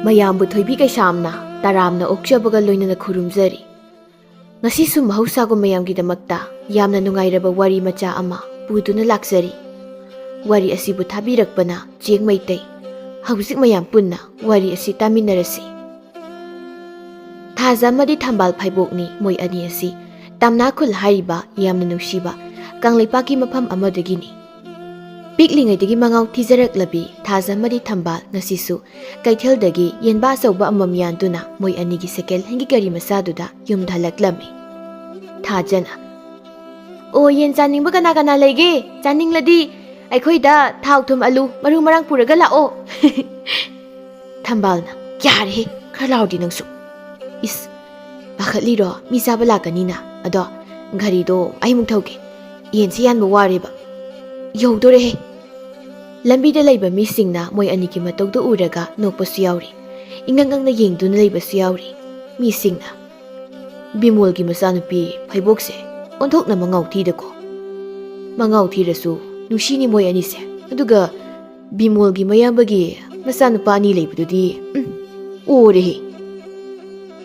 ꯃꯌꯥꯝꯕꯨ ꯊꯣꯏꯕꯤ ꯀꯩꯁꯥꯝꯅ ꯇꯔꯥꯝꯅ ꯑꯣꯛꯆꯕꯒ ꯂꯣꯏꯅꯅ ꯈꯨꯔꯨꯝꯖꯔꯤ꯫ ꯉꯁꯤꯁꯨ ꯃꯍꯧꯁꯥꯒꯨꯝ ꯃꯌꯥꯝꯒꯤꯗꯃꯛꯇ ꯌꯥꯝꯅ ꯅꯨꯡꯉꯥꯏꯔꯕ ꯋꯥꯔꯤ ꯃꯆꯥ ꯑꯃ ꯄꯨꯗꯨꯅ ꯂꯥꯛꯆꯔꯤ꯫ ꯋꯥꯔꯤ ꯑꯁꯤꯕꯨ ꯊꯥꯕꯤꯔꯛꯄꯅ ꯆꯦꯡ ꯃꯩꯇꯩ꯫ ꯍꯧꯖꯤꯛ ꯃꯌꯥꯝ ꯄꯨꯟꯅ ꯋꯥꯔꯤ ꯑꯁꯤ ꯇꯥꯃꯤꯟꯅꯔꯁꯤ꯫ ꯊꯥꯖ ꯑꯃꯗꯤ ꯊꯝꯕꯥꯜ ꯐꯩꯕꯣꯛꯅꯤ ꯃꯣꯏ ꯑꯅꯤ ꯑꯁꯤ ꯇꯝꯅꯥꯈꯨꯜ ꯍꯥꯏꯔꯤꯕ ꯌꯥꯝꯅ ꯅꯨꯡꯁꯤꯕ ꯀꯪꯂꯩꯄꯥꯛꯀꯤ ꯃꯐꯝ ꯑꯃꯗꯒꯤꯅꯤ꯫ ꯄꯤꯛꯂꯤꯉꯩꯗꯒꯤ ꯃꯉꯥꯎ ꯊꯤꯖꯔꯛꯂꯕꯤ ꯊꯥꯖ ꯑꯃꯗꯤ ꯊꯝꯕꯥꯜ ꯉꯁꯤꯁꯨ ꯀꯩꯊꯦꯜꯗꯒꯤ ꯌꯦꯟꯕꯥ ꯑꯆꯧꯕ ꯑꯃꯃꯝ ꯌꯥꯟꯗꯨꯅ ꯃꯣꯏ ꯑꯅꯤꯒꯤ ꯁꯦꯀꯦꯟ ꯍꯦꯟꯒꯤ ꯒꯥꯔꯤ ꯃꯆꯥꯗꯨꯗ ꯌꯨꯝꯗ ꯍꯜꯂꯛꯂꯝꯃꯤ꯫ ꯊꯥꯖꯅ "ꯑꯣ, ꯌꯦꯟ ꯆꯥꯅꯤꯡꯕ ꯀꯅꯥ ꯀꯅꯥ ꯂꯩꯒꯦ? ꯆꯥꯅꯤꯡꯂꯗꯤ ꯑꯩꯈꯣꯏꯗ ꯊꯥꯎ ꯊꯨꯝ ꯑꯂꯨ ꯃꯔꯨ ꯃꯔꯥꯡ ꯄꯨꯔꯒ ꯂꯥꯛꯑꯣ." ꯊꯝꯕꯥꯜꯅ "ꯌꯥꯔꯦꯍꯦ, ꯈꯔ ꯂꯥꯎꯔꯗꯤ ꯅꯪꯁꯨ. ꯏꯁ, ꯄꯥꯈꯠꯂꯤꯔꯣ? ꯃꯤ ꯆꯥꯕ ꯂꯥꯛꯀꯅꯤꯅ. ꯑꯗꯣ ꯒꯥꯔꯤꯗꯣ ꯑꯩꯃꯨꯛ ꯊꯧꯒꯦ. ꯌꯦꯟꯁꯤ ꯌꯥꯟꯕ ꯋꯥꯔꯦꯕ. ꯌꯧꯗꯣꯔꯦꯍꯦ." ꯂꯝꯕꯤꯗ ꯂꯩꯕ ꯃꯤꯁꯤꯡꯅ ꯃꯣꯏ ꯑꯅꯤꯒꯤ ꯃꯇꯧꯗꯨ ꯎꯔꯒ ꯅꯣꯛꯄꯁꯨ ꯌꯥꯎꯔꯤ, ꯏꯪꯉꯪ ꯉꯪꯅ ꯌꯦꯡꯗꯨꯅ ꯂꯩꯕꯁꯨ ꯌꯥꯎꯔꯤ꯫ ꯃꯤꯁꯤꯡꯅ "ꯕꯤꯃꯣꯜꯒꯤ ꯃꯆꯥꯅꯨꯄꯤ ꯐꯩꯕꯣꯛꯁꯦ ꯑꯣꯟꯊꯣꯛꯅ ꯃꯉꯥꯎ ꯊꯤꯗꯀꯣ. ꯃꯉꯥꯎ ꯊꯤꯔꯁꯨ ꯅꯨꯡꯁꯤꯅꯤ ꯃꯣꯏ ꯑꯅꯤꯁꯦ. ꯑꯗꯨꯒ ꯕꯤꯃꯣꯜꯒꯤ ꯃꯌꯥꯝꯕꯒꯤ ꯃꯆꯥꯅꯨꯄꯥ ꯑꯅꯤ ꯂꯩꯕꯗꯨꯗꯤ ꯑꯣꯔꯦꯍꯦ.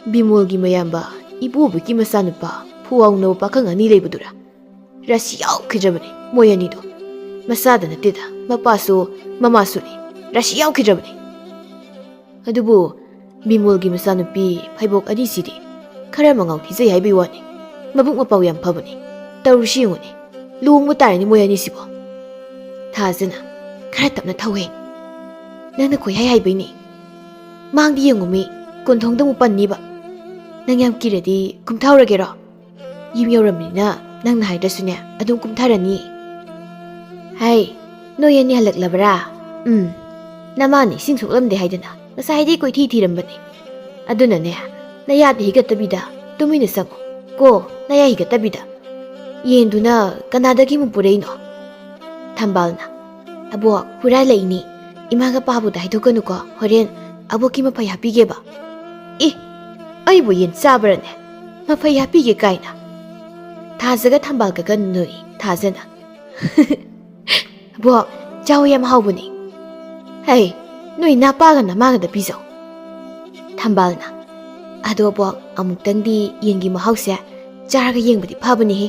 ꯕꯤꯃꯣꯜꯒꯤ ꯃꯌꯥꯝꯕ ꯏꯕꯣꯕꯒꯤ ꯃꯆꯥꯅꯨꯄꯥ ꯐꯨꯋꯥꯎꯅꯕ ꯄꯥꯈꯪ ꯑꯅꯤ ꯂꯩꯕꯗꯨꯔꯥ? ꯔꯥꯁꯤ ꯌꯥꯎꯈꯤꯗ꯭ꯔꯕꯅꯤ ꯃꯣꯏ ꯑꯅꯤꯗꯣ. ꯃꯆꯥꯗ ꯅꯠꯇꯦꯗ, ꯃꯄꯥꯁꯨ ꯃꯃꯥꯁꯨꯅꯤ. ꯔꯥꯁꯤ ꯌꯥꯎꯈꯤꯗ꯭ꯔꯕꯅꯤ. ꯑꯗꯨꯕꯨ ꯕꯤꯃꯣꯜꯒꯤ ꯃꯆꯥꯅꯨꯄꯤ ꯐꯩꯕꯣꯛ ꯑꯅꯤꯁꯤꯗꯤ ꯈꯔ ꯃꯉꯥꯎ ꯊꯤꯖꯩ ꯍꯥꯏꯕꯩ ꯋꯥꯅꯤ. ꯃꯕꯨꯛ ꯃꯄꯥꯎ ꯌꯥꯝ ꯐꯕꯅꯤ. ꯇꯧꯔꯤꯁꯤ ꯌꯦꯡꯉꯨꯅꯤ. ꯂꯨꯍꯣꯡꯕ ꯇꯥꯔꯅꯤ ꯃꯣꯏ ꯑꯅꯤꯁꯤꯕꯣ." ꯊꯥꯖꯅ "ꯈꯔ ꯇꯞꯅ ꯊꯧꯋꯦ. ꯅꯪꯅ ꯈꯣꯏꯍꯥꯏ ꯍꯥꯏꯕꯩꯅꯤ. ꯃꯥꯡꯗꯤ ꯌꯦꯡꯉꯨꯃꯤ, ꯀꯣꯟꯊꯣꯡꯗ ꯑꯃꯨꯛ ꯄꯟꯅꯤꯕ. ꯅꯪ ꯌꯥꯝ ꯀꯤꯔꯗꯤ ꯀꯨꯝꯊꯍꯧꯔꯒꯦꯔꯣ? ꯌꯨꯝ ꯌꯧꯔꯝꯕꯅꯤꯅ ꯅꯪꯅ ꯍꯥꯏꯗ꯭ꯔꯁꯨꯅꯦ ꯑꯗꯨꯝ ꯀꯨꯝꯊꯔꯅꯤ." "ꯍꯥꯏ, ꯅꯣꯏ ꯑꯅꯤ ꯍꯜꯂꯛꯂꯕ꯭ꯔꯥ? ꯅꯃꯥꯅ ꯏꯁꯤꯡ ꯁꯣꯛꯂꯝꯗꯦ ꯍꯥꯏꯗꯅ ꯉꯁꯥꯏꯗꯤ ꯀꯣꯏꯊꯤ ꯊꯤꯔꯝꯕꯅꯤ. ꯑꯗꯨꯅꯅꯦ, ꯅꯌꯥꯗ ꯍꯤꯒꯠꯇꯕꯤꯗ ꯇꯨꯃꯤꯟꯅ ꯆꯪꯉꯣ ꯀꯣ, ꯅꯌꯥ ꯍꯤꯒꯠꯇꯕꯤꯗ. ꯌꯦꯟꯗꯨꯅ ꯀꯅꯥꯗꯒꯤ ꯑꯃꯨꯛ ꯄꯨꯔꯛꯏꯅꯣ?" ꯊꯝꯕꯥꯜꯅ "ꯑꯕꯣꯛ, ꯍꯨꯔꯥꯜꯂꯛꯏꯅꯤ. ꯏꯃꯥꯒ ꯄꯥꯕꯨꯗ ꯍꯥꯏꯗꯣꯛꯀꯅꯨꯀꯣ. ꯍꯣꯔꯦꯟ ꯑꯕꯣꯛꯀꯤ ꯃꯐꯩ ꯍꯥꯞꯄꯤꯒꯦꯕ." "ꯏ, ꯑꯩꯕꯨ ꯌꯦꯟ ꯆꯥꯕ꯭ꯔꯅꯦ? ꯃꯐꯩ ꯍꯥꯞꯄꯤꯒꯦ ꯀꯥꯏꯅ." ꯊꯥꯖꯒ ꯊꯝꯕꯥꯜꯒꯒ ꯅꯣꯛꯏ꯫ ꯊꯥꯖꯅ "ꯑꯕꯣꯛ, ꯆꯥꯎ, ꯌꯥꯝ ꯍꯥꯎꯕꯅꯤ." "ꯍꯩ, ꯅꯣꯏ ꯅꯥꯄꯥꯒ ꯅꯃꯥꯒꯗ ꯄꯤꯖꯧ." ꯊꯝꯕꯥꯜꯅ "ꯑꯗꯣ ꯑꯕꯣꯛ, ꯑꯃꯨꯛꯇꯪꯗꯤ ꯌꯦꯟꯒꯤ ꯃꯍꯥꯎꯁꯦ ꯆꯥꯔꯒ ꯌꯦꯡꯕꯗꯤ ꯐꯕꯅꯤꯍꯦ.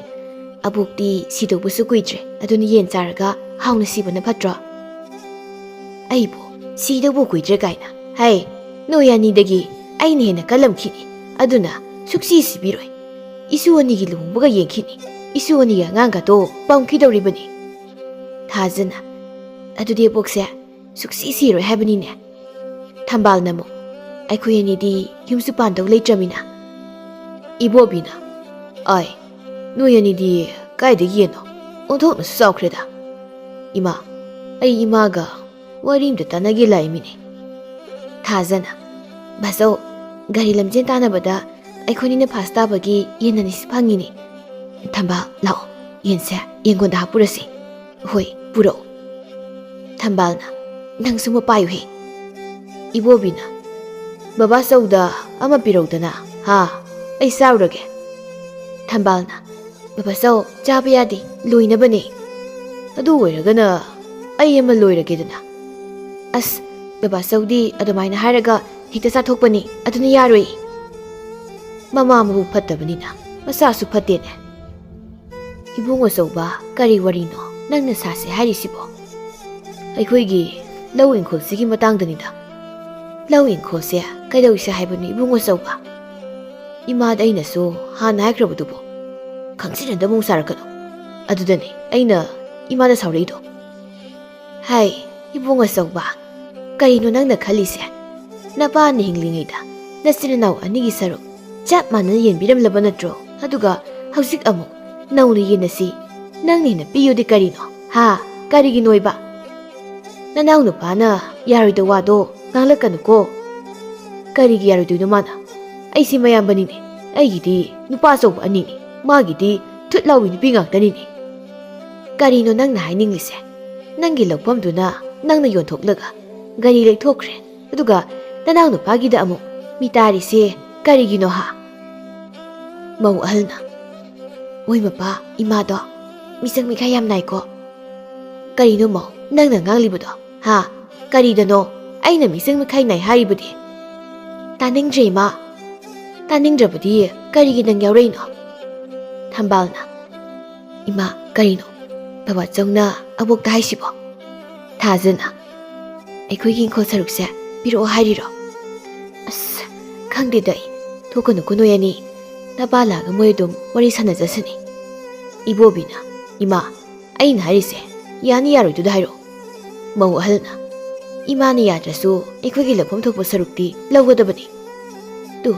ꯑꯕꯣꯛꯇꯤ ꯁꯤꯗꯧꯕꯁꯨ ꯀꯨꯏꯗ꯭ꯔꯦ. ꯑꯗꯨꯅ ꯌꯦꯟ ꯆꯥꯔꯒ ꯍꯥꯎꯅ ꯁꯤꯕꯅ ꯐꯠꯇ꯭ꯔꯣ?" "ꯑꯩꯕꯨ ꯁꯤꯗꯧꯕ ꯀꯨꯏꯗ꯭ꯔꯦ ꯀꯥꯏꯅ. ꯍꯩ, ꯅꯣꯏ ꯑꯅꯤꯗꯒꯤ ꯑꯩꯅ ꯍꯦꯟꯅ ꯀꯜꯂꯝꯈꯤꯅꯤ. ꯑꯗꯨꯅ ꯁꯨꯛꯁꯤ ꯁꯤꯕꯤꯔꯣꯏ. ꯏꯁꯨ ꯑꯅꯤꯒꯤ ꯂꯨꯍꯣꯡꯕꯒ ꯌꯦꯡꯈꯤꯅꯤ. ꯏꯁꯨ ꯑꯅꯤꯒꯤ ꯑꯉꯥꯡꯒꯗꯣ ꯄꯝꯈꯤꯗꯧꯔꯤꯕꯅꯤ." ꯊꯥꯖꯅ "ꯑꯗꯨꯗꯤ ꯑꯕꯣꯛꯁꯦ ꯁꯨꯛꯁꯤ ꯁꯤꯔꯣꯏ ꯍꯥꯏꯕꯅꯤꯅꯦ?" ꯊꯝꯕꯥꯜꯅ ꯑꯃꯨꯛ "ꯑꯩꯈꯣꯏ ꯑꯅꯤꯗꯤ ꯌꯨꯝꯁꯨ ꯄꯥꯟꯗꯧ ꯂꯩꯇ꯭ꯔꯃꯤꯅ." ꯏꯕꯣꯕꯤꯅ "ꯑꯥꯏ, ꯅꯣꯏ ꯑꯅꯤꯗꯤ ꯀꯥꯏꯗꯒꯤ ꯌꯦꯟꯅꯣ? ꯑꯣꯟꯊꯣꯛꯅꯁꯨ ꯆꯥꯎꯈ꯭ꯔꯦꯗ." "ꯏꯃꯥ, ꯑꯩ ꯏꯃꯥꯒ ꯋꯥꯔꯤ ꯑꯝꯇ ꯇꯥꯟꯅꯒꯦ ꯂꯥꯛꯏꯃꯤꯅꯦ." ꯊꯥꯖꯅ "ꯕꯥꯆꯧ, ꯒꯥꯔꯤ ꯂꯝꯖꯦꯟ ꯇꯥꯟꯅꯕꯗ ꯑꯩꯈꯣꯏꯅꯤꯅ ꯐꯥꯁ ꯇꯥꯕꯒꯤ ꯌꯦꯟ ꯑꯅꯤꯁꯤ ꯐꯪꯉꯤꯅꯤ. ꯊꯝꯕꯥꯜ, ꯂꯥꯛꯑꯣ, ꯌꯦꯟꯁꯦ ꯌꯦꯡꯒꯣꯟꯗ ꯍꯥꯞꯄꯨꯔꯁꯤ." "ꯍꯣꯏ, ꯄꯨꯔꯛꯑꯣ." ꯊꯝꯕꯥꯜꯅ "ꯅꯪꯁꯨ ꯑꯃ ꯄꯥꯏꯌꯨꯍꯦ." ꯏꯕꯣꯕꯤꯅ "ꯕꯕꯥꯆꯧꯗ ꯑꯃ ꯄꯤꯔꯧꯗꯅ, ꯍꯥ, ꯑꯩ ꯆꯥꯔꯨꯔꯒꯦ." ꯊꯝꯕꯥꯜꯅ "ꯕꯕꯥꯆꯧ, ꯆꯥꯕ ꯌꯥꯗꯦ, ꯂꯣꯏꯅꯕꯅꯦ." "ꯑꯗꯨ ꯑꯣꯏꯔꯒꯅ ꯑꯩ ꯑꯃ ꯂꯣꯏꯔꯒꯦꯗꯅ." "ꯑꯁ, ꯕꯕꯥꯆꯧꯗꯤ ꯑꯗꯨꯃꯥꯏꯅ ꯍꯥꯏꯔꯒ ꯍꯦꯛꯇ ꯆꯥꯊꯣꯛꯄꯅꯤ. ꯑꯗꯨꯅ ꯌꯥꯔꯣꯏ." "ꯃꯃꯥ ꯃꯕꯨꯛ ꯐꯠꯇꯕꯅꯤꯅ ꯃꯆꯥꯁꯨ ꯐꯠꯇꯦꯅꯦ." "ꯏꯕꯨꯡ ꯑꯆꯧꯕ, ꯀꯔꯤ ꯋꯥꯔꯤꯅꯣ ꯅꯪꯅ ꯁꯥꯁꯦ ꯍꯥꯏꯔꯤꯁꯤꯕꯣ?" "ꯑꯩꯈꯣꯏꯒꯤ ꯂꯧ ꯏꯪꯈꯣꯜꯁꯤꯒꯤ ꯃꯇꯥꯡꯗꯅꯤꯗ." "ꯂꯧ ꯏꯪꯈꯣꯜꯁꯦ ꯀꯩꯗꯧꯁꯦ ꯍꯥꯏꯕꯅꯣ ꯏꯕꯨꯡ ꯑꯆꯧꯕ?" "ꯏꯃꯥꯗ ꯑꯩꯅꯁꯨ ꯍꯥꯟꯅ ꯍꯥꯏꯈ꯭ꯔꯕꯗꯨꯕꯨ ꯈꯪꯁꯤꯟꯅꯗꯕ ꯑꯃꯨꯛ ꯁꯥꯔꯛꯀꯅꯨ. ꯑꯗꯨꯗꯅꯤ ꯑꯩꯅ ꯏꯃꯥꯗ ꯁꯥꯎꯔꯛꯏꯗꯣ." "ꯍꯥꯏ, ꯏꯕꯨꯡ ꯑꯆꯧꯕ, ꯀꯔꯤꯅꯣ ꯅꯪꯅ ꯈꯜꯂꯤꯁꯦ? ꯅꯄꯥꯅ ꯍꯤꯡꯂꯤꯉꯩꯗ ꯅꯆꯤꯟ ꯅꯅꯥꯎ ꯑꯅꯤꯒꯤ ꯁꯔꯨꯛ ꯆꯞ ꯃꯥꯟꯅꯅ ꯌꯦꯟꯕꯤꯔꯝꯂꯕ ꯅꯠꯇ꯭ꯔꯣ? ꯑꯗꯨꯒ ꯍꯧꯖꯤꯛ ꯑꯃꯨꯛ ꯅꯧꯅ ꯌꯦꯟ ꯑꯁꯤ ꯅꯪꯅ ꯍꯦꯟꯅ ꯄꯤꯌꯨꯗꯤ ꯀꯔꯤꯅꯣ? ꯍꯥ, ꯀꯔꯤꯒꯤꯅꯣꯏꯕ? ꯅꯅꯥꯎ ꯅꯨꯄꯥꯅ ꯌꯥꯔꯣꯏꯗ ꯋꯥꯗꯣ ꯉꯥꯡꯂꯛꯀꯅꯨꯀꯣ." "ꯀꯔꯤꯒꯤ ꯌꯥꯔꯣꯏꯗꯣꯏꯅꯣ ꯃꯥꯅ? ꯑꯩꯁꯤ ꯃꯌꯥꯝꯕꯅꯤꯅꯦ. ꯑꯩꯒꯤꯗꯤ ꯅꯨꯄꯥ ꯑꯆꯧꯕ ꯑꯅꯤꯅꯤ. ꯃꯥꯒꯤꯗꯤ ꯊꯨꯠ ꯂꯥꯎꯕꯤ ꯅꯨꯄꯤ ꯉꯥꯛꯇꯅꯤꯅꯦ." "ꯀꯔꯤꯅꯣ ꯅꯪꯅ ꯍꯥꯏꯅꯤꯡꯂꯤꯁꯦ? ꯅꯪꯒꯤ ꯂꯧꯐꯝꯗꯨꯅ ꯅꯪꯅ ꯌꯣꯟꯊꯣꯛꯂꯒ ꯒꯥꯔꯤ ꯂꯩꯊꯣꯛꯈ꯭ꯔꯦ. ꯑꯗꯨꯒ ꯅꯅꯥꯎ ꯅꯨꯄꯥꯒꯤꯗ ꯑꯃꯨꯛ ꯃꯤꯇꯥꯔꯤꯁꯦ ꯀꯔꯤꯒꯤꯅꯣ ꯍꯥ?" ꯃꯧ ꯑꯍꯜꯅ "ꯑꯣꯏ ꯃꯄꯥ, ꯏꯃꯥꯗꯣ ꯃꯤꯆꯪ ꯃꯤꯈꯥꯏ ꯌꯥꯝ ꯅꯥꯏꯀꯣ." "ꯀꯔꯤꯅꯣ ꯃꯧ ꯅꯪꯅ ꯉꯥꯡꯂꯤꯕꯗꯣ? ꯍꯥ, ꯀꯔꯤꯗꯅꯣ? ꯑꯩꯅ ꯃꯤꯆꯪ ꯃꯤꯈꯥꯏ ꯅꯥꯏ ꯍꯥꯏꯔꯤꯕꯗꯤ?" Taning Jema. Taning Jabudi, Karigi nang yaurino. Tambalna. Ima, Karino. Baba Jongna, Abuk Daishibo. Tazana. Equigin Kosarukse, Biro Hairo. As, Kandi Dai, Tokonukunoyani, Nabala, Moedum, Warisana Zasani. Ibobina, Ima, Ain Harise, Yani Yaru to Dairo. Mau Halna. Imani Yadrasu, Equigilla Pomto Sarukti, Logodabani. Tu,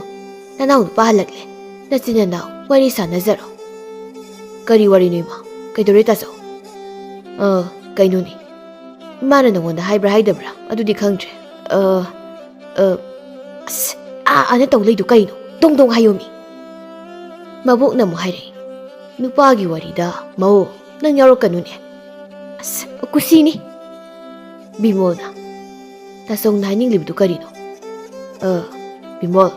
Nanau Bahalagle, Natina now, Warisana Zero. Kari Warinima, Kaidoritazo. Kainuni. Mana na wanda haibra haidabra, adudi khangtre. Ana tawlaidu kaino, dong hayomi. Mabuk na mo haire. Nupagi warida, mao, nang yarokanune. Kusini. Bimol na. Tasong naning libdu karino. Bimol.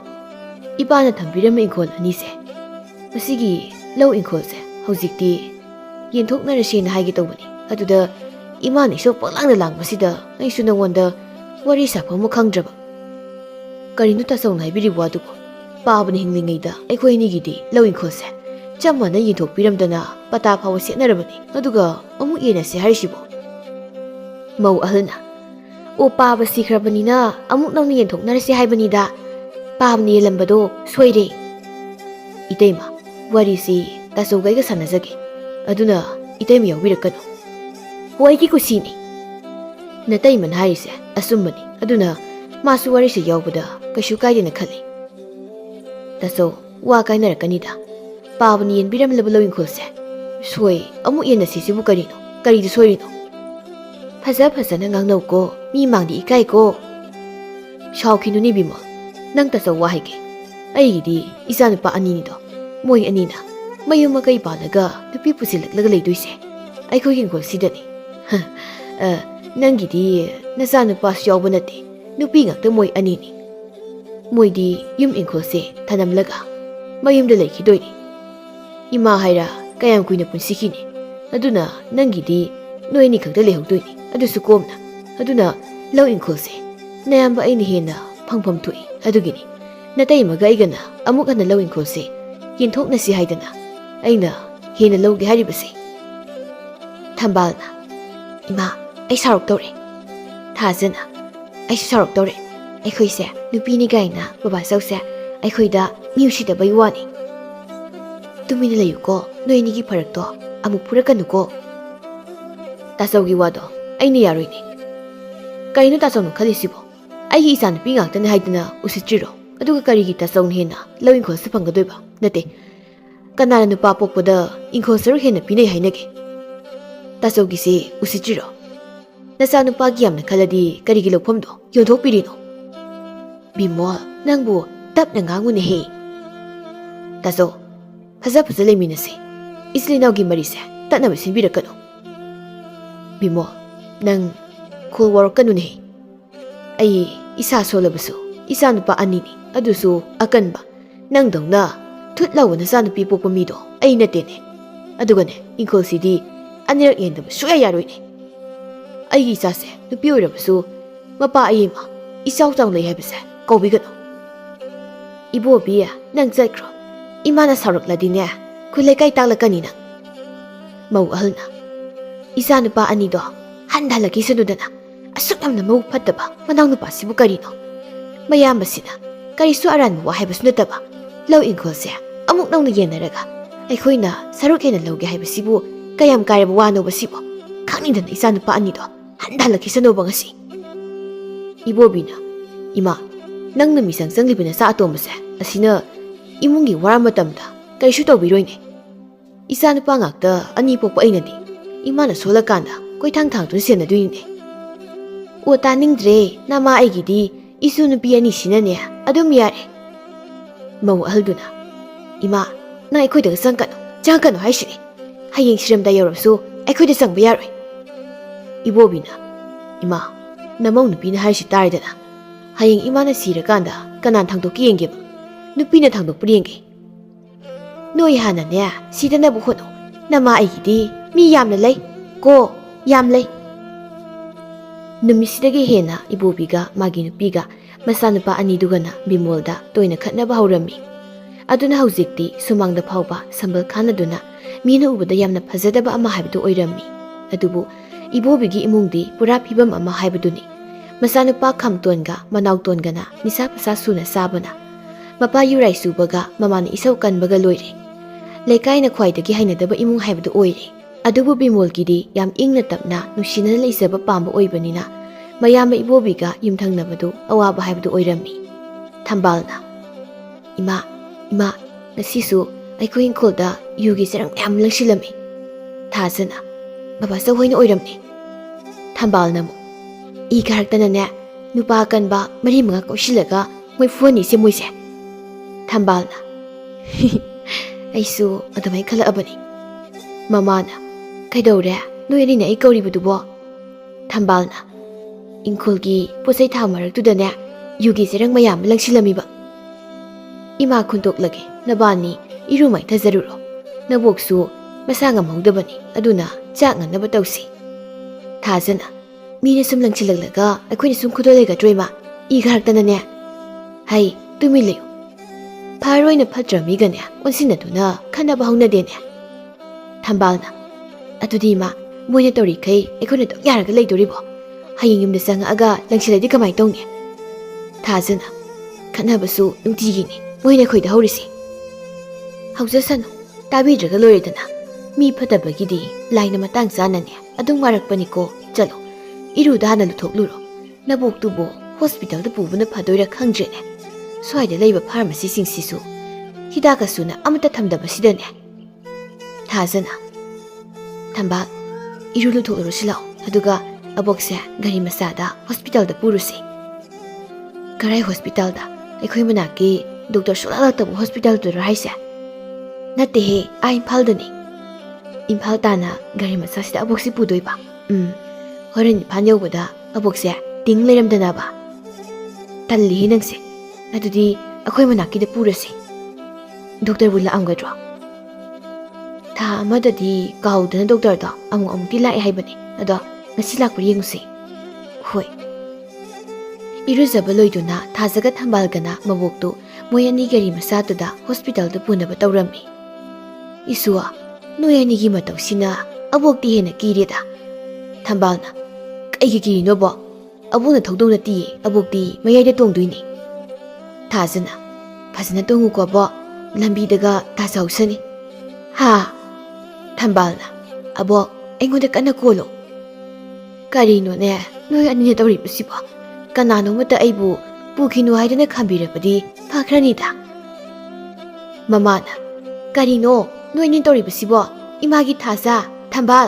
Iba na tambiram inkol anise. Masigi, law inkol se, hauzikti. Yentok na rashin haigi tawbani. Aduda, Imani so palang na lang masida, ay sunang wanda, wari sa pamukhang draba. Karino tasong na ibiribuado ko. Paaba ni hinglingay da, ay ko hinigidi, lawing ko se. Chama na yentok piramda na, patapawa siya na rabani. Aduga, amuye na si Harishibo. Mau ahal na. O paaba si krabani na, amuk nang niyentok na rasi haibani da. Paaba ni lambado, swayre. Itayma, wari si tasogay ka sanazagi. Aduna, itayma yawirakano. Huwagi kusini. Natayman harise, asumbani. Aduna, masu wari sa yawbada, kasukay din nakali. Taso, wakay na rakanida. Paaba niyan biram labalawin kulse. Sway, amu yan nasisibu karino. Karido soyrino. Pasa na ngang naw ko, mimang di ikay ko. Shaw kinuni bimo. Nang taso wahay ke. Ay di, isa na pa aninido. Moy anina. Mayo magay balaga, napipusilak lagalay doyse. Ay ko yung kulsidani. Nanggidi, nasano pa siya ba nati, nupingak na mo'y anini. Mo'y di, yung ingkol si, tanamlaga, mayum dalay kidoy ni. Imahayra, kayang ko'y napunsikin ni. Aduna, nanggidi, no'y ni kang dalay hugdoy ni, adu sukom na. Aduna, law ingkol si, nayamba ay nihin na, pangpamtuy, adu gini. Natay magaiga na, amuk na law ingkol si, hintok na si hayda na, ay na, hinalaw gihari ba si. Tambal na. Ima, ay sarok daw rin. Tazana, ay sarok daw rin. Ay ko'y se, lupinigay na, babasaw se, ay ko'y da, miyushida baywani. Tuminalayo ko, no'y nigi parak to, amupura ka nuko. Tasaw giwado, ay niyaroy ni. Kayo no tasaw nung kalisibo, ay isa na pingak na nahay na usichiro, aduga karigi tasaw nihin na, lawin ko sa panggadoy ba, nati. Kanala no papok po da, ingko sarok hen na pinay hay nagi. Tasaw gisi usichiro. Nasano pagyam na kaladi karigilo pomdo, yontok pirino. Bimo, nangbo, tap na ngangun ni hey. Taso, hasa pasalay minasi. Islinaw gimarise, tak na masimbira ka no. Bimo, nang cool war ka no ni hey. Ay, isa sola baso, isa no pa anini, aduso, akan ba. Nang daw na, tutlaw na sana pipo pamido, ay natine. Adugan eh, ingkol si di, anirak yan na suya yaroy ni. Ay isa se, nupiyo na baso, mapaayi ma, isaw tang lay habisa, kaubigan no. Ibo biya, nang zakro, imana sarok la din niya, kulay kay tala kanina. Mauahal na. Isa na pa anido, handa lagi sunod na, asukam na maupat na ba, manang pa si Bukarino. Mayamba sina, karisu aran mo wahay bas na ba, law ingkol siya, amok nang nagyan na raga, ay ko'y na sarok yan na law gahay basibo, kayam kaya buwano basibo, kanina na isa na pa anido, handa lagi sa nobang asi. Ibobi na, ima, nang namisang sanglipin na sa ato masa, asina, imungi waramatamda, karisu tau biroy ni. Isa na pa ngakta, ani po pa ay nadi, ima na sola kanda, ko'y tang-tang dun siya na dun ni. O taning dre, na maay gidi, isu na biya ni sina niya, adong miyari. Mawahal na, ima, na iko'y dagasang ka no, dyan ka no hay siya ni. Hayang siram da yaram so, iko'y dasang bayaroy. Ibobi na, ima, namaw nupi na hay siya tari na. Hayang ima na sira kanda, kanan tangdok kiyengge ba, nupi na tangdok priyengge. Noy hana niya, sida na buho no, na maay gidi, mi yam na lay, ko, yam lay. Numisidagi hena, ibobi ga, magi nupi ga, ꯃꯆꯥꯅꯨꯄꯥ ꯑꯅꯤꯗꯨꯒꯅ ꯕꯤꯃꯣꯜꯗ ꯇꯣꯏꯅ ꯈꯠꯅꯕ ꯍꯧꯔꯝꯃꯤ꯫ ꯑꯗꯨꯅ ꯍꯧꯖꯤꯛꯇꯤ ꯁꯨꯃꯥꯡꯗ ꯐꯥꯎꯕ ꯁꯝꯕꯜ ꯈꯥꯅꯗꯨꯅ ꯃꯤꯅ ꯎꯕꯗ ꯌꯥꯝꯅ ꯐꯖꯗꯕ ꯑꯃ ꯍꯥꯏꯕꯗꯨ ꯑꯣꯏꯔꯝꯃꯤ꯫ ꯑꯗꯨꯕꯨ ꯏꯕꯣꯕꯤꯒꯤ ꯏꯃꯨꯡꯗꯤ ꯄꯨꯔꯥ ꯐꯤꯕꯝ ꯑꯃ ꯍꯥꯏꯕꯗꯨꯅꯤ꯫ ꯃꯆꯥꯅꯨꯄꯥ ꯈꯝꯇꯣꯟꯒ ꯃꯅꯥꯎꯇꯣꯟꯒꯅ ꯅꯤꯁꯥ ꯄꯁꯥ ꯁꯨꯅ ꯆꯥꯕꯅ, ꯃꯄꯥ ꯌꯨꯔꯥꯏ ꯁꯨꯕꯒ ꯃꯃꯥꯅ ꯏꯁꯧ ꯀꯟꯕꯒ ꯂꯣꯏꯔꯦ꯫ ꯂꯩꯀꯥꯏꯅ ꯈ꯭ꯋꯥꯏꯗꯒꯤ ꯍꯩꯅꯗꯕ ꯏꯃꯨꯡ ꯍꯥꯏꯕꯗꯨ ꯑꯣꯏꯔꯦ꯫ ꯑꯗꯨꯕꯨ ꯕꯤꯃꯣꯜꯒꯤꯗꯤ ꯌꯥꯝ ꯏꯪꯅ ꯇꯞꯅ ꯅꯨꯡꯁꯤꯅꯅ ꯂꯩꯖꯕ ꯄꯥꯝꯕ ꯑꯣꯏꯕꯅꯤꯅ ꯃꯌꯥꯝꯕ ꯏꯕꯣꯕꯤꯒ ꯌꯨꯝꯊꯪꯅꯕꯗꯨ ꯑꯋꯥꯕ ꯍꯥꯏꯕꯗꯨ ꯑꯣꯏꯔꯝꯃꯤ꯫ ꯊꯝꯕꯥꯜꯅ, "ꯏꯃꯥ, ꯏꯃꯥ, ꯉꯁꯤꯁꯨ ꯑꯩꯈꯣꯏ ꯏꯪꯈꯣꯜꯗ ꯌꯨꯒꯤ ꯆꯔꯪ ꯃꯌꯥꯝ ꯂꯪꯁꯤꯜꯂꯝꯃꯤ." ꯊꯥꯖꯅ, "ꯕꯕꯥꯆꯧ ꯍꯣꯏꯅ ꯑꯣꯏꯔꯝꯅꯤ." ꯊꯝꯕꯥꯜꯅ ꯑꯃꯨꯛ, "ꯏ ꯀꯥꯔꯛꯇꯅꯅꯦ ꯅꯨꯄꯥ ꯀꯟꯕ 4-5 ꯀꯧꯁꯤꯜꯂꯒ ꯃꯣꯏ ꯐꯨꯍꯟꯅꯤꯁꯦ ꯃꯣꯏꯁꯦ." ꯊꯝꯕꯥꯜꯅ, "ꯑꯩꯁꯨ ꯑꯗꯨꯃꯥꯏꯅ ꯈꯜꯂꯛꯑꯕꯅꯤ." ꯃꯃꯥꯅ, "ꯀꯩꯗꯧꯔꯦ ꯅꯣꯏ ꯑꯅꯤꯅ ꯑꯩ ꯀꯧꯔꯤꯕꯗꯨꯕꯣ?" ꯊꯝꯕꯥꯜꯅ, "ꯏꯪꯈꯣꯜꯒꯤ ꯄꯣꯠꯆꯩ ꯊꯥ ꯃꯔꯛꯇꯨꯗꯅꯦ ꯌꯨꯒꯤ ꯆꯦꯔꯪ ꯃꯌꯥꯝ ꯑꯃ ꯂꯪꯁꯤꯜꯂꯝꯃꯤꯕ." "ꯏꯃꯥ ꯈꯨꯟꯇꯣꯛꯂꯒꯦ, ꯅꯕꯥꯅꯤ ꯏꯔꯨ ꯃꯥꯏꯊꯖꯔꯨꯔꯣ. ꯅꯕꯣꯛꯁꯨ ꯃꯁꯥ ꯉꯝꯍꯧꯗꯕꯅꯤ, ꯑꯗꯨꯅ ꯆꯥꯛ ꯉꯟꯅꯕ ꯇꯧꯁꯤ." ꯊꯥꯖꯅ, "ꯃꯤꯅ ꯁꯨꯝ ꯂꯪꯁꯤꯜꯂꯛꯂꯒ ꯑꯩꯈꯣꯏꯅ ꯁꯨꯝ ꯈꯨꯗꯣꯜ ꯂꯩꯒꯗ꯭ꯔꯣ ꯏꯃꯥ? ꯏ ꯀꯥꯔꯛꯇꯅꯅꯦ." "ꯍꯩ, ꯇꯨꯃꯤꯟ ꯂꯩꯌꯨ. ꯐꯔꯣꯏꯅ ꯐꯠꯇ꯭ꯔ ꯃꯤꯒꯅꯦ ꯑꯣꯟꯁꯤꯟꯅꯗꯨꯅ ꯈꯟꯅꯕ ꯍꯧꯅꯗꯦꯅꯦ." ꯊꯝꯕꯥꯜꯅ, "ꯑꯗꯨꯗꯤ ꯏꯃꯥ, ꯃꯣꯏꯅ ꯇꯧꯔꯤꯈꯩ ꯑꯩꯈꯣꯏꯅ ꯇꯧ ꯌꯥꯔꯒ ꯂꯩꯗꯣꯔꯤꯕꯣ? ꯍꯌꯦꯡ ꯌꯨꯝꯗ ꯆꯪꯉꯛꯑꯒ ꯂꯪꯁꯤꯜꯂꯗꯤ ꯀꯃꯥꯏꯅ ꯇꯧꯅꯤ?" ꯊꯥꯖꯅ, "ꯈꯠꯅꯕꯁꯨ ꯅꯨꯡꯇꯤꯒꯤꯅꯤ ꯃꯣꯏꯅ ꯑꯩꯈꯣꯏꯗ ꯍꯧꯔꯤꯁꯤ." "ꯍꯧꯖꯁꯅꯨ, ꯇꯥꯕꯤꯗ꯭ꯔꯒ ꯂꯣꯏꯔꯦꯗꯅ. ꯃꯤ ꯐꯠꯇꯕꯒꯤꯗꯤ ꯂꯥꯏꯅ ꯃꯇꯥꯡ ꯆꯥꯅꯅꯦ ꯑꯗꯨꯝ ꯋꯥꯔꯛꯄꯅꯤꯀꯣ. ꯆꯠꯂꯣ, ꯏꯔꯨꯗ ꯍꯥꯟꯅ ꯂꯨꯊꯣꯛꯂꯨꯔꯣ. ꯅꯕꯣꯛꯇꯨꯕꯨ ꯍꯣꯁꯄꯤꯇꯥꯜꯗ ꯄꯨꯕꯅ ꯐꯗꯣꯏꯔꯥ ꯈꯪꯗ꯭ꯔꯦꯅꯦ. ꯁ꯭ꯋꯥꯏꯗ ꯂꯩꯕ ꯐꯥꯔꯃꯥꯁꯤꯁꯤꯡꯁꯤꯁꯨ ꯍꯤꯗꯥꯛꯀꯁꯨꯅ ꯑꯃꯠꯇ ꯊꯝꯗꯕꯁꯤꯗꯅꯦ." ꯊꯥꯖꯅ, "ꯊꯝꯕꯥꯜ, ꯏꯔꯨ ꯂꯨꯊꯣꯛꯂꯨꯔꯁꯤ ꯂꯥꯛꯑꯣ, ꯑꯗꯨꯒ ꯑꯕꯣꯛꯁꯦ ꯒꯥꯔꯤ ꯃꯆꯥꯗ ꯍꯣꯁꯄꯤꯇꯥꯜꯗ ꯄꯨꯔꯨꯁꯤ." "ꯀꯔꯥꯏ ꯍꯣꯁꯄꯤꯇꯥꯜꯗ? ꯑꯩꯈꯣꯏ ꯃꯅꯥꯛꯀꯤ ꯗꯣꯛꯇꯔ ꯁꯨꯡꯂꯥꯛ ꯂꯥꯛꯇꯕ ꯍꯣꯁꯄꯤꯇꯥꯜꯗꯨꯔꯣ ꯍꯥꯏꯁꯦ?" "ꯅꯠꯇꯦꯍꯦ, ꯏꯝꯐꯥꯜꯗꯅꯤ." "ꯏꯝꯐꯥꯜ ꯇꯥꯅ ꯒꯥꯔꯤ ꯃꯆꯥꯁꯤꯗ ꯑꯕꯣꯛꯁꯤ ꯄꯨꯗꯣꯏꯕ? ꯍꯣꯔꯦꯟ ꯏꯝꯐꯥꯜ ꯌꯧꯕꯗ ꯑꯕꯣꯛꯁꯦ ꯇꯤꯡ ꯂꯩꯔꯝꯗꯅꯕ." "ꯇꯜꯂꯤꯍꯦ ꯅꯪꯁꯦ. ꯑꯗꯨꯗꯤ ꯑꯩꯈꯣꯏ ꯃꯅꯥꯛꯀꯤꯗ ꯄꯨꯔꯁꯤ." "ꯗꯣꯛꯇꯔꯕꯨ ꯂꯥꯛꯑꯝꯒꯗ꯭ꯔꯣ?" "ꯊꯥ ꯑꯃꯗꯗꯤ ꯀꯥꯎꯗꯅ ꯗꯣꯛꯇꯔꯗꯣ ꯑꯃꯨꯛꯇꯤ ꯂꯥꯛꯑꯦ ꯍꯥꯏꯕꯅꯤ. ꯑꯗꯣ ꯉꯁꯤ ꯂꯥꯛꯄ꯭ꯔꯥ ꯌꯦꯡꯉꯨꯁꯤ." "ꯍꯣꯏ." ꯏꯔꯨꯖꯕ ꯂꯣꯏꯗꯨꯅ ꯊꯥꯖꯒ ꯊꯝꯕꯥꯜꯒꯅ ꯃꯕꯣꯛꯇꯨ ꯃꯣꯏ ꯑꯅꯤ ꯒꯥꯔꯤ ꯃꯆꯥꯗꯨꯗ ꯍꯣꯁꯄꯤꯇꯥꯜꯗ ꯄꯨꯅꯕ ꯇꯧꯔꯝꯃꯤ꯫ "ꯏꯁꯨ, ꯅꯣꯏ ꯑꯅꯤꯒꯤ ꯃꯇꯧꯁꯤꯅ ꯑꯕꯣꯛꯇꯤ ꯍꯦꯟꯅ ꯀꯤꯔꯦꯗ." ꯊꯝꯕꯥꯜꯅ, "ꯀꯩꯒꯤ ꯀꯤꯔꯤꯅꯣꯕꯣ? ꯑꯕꯣꯛꯅ ꯊꯧꯗꯧ ꯅꯠꯇꯤꯌꯦ, ꯑꯕꯣꯛꯇꯤ ꯃꯌꯥꯏꯗ ꯇꯣꯡꯗꯣꯏꯅꯤ." ꯊꯥꯖꯅ, "ꯐꯖꯅ ꯇꯣꯡꯉꯨꯀꯣ ꯑꯕꯣꯛ, ꯂꯝꯕꯤꯗꯒ ꯇꯥꯖꯍꯧꯁꯅꯤ." "ꯍꯥ?" ꯊꯝꯕꯥꯜꯅ, "ꯑꯕꯣꯛ, ꯑꯩꯉꯣꯟꯗ ꯀꯟꯅ ꯀꯣꯜꯂꯣ." "ꯀꯔꯤꯅꯣꯅꯦ ꯅꯣꯏ ꯑꯅꯤꯅ ꯇꯧꯔꯤꯕꯁꯤꯕꯣ? ꯀꯅꯥꯅꯣꯃꯇ ꯑꯩꯕꯨ ꯄꯨꯈꯤꯅꯨ ꯍꯥꯏꯗꯅ ꯈꯥꯝꯕꯤꯔꯕꯗꯤ ꯐꯈ꯭ꯔꯅꯤꯗ." ꯃꯃꯥꯅ, "ꯀꯔꯤꯅꯣ ꯅꯣꯏ ꯑꯅꯤ ꯇꯧꯔꯤꯕꯁꯤꯕꯣ? ꯏꯃꯥꯒꯤ ꯊꯥꯖ, ꯊꯝꯕꯥꯜ,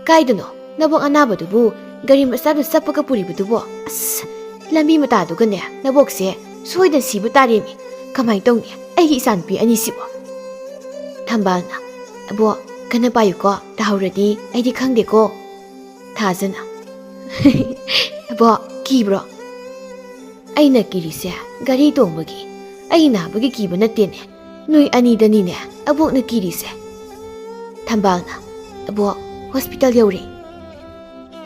ꯀꯥꯏꯗꯅꯣ ꯅꯕꯣꯛ ꯑꯅꯥꯕꯗꯨꯕꯨ ꯒꯥꯔꯤ ꯃꯆꯥꯗꯨ ꯆꯞꯄꯒ ꯄꯨꯔꯤꯕꯗꯨꯕꯣ? ꯑꯁ, ꯂꯝꯕꯤ ꯃꯇꯥꯗꯨꯒꯅꯦ ꯅꯕꯣꯛꯁꯦ ꯁꯣꯏꯗꯅ ꯁꯤꯕ ꯇꯥꯔꯦꯃꯤ. ꯀꯃꯥꯏꯅ ꯇꯧꯅꯤ ꯑꯩꯒꯤ ꯏꯆꯥꯅꯨꯄꯤ ꯑꯅꯤꯁꯤꯕꯣ?" ꯊꯝꯕꯥꯜꯅ, "ꯑꯕꯣꯛ, ꯀꯟꯅ ꯄꯥꯏꯌꯨꯀꯣ, ꯇꯥꯍꯧꯔꯗꯤ ꯑꯩꯗꯤ ꯈꯪꯗꯦꯀꯣ." ꯊꯥꯖꯅ, "ꯑꯕꯣꯛ, ꯀꯤꯕ꯭ꯔꯣ?" "ꯑꯩꯅ ꯀꯤꯔꯤꯁꯦ ꯒꯥꯔꯤ ꯇꯣꯡꯕꯒꯤ, ꯑꯩ ꯅꯥꯕꯒꯤ ꯀꯤꯕ ꯅꯠꯇꯦꯅꯦ. ꯅꯣꯏ ꯑꯅꯤꯗꯅꯤꯅꯦ ꯑꯕꯣꯛꯅ ꯀꯤꯔꯤꯁꯦ." ꯊꯝꯕꯥꯜꯅ, "ꯑꯕꯣꯛ, ꯍꯣꯁꯄꯤꯇꯥꯜ ꯌꯧꯔꯦ."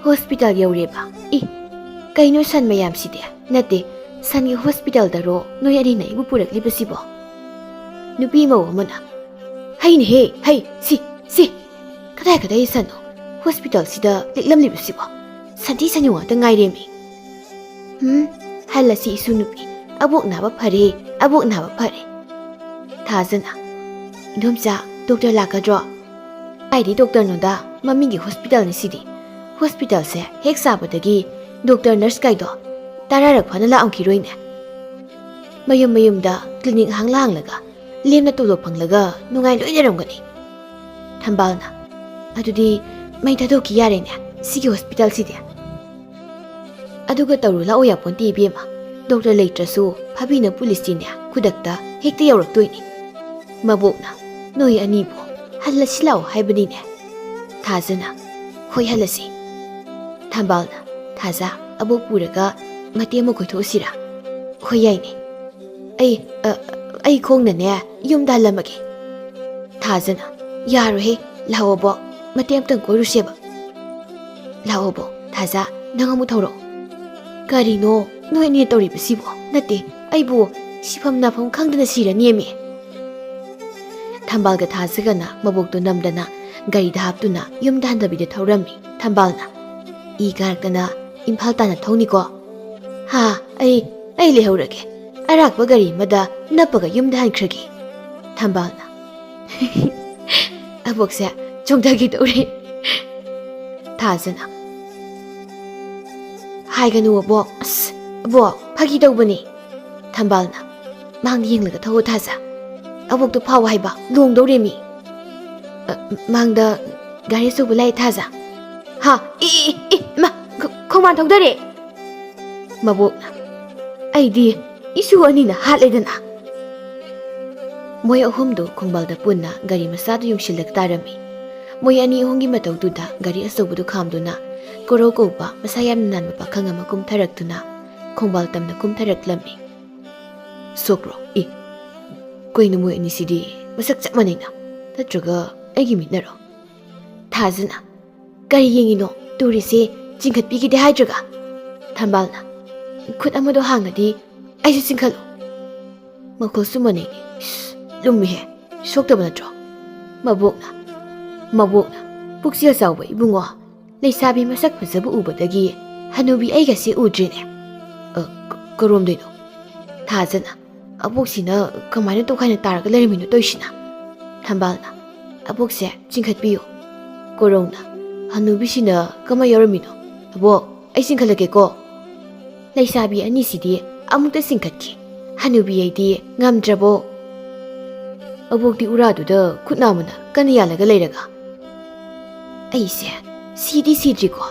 "ꯍꯣꯁꯄꯤꯇꯥꯜ ꯌꯧꯔꯦꯕ? ꯀꯩꯅꯣ ꯁꯟ ꯃꯌꯥꯝꯁꯤꯗꯤ? ꯅꯠꯇꯦ, ꯁꯟꯒꯤ ꯍꯣꯁꯄꯤꯇꯥꯜꯗꯔꯣ ꯅꯣꯏ ꯑꯅꯤꯅ ꯑꯩꯕꯨ ꯄꯨꯔꯛꯂꯤꯕꯁꯤꯕꯣ?" ꯅꯨꯄꯤ ꯃꯧ ꯑꯃꯅ, "ꯍꯩꯅꯦꯍꯦ, ꯍꯩ, ꯁꯤ ꯀꯗꯥꯏ ꯁꯟꯅꯣ ꯍꯣꯁꯄꯤꯇꯥꯜꯁꯤꯗ ꯂꯤꯛꯂꯝꯂꯤꯕꯁꯤꯕꯣ? ꯁꯟꯊꯤ ꯁꯟꯌꯨꯡ ꯉꯥꯛꯇ ꯉꯥꯏꯔꯦꯃꯤ." "ꯍꯜꯂꯁꯤ ꯏꯁꯨ ꯅꯨꯄꯤ, ꯑꯕꯣꯛ ꯅꯥꯕ ꯐꯔꯦ, ꯑꯕꯣꯛ ꯅꯥꯕ ꯐꯔꯦ." ꯊꯥꯖꯅ, "ꯏꯗꯣꯝꯆꯥ, ꯗꯣꯛꯇꯔ ꯂꯥꯛꯀꯗ꯭ꯔꯣ?" "ꯀꯥꯏꯗꯩ ꯗꯣꯛꯇꯔꯅꯣꯗ, ꯃꯃꯤꯡꯒꯤ ꯍꯣꯁꯄꯤꯇꯥꯜꯅꯤ ꯁꯤꯗꯤ. ꯍꯣꯁꯄꯤꯇꯥꯜꯁꯦ ꯍꯦꯛ ꯁꯥꯕꯗꯒꯤ ꯗꯣꯛꯇꯔ ꯅꯔꯁ ꯀꯥꯏꯗꯣ 10ꯔꯛ ꯐꯥꯅ ꯂꯥꯛꯑꯝꯈꯤꯔꯣꯏꯅꯦ. ꯃꯌꯨꯝꯗ ꯀ꯭ꯂꯤꯅꯤꯛ ꯍꯥꯡꯂꯒ ꯂꯦꯝꯅ ꯇꯣꯂꯣꯞ ꯐꯪꯂꯒ ꯅꯨꯡꯉꯥꯏ ꯂꯣꯏ ꯂꯩꯔꯝꯒꯅꯤ." ꯊꯝꯕꯥꯜꯅ, "ꯑꯗꯨꯗꯤ ꯃꯩ ꯊꯥꯗꯣꯛꯈꯤ ꯌꯥꯔꯦꯅꯦ ꯁꯤꯒꯤ ꯍꯣꯁꯄꯤꯇꯥꯜꯁꯤꯗꯤ." "ꯑꯗꯨꯒ ꯇꯧꯔꯨ ꯂꯥꯛꯑꯣ ꯌꯥꯄꯣꯟꯇꯦ ꯏꯕꯦꯝꯃ. ꯗꯣꯛꯇꯔ ꯂꯩꯇ꯭ꯔꯁꯨ ꯐꯥꯕꯤꯅ ꯄꯨꯂꯤꯁꯇꯤꯅꯦ ꯈꯨꯗꯛꯇ ꯍꯦꯛꯇ ꯌꯧꯔꯛꯇꯣꯏꯅꯤ." ꯃꯕꯣꯛꯅ, "ꯅꯣꯏ ꯑꯅꯤꯕꯨ ꯍꯜꯂꯁꯤ ꯂꯥꯛꯑꯣ ꯍꯥꯏꯕꯅꯤꯅꯦ." ꯊꯥꯖꯅ, "ꯍꯣꯏ ꯍꯜꯂꯁꯤ." ꯊꯝꯕꯥꯜꯅ, "ꯊꯥꯖ, ꯑꯕꯣꯛ ꯄꯨꯔꯒ ꯃꯇꯦꯛ ꯑꯃ ꯀꯣꯏꯊꯣꯛꯎꯁꯤꯔꯥ?" "ꯍꯣꯏ ꯌꯥꯏꯅꯦ. ꯑꯩ ꯈꯣꯡꯅꯅꯦ ꯌꯨꯝꯗ ꯍꯜꯂꯝꯃꯒꯦ." ꯊꯥꯖꯅ, "ꯌꯥꯔꯣꯏꯍꯦ, ꯂꯥꯛꯑꯣ ꯑꯕꯣꯛ, ꯃꯇꯦꯛ ꯑꯃꯇꯪ ꯀꯣꯏꯔꯨꯁꯦꯕ." "ꯂꯥꯛꯑꯣ ꯑꯕꯣꯛ, ꯊꯥꯖ, ꯅꯪ ꯑꯃꯨꯛ ꯊꯧꯔꯛꯑꯣ." "ꯀꯔꯤꯅꯣ ꯅꯣꯏ ꯑꯅꯤ ꯇꯧꯔꯤꯕꯁꯤꯕꯣ ꯅꯠꯇꯦ ꯑꯩꯕꯨ ꯁꯤꯐꯝ ꯅꯥꯐꯝ ꯈꯪꯗꯅ ꯁꯤꯔꯅꯤꯃꯤ ꯊꯝꯕꯥꯜꯒ ꯊꯥꯖꯒꯅ ꯃꯕꯣꯛꯇꯨ ꯅꯝꯗꯅ ꯒꯥꯔꯤꯗ ꯍꯥꯞꯇꯨꯅ ꯌꯨꯝꯗ ꯍꯟꯗꯕꯤꯗ ꯊꯧꯔꯝꯃꯤ ꯊꯝꯕꯥꯜꯅ ꯏ ꯀꯥꯔꯛꯇꯅ ꯏꯝꯐꯥꯜ ꯇꯥꯟꯅ ꯊꯧꯅꯤꯀꯣ ꯍꯥ ꯑꯩ ꯂꯩꯍꯧꯔꯒꯦ ꯑꯔꯥꯛꯄ ꯒꯥꯔꯤ ꯑꯃꯗ ꯅꯞꯄꯒ ꯌꯨꯝꯗ ꯍꯟꯈ꯭ꯔꯒꯦ ꯊꯝꯕꯥꯜꯅ ꯑꯕꯣꯛꯁꯦ ꯆꯣꯡꯊꯈꯤꯗꯧꯔꯦ ꯊꯥꯖꯅ ꯍꯥꯏꯒꯅꯨ ꯑꯕꯣꯛ ꯑꯁ ꯑꯕꯣꯛ ꯐꯥꯒꯤ ꯇꯧꯕꯅꯤ ꯊꯝꯕꯥꯜꯅ ꯃꯥꯡꯗ ꯌꯦꯡꯂꯒ ꯊꯧꯑꯣ ꯊꯥꯖ ꯑꯕꯣꯛꯇꯣ ꯐꯥꯎ ꯍꯥꯏꯕ ꯂꯣꯡꯗꯧꯔꯦꯃꯤ ꯃꯥꯡꯗ ꯒꯥꯔꯤ ꯑꯆꯧꯕ ꯂꯥꯛꯑꯦ ꯊꯥꯖ ꯍꯥ ꯏꯃꯥ ꯈꯣꯡꯕꯥꯟ ꯊꯧꯗꯔꯦ ꯃꯕꯣꯛꯅ ꯑꯩꯗꯤ ꯏꯁꯨ ꯑꯅꯤꯅ ꯍꯥꯠꯂꯦꯗꯅ ꯃꯣꯏ ꯑꯍꯨꯝꯗꯨ ꯈꯣꯡꯕꯥꯜꯗ ꯄꯨꯟꯅ ꯒꯥꯔꯤ ꯃꯆꯥꯗꯨ ꯌꯨꯡꯁꯤꯜꯂꯒ ꯇꯥꯔꯝꯃꯤ ꯃꯣꯏ ꯑꯅꯤ ꯑꯍꯨꯝꯒꯤ ꯃꯇꯧꯗꯨꯗ ꯒꯥꯔꯤ ꯑꯆꯧꯕꯗꯨ ꯈꯥꯝꯗꯨꯅ ꯀꯣꯔꯧ ꯀꯧꯕ ꯃꯁꯥ ꯌꯥꯝꯅ ꯅꯥꯟꯕ ꯄꯥꯈꯪ ꯑꯃ ꯀꯨꯝꯊꯔꯛꯇꯨꯅ ꯈꯣꯡꯕꯥꯜ ꯇꯝꯅ ꯀꯨꯝꯊꯔꯛꯂꯝꯃꯤ ꯁꯣꯛꯄ꯭ꯔꯣ ꯀꯩꯅꯣ ꯃꯣꯏ ꯑꯅꯤꯁꯤꯗꯤ ꯃꯁꯛ ꯆꯞ ꯃꯥꯟꯅꯩꯅ ꯅꯠꯇ꯭ꯔꯒ ꯑꯩꯒꯤ ꯃꯤꯠꯅꯔꯣ ꯊꯥꯖꯅ ꯀꯔꯤ ꯌꯦꯡꯉꯤꯅꯣ ꯇꯨꯔꯤꯁꯦ ꯆꯤꯡꯈꯠꯄꯤꯈꯤꯗꯦ ꯍꯥꯏꯗ꯭ꯔꯒ ꯊꯝꯕꯥꯜꯅ ꯈꯨꯠ ꯑꯃꯗꯣ ꯍꯥꯡꯉꯗꯤ ꯑꯩꯁꯨ ꯆꯤꯡꯈꯠꯂꯨ ꯃꯈꯣꯜꯁꯨ ꯃꯥꯟꯅꯩꯅꯦ ꯂꯨꯝꯃꯤꯍꯦ ꯁꯣꯛꯇꯕ ꯅꯠꯇ꯭ꯔꯣ ꯃꯕꯣꯛꯅ ꯄꯨꯛꯆꯦꯜ ꯆꯥꯎꯕ ꯏꯕꯨꯡꯉꯣ ꯂꯩꯁꯥꯕꯤ ꯃꯁꯛ ꯐꯖꯕ ꯎꯕꯗꯒꯤ ꯍꯅꯨꯕꯤ ꯑꯩꯒꯁꯦ ꯎꯗ꯭ꯔꯤꯅꯦ ꯀꯔꯣꯝꯗꯩꯅꯣ ꯊꯥꯖꯅ ꯑꯕꯣꯛꯁꯤꯅ ꯀꯃꯥꯏꯅ ꯇꯣꯈꯥꯏꯅ ꯇꯥꯔꯒ ꯂꯩꯔꯝꯃꯤꯅꯣ ꯇꯧꯏꯁꯤꯅ ꯊꯝꯕꯥꯜꯅ ꯑꯕꯣꯛꯁꯦ ꯆꯤꯡꯈꯠꯄꯤꯌꯨ ꯀꯣꯔꯧꯅ ꯍꯅꯨꯕꯤꯁꯤꯅ ꯀꯃꯥꯏ ꯌꯥꯎꯔꯝꯃꯤꯅꯣ ꯑꯕꯣꯛ ꯑꯩ ꯆꯤꯡꯈꯠꯂꯒꯦꯀꯣ ꯂꯩꯁꯥꯕꯤ ꯑꯅꯤꯁꯤꯗꯤ ꯑꯃꯨꯛꯇ ꯆꯤꯡꯈꯠꯈꯤ ꯍꯅꯨꯕꯤ ꯑꯩꯗꯤ ꯉꯝꯗ꯭ꯔꯕꯣ ꯑꯕꯣꯛꯇꯤ ꯎꯔꯥꯗꯨꯗ ꯈꯨꯠ ꯅꯥꯝꯃꯅ ꯀꯟꯅ ꯌꯥꯜꯂꯒ ꯂꯩꯔꯒ ꯑꯩꯁꯦ ꯁꯤꯗ꯭ꯔꯤꯀꯣ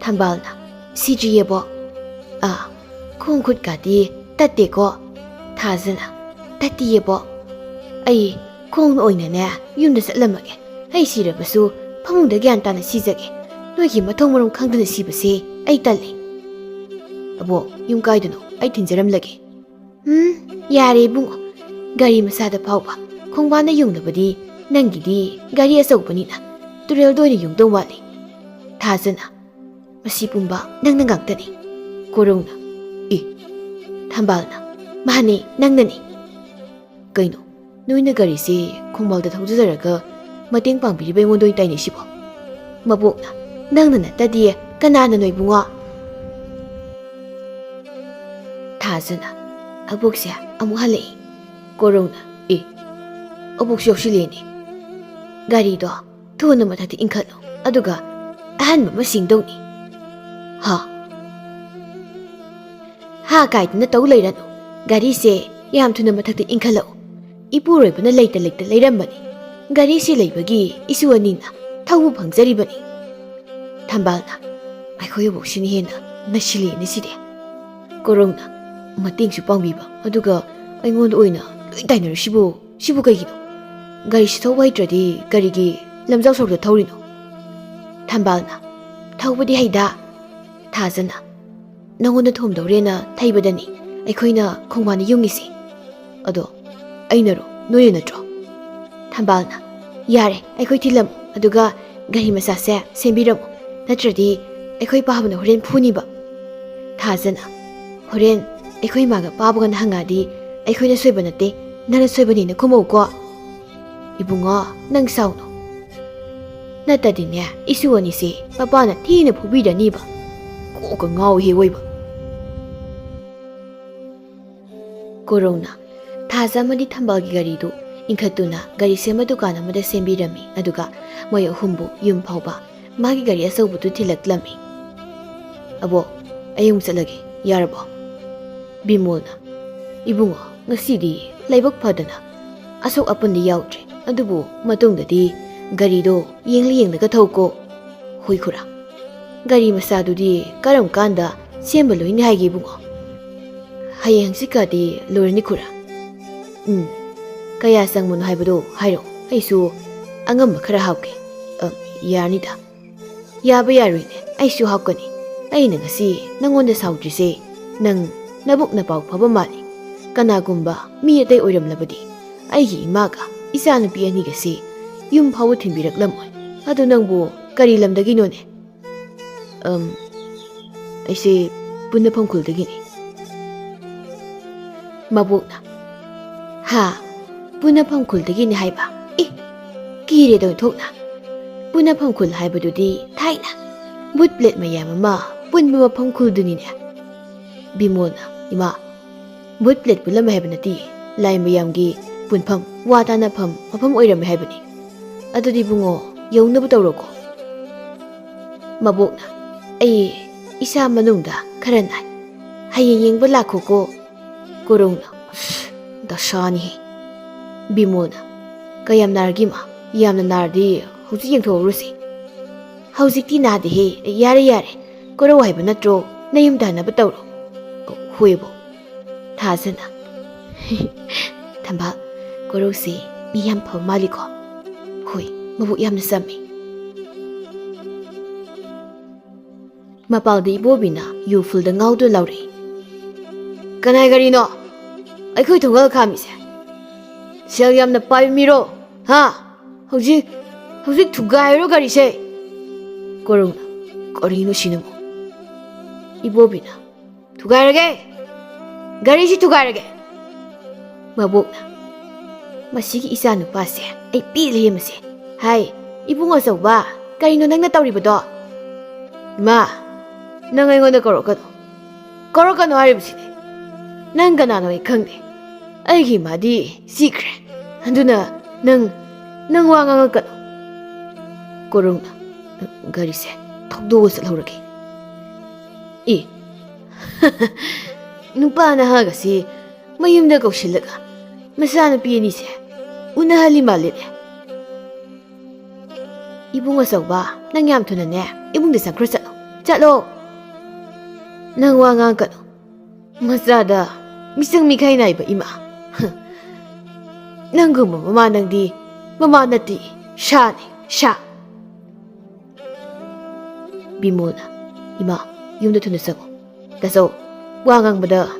ꯊꯝꯕꯥꯜꯅ ꯁꯤꯗ꯭ꯔꯤꯌꯦꯕꯣ ꯈꯣꯡ ꯈꯨꯠꯀꯥꯗꯤ ꯇꯠꯇꯦꯀꯣ ꯊꯥꯖꯅ ꯇꯠꯇꯤꯌꯦꯕꯣ ꯑꯩ ꯈꯣꯡꯅ ꯑꯣꯏꯅꯅꯦ ꯌꯨꯝꯗ ꯆꯠꯂꯝꯃꯒꯦ ꯑꯩ ꯁꯤꯔꯕꯁꯨ ꯐꯃꯨꯡꯗ ꯒ꯭ꯌꯥꯟ ꯇꯥꯅ ꯁꯤꯖꯒꯦ ꯅꯣꯏꯒꯤ ꯃꯊꯣꯡ ꯃꯔꯝ ꯈꯪꯗꯅ ꯁꯤꯕꯁꯦ ꯑꯩ ꯇꯜꯂꯤ ꯑꯕꯣꯛ ꯌꯨꯝ ꯀꯥꯏꯗꯅꯣ ꯑꯩ ꯊꯤꯟꯖꯔꯝꯂꯒꯦ ꯌꯥꯔꯦ ꯏꯕꯨꯡꯉꯣ ꯒꯥꯔꯤ ꯃꯆꯥꯗ ꯐꯥꯎꯕ ꯈꯣꯡꯕꯥꯟꯗ ꯌꯨꯡꯅꯕꯗꯤ ꯅꯪꯒꯤꯗꯤ ꯒꯥꯔꯤ ꯑꯆꯧꯕꯅꯤꯅ ꯇꯨꯔꯦꯜꯗ ꯑꯣꯏꯅ ꯌꯨꯡꯗꯧ ꯃꯥꯜꯂꯤ ꯊꯥꯖꯅ ꯃꯁꯤ ꯄꯨꯝꯕ ꯅꯪꯅ ꯉꯥꯛꯇꯅꯤ ꯀꯣꯔꯧꯅ ꯊꯝꯕꯥꯜꯅ ꯃꯥꯅꯦ ꯅꯪꯅꯅꯤ ꯀꯩꯅꯣ ꯅꯣꯏꯅ ꯒꯥꯔꯤꯁꯦ ꯈꯣꯡꯕꯥꯜꯗ ꯊꯧꯖꯔꯒ ꯃꯇꯦꯡ ꯄꯥꯡꯕꯤꯔꯤꯕ ꯑꯩꯉꯣꯟꯗ ꯑꯣꯏꯅ ꯇꯥꯏꯅꯩꯁꯤꯕꯣ ꯃꯕꯣꯛꯅ ꯅꯪꯅ ꯅꯠꯇꯗꯤ ꯀꯅꯥꯅꯅꯣ ꯏꯕꯨꯡꯉꯣ ꯊꯥꯖꯅ ꯑꯕꯣꯛꯁꯦ ꯑꯃꯨꯛ ꯍꯜꯂꯛꯏ ꯀꯣꯔꯧꯅ ꯑꯕꯣꯛꯁꯨ ꯌꯥꯎꯁꯤꯜꯂꯦꯅꯦ ꯒꯥꯔꯤꯗꯣ ꯊꯨꯅ ꯃꯊꯛꯇ ꯏꯟꯈꯠꯂꯨ ꯑꯗꯨꯒ ꯑꯍꯟꯕ ꯑꯃ ꯁꯤꯡꯗꯧꯅꯤ ꯍꯥ ꯀꯥꯏꯗꯅ ꯇꯧ ꯂꯩꯔꯅꯨ ꯒꯥꯔꯤꯁꯦ ꯌꯥꯝ ꯊꯨꯅ ꯃꯊꯛꯇ ꯏꯟꯈꯠꯂꯛꯎ ꯏꯄꯨꯔꯣꯏꯕꯅ ꯂꯩꯇ ꯂꯩꯔꯝꯕꯅꯤ ꯒꯥꯔꯤꯁꯤ ꯂꯩꯕꯒꯤ ꯏꯁꯨ ꯑꯅꯤꯅ ꯊꯧꯕ ꯐꯪꯖꯔꯤꯕꯅꯤ ꯊꯝꯕꯥꯜꯅ ꯑꯩꯈꯣꯏ ꯑꯕꯣꯛꯁꯤꯅ ꯍꯦꯟꯅ ꯅꯁꯤꯜꯂꯦꯅꯦ ꯁꯤꯗꯤ ꯀꯣꯔꯧꯅ ꯃꯇꯦꯡꯁꯨ ꯄꯥꯡꯕꯤꯕ ꯑꯗꯨꯒ ꯑꯩꯉꯣꯟꯗ ꯑꯣꯏꯅ ꯂꯣꯏ ꯇꯥꯏꯅꯔꯤꯁꯤꯕꯨ ꯀꯩꯒꯤꯅꯣ ꯒꯥꯔꯤꯁꯤ ꯊꯧꯕ ꯍꯩꯇ꯭ꯔꯗꯤ ꯀꯔꯤꯒꯤ ꯂꯝꯖꯥꯎ ꯁꯣꯔꯣꯛꯇ ꯊꯧꯔꯤꯅꯣ ꯊꯝꯕꯥꯜꯅ ꯊꯧꯕꯗꯤ ꯍꯩꯗ ꯊꯥꯖꯅ ꯅꯪꯉꯣꯟꯗ ꯊꯣꯝꯗꯧꯔꯦꯅ ꯊꯩꯕꯗꯅꯤ ꯑꯩꯈꯣꯏꯅ ꯈꯣꯡꯕꯥꯟꯗ ꯌꯨꯡꯉꯤꯁꯤ ꯑꯗꯣ ꯑꯩꯅꯔꯣ ꯅꯣꯏꯅ ꯅꯠꯇ꯭ꯔꯣ ꯊꯝꯕꯥꯜꯅ ꯌꯥꯔꯦ ꯑꯩꯈꯣꯏ ꯊꯤꯜꯂꯝꯃꯨ ꯑꯗꯨꯒ ꯒꯥꯔꯤ ꯃꯆꯥꯁꯦ ꯁꯦꯝꯕꯤꯔꯝꯃꯨ ꯅꯠꯇ꯭ꯔꯗꯤ ꯑꯩꯈꯣꯏ ꯄꯥꯕꯅ ꯍꯣꯔꯦꯟ ꯐꯨꯅꯤꯕ ꯊꯥꯖꯅ ꯍꯣꯔꯦꯟ ꯑꯩꯈꯣꯏ ꯏꯃꯥꯒ ꯄꯥꯕꯒꯅ ꯍꯪꯉꯛꯑꯗꯤ ꯑꯩꯈꯣꯏꯅ ꯁꯣꯏꯕ ꯅꯠꯇꯦ ꯅꯪꯅ ꯁꯣꯏꯕꯅꯤꯅ ꯈꯨꯝꯃꯧꯀꯣ ꯏꯕꯨꯡꯉꯣ ꯅꯪ ꯁꯥꯎꯅꯨ ꯅꯠꯇꯗꯤꯅꯦ ꯏꯁꯨ ꯑꯅꯤꯁꯦ ꯃꯄꯥꯅ ꯊꯤꯅ ꯐꯨꯕꯤꯔꯅꯤꯕ ꯀꯣꯛꯀ ꯉꯥꯎꯏꯍꯦ ꯑꯣꯏꯕ ꯀꯣꯔꯧꯅ ꯊꯥꯖ ꯑꯃꯗꯤ ꯊꯝꯕꯥꯜꯒꯤ ꯒꯥꯔꯤꯗꯨ ꯏꯟꯈꯠꯇꯨꯅ ꯒꯥꯔꯤ ꯁꯦꯝꯕ ꯗꯨꯀꯥꯟ ꯑꯃꯗ ꯁꯦꯝꯕꯤꯔꯝꯃꯤ ꯑꯗꯨꯒ ꯃꯣꯏ ꯑꯍꯨꯝꯕꯨ ꯌꯨꯝ ꯐꯥꯎꯕ ꯃꯥꯒꯤ ꯒꯥꯔꯤ ꯑꯆꯧꯕꯗꯨ ꯊꯤꯜꯂꯛꯂꯝꯃꯤ ꯑꯕꯣꯛ ꯑꯩ ꯑꯃꯨꯛ ꯆꯠꯂꯒꯦ ꯌꯥꯔꯕꯣ ꯕꯤꯃꯣꯜꯅ ꯏꯕꯨꯡꯉꯣ ꯉꯁꯤꯗꯤ ꯂꯥꯏꯕꯛ ꯐꯗꯅ ꯑꯁꯣꯛ ꯑꯄꯟꯗꯤ ꯌꯥꯎꯗ꯭ꯔꯦ ꯑꯗꯨꯕꯨ ꯃꯇꯨꯡꯗꯗꯤ ꯒꯥꯔꯤꯗꯣ ꯌꯦꯡꯂꯒ ꯊꯧꯀꯣ ꯍꯣꯏ ꯈꯨꯔꯥ ꯒꯥꯔꯤ ꯃꯆꯥꯗꯨꯗꯤ ꯀꯔꯝ ꯀꯥꯟꯗ ꯁꯦꯝꯕ ꯂꯣꯏꯅꯤ ꯍꯥꯏꯒꯦ ꯏꯕꯨꯡꯉꯣ ꯍꯌꯦꯡ ꯍꯪꯆꯤꯠꯀꯗꯤ ꯂꯣꯏꯔꯅꯤ ꯈꯨꯔꯥ ꯀꯌా ꯆꯪꯕꯅꯣ ꯍꯥꯏꯕꯗꯣ ꯍꯥꯏꯔꯛꯑꯣ ꯑꯩꯁꯨ ꯑꯉꯝꯕ ꯈꯔ ꯍꯥꯞꯀꯦ ꯌꯥꯔꯅꯤꯗ ꯌꯥꯕ ꯌꯥꯔꯣꯏꯅꯦ ꯑꯩꯁꯨ ꯍꯥꯞꯀꯅꯤ ꯑꯩꯅ ꯉꯁꯤ ꯅꯪꯉꯣꯟꯗ ꯁꯥꯎꯗ꯭ꯔꯤꯁꯦ ꯅꯪ ꯅꯕꯨꯛ ꯅꯄꯥꯎ ꯐꯕ ꯃꯥꯜꯂꯤ ꯀꯅꯥꯒꯨꯝꯕ ꯃꯤ ꯑꯇꯩ ꯑꯣꯏꯔꯝꯂꯕꯗꯤ ꯑꯩꯒꯤ ꯏꯃꯥꯒ ꯏꯆꯥꯅꯨꯄꯤ ꯑꯅꯤꯒꯁꯤ ꯌꯨꯝ ꯐꯥꯎꯕ ꯊꯤꯟꯕꯤꯔꯛꯂꯝꯃꯣꯏ ꯑꯗꯨ ꯅꯪꯕꯨ ꯀꯔꯤ ꯂꯝꯗꯒꯤꯅꯣꯅꯦ ꯑꯩꯁꯦ ꯄꯨꯟꯅꯐꯝ ꯈꯨꯜꯗꯒꯤꯅꯤ Mabukna. Ha, punapam khultagini haiba. Kire do thokna. Punapam khul haibadudi thaina. But plate mayam ma punba mapam khulduni ne. Bimolna ima. But plate pulam haibanati lai mayamgi punpam watana pam mapam oiram haibani. Adudi bungo yaunaba tawroko. Mabukna. Ai isa manungda karanai. Hayeng yengba lakho ko. Korongna. Dasani. Bimolna. Kayam nargima. Yamna nardi huji yengthorusi. Haujikti nadi he yare. Koro haiba natro nayum danaba tawro. Huebo. Thasana. Thamba. Koro si miyam phaw maliko. Hui. Mabuk yamna sami. Mapaldi ibobina yu fulda ngaudo lauri. Kanai gari no? Aikoi thongal khamise. Sel yamna pai miro. Ha? Hujik thugairo gari se. Korona. Korino sinamu. Ibobina. Thugairage. Gari si thugairage. Mabukna. Masigi isa nupase. Ai pili mase. Hai. Ibungo sauba. Karino nangna tawribado. Ma. Nang aingona korokano. Korokano haribsine. Nang ganano ay khangde. Aigi madi secret. Anduna nang wangangakano. Korongna. Gari se. Thokdo salhorage. Nupa na haga si mayumda kausilaga. Masana piyani se. Unahali maline. Ibunga sauba nang yam thunane. Ibungda sangkra Chalo. Nang wangangakano. Masada misang mikay na iba ima. Nangguma mama nangdi mama nati sha. Bimolna ima yumda thunasago. Kaso wangang bada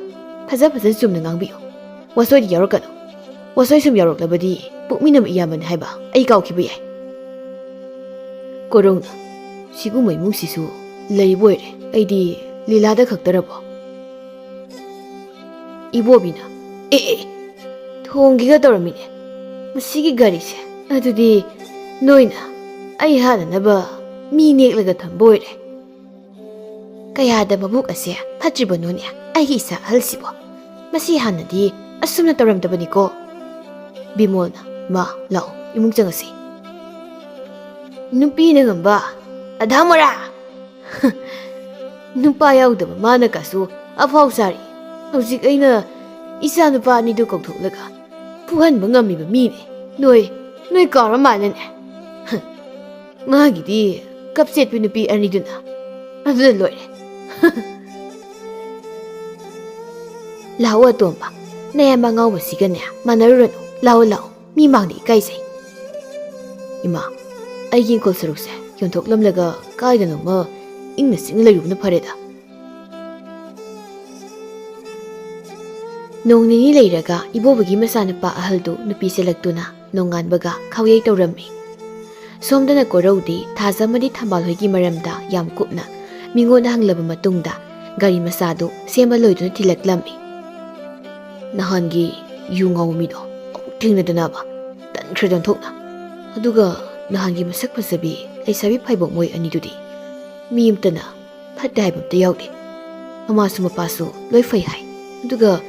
phaja sumna ngangbiyo. Wasoi di yarokano. Wasoi sum yaroklabadi pukminam iyaman haiba ai kawkiba yai. Korongna sigumai mungsisu Laiboire, aidi lilada khaktarabo. Ibobina. Thonggiga tawramine. Masigi gari se. Adudi noina ai hananaba mi neklaga thamboire. Kayada mabuk ase phatriba none ai isa halsibo. Masi hanadi asumna tawramdabani ko. Bimolna ma lao imung changasi. Nupi na ngamba adhamara. Nupa yaudaba mana kasu afaw sari. Hawjik aina isa nupa anidu kauthoklaga puhanba ngamiba mine. Noi kara malane. Magidi kapset pi nupi aniduna. Aduna loire. Lawa tomba. Nayamba ngawba sigane manaruranu. Lao mi mangdi kaisai. Ima aigin kol sarukse yontoklamlaga kaidano ma ingna singla yubna fareda. Nong nini leiraga ibobagi masanapa ahaldu nupi selaktuna nonganbaga khawyai tawrammi. Somdana korodi thazamadi thambalhoigi maramda yam kupna mingona hanglaba matungda gari masadu sema loiduna thilaklammi. Nahangi yungawmido thingnadanaba tankhradan thokna. Aduga nahangi masak fasabi laisabi phaibok moi anidudi miyumtana phatta haibamta yawde. Amasu mapasu loi fai hai. Aduga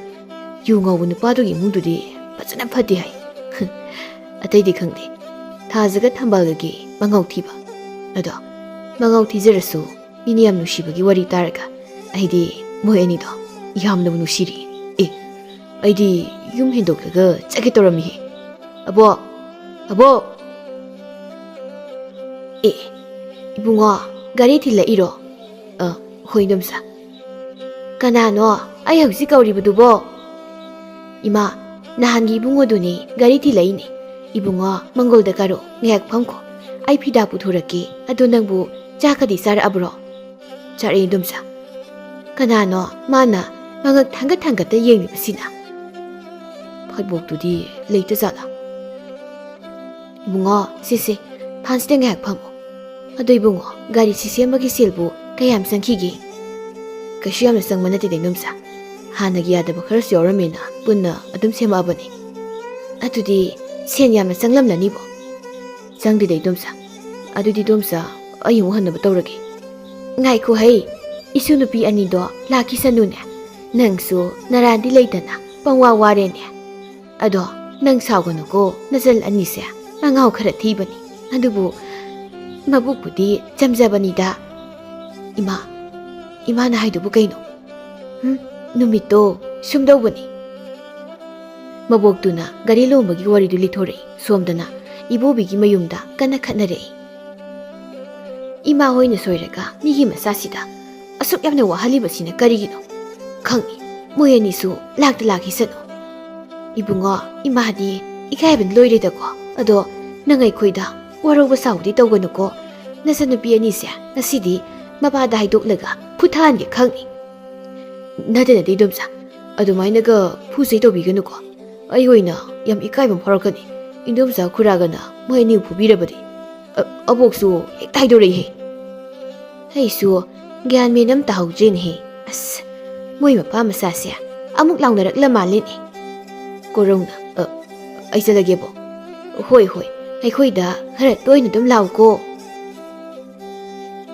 yungawbu nupadugi imungdudi fajana phatti hai. Ataidi khangde. Thajaga thambalgagi mangaw thiba. Ado mangaw thijarasu mini yam nushibagi wari taraga aidi moi anido yamna nushiri. Aidi yum hindoklaga chake torami. Abo ibungo gari thila iro. Hoinomsa. Kanano ai hausi kauribudubo. Ima nahangi ibungo duni gari thila ini. Ibungo mangolda karo ngayak phamko. Ai phida puthuraki adu nangbu chakadi sar abro. Chare domsa. Kanano mana mangak thangata yengi basina. Phaibok tudi leita zala. Ibungo sisi phansde ngayak phamo. Ado ibungo gari sisi amagi selbu kayam sangkhigi. Kashi yamna sangmana ti dengnomsa. ꯍꯥꯟꯅꯒꯤ ꯌꯥꯗꯕ ꯈꯔꯁꯨ ꯌꯥꯎꯔꯝꯃꯦꯅ ꯄꯨꯟꯅ ꯑꯗꯨꯝ ꯁꯦꯝꯃꯛꯑꯕꯅꯤ ꯑꯗꯨꯗꯤ ꯁꯦꯟ ꯌꯥꯝꯅ ꯆꯪꯂꯝꯂꯅꯤꯕꯣ ꯆꯪꯗꯦꯗ ꯏꯗꯣꯝꯆꯥ ꯑꯗꯨꯗꯤ ꯏꯗꯣꯝꯆꯥ ꯑꯩ ꯑꯃꯨꯛ ꯍꯟꯅꯕ ꯇꯧꯔꯒꯦ ꯉꯥꯏꯈꯣ ꯍꯩ 이수 누피 아니도 라키사누네 낭수 나란디 레이다나 뻥와 와레네 아도 낭 사고누고 나절 아니세 앙아우 카라 티바니 아두부 마부부디 잠자바니다 이마나 하이두부 가이노 누미또 숨더보니 마복두나 가리로음바기 와리두 리토레 수엄다나 이보비기 마윰다 까나 칸나레 이마 호이나 소이레가 미기 마사시다 असुक यामने वाहलीबसिने करिगिनो खंगी मोयनिसु लाक्ता लाखिसनो इबुंगो इमादी इकायबन लोइरेदको अदो नंगाई खोइदा वरोब साउदी तौगनुको नसनुपि अनिसे नसिदी मबादा हाइदोक्लगा फुथानगे खंगी नदनदि दोमसा अदुमाइनगा फुसै तौबिगनुको अई होइना याम इकायबन फरकनी इंदोमसा खुरागना मोयनि फुबिरबदि अबोक्सु हेक ताइदोरै हे हेसु ज्ञान मेनम ताहुजेन हे अस मोय मपा मसासे अमुक लाउनरकला मालिनी कोरोंना अइसलगेबो होय होय अइखोइदा खरा तोइना दुम लाउको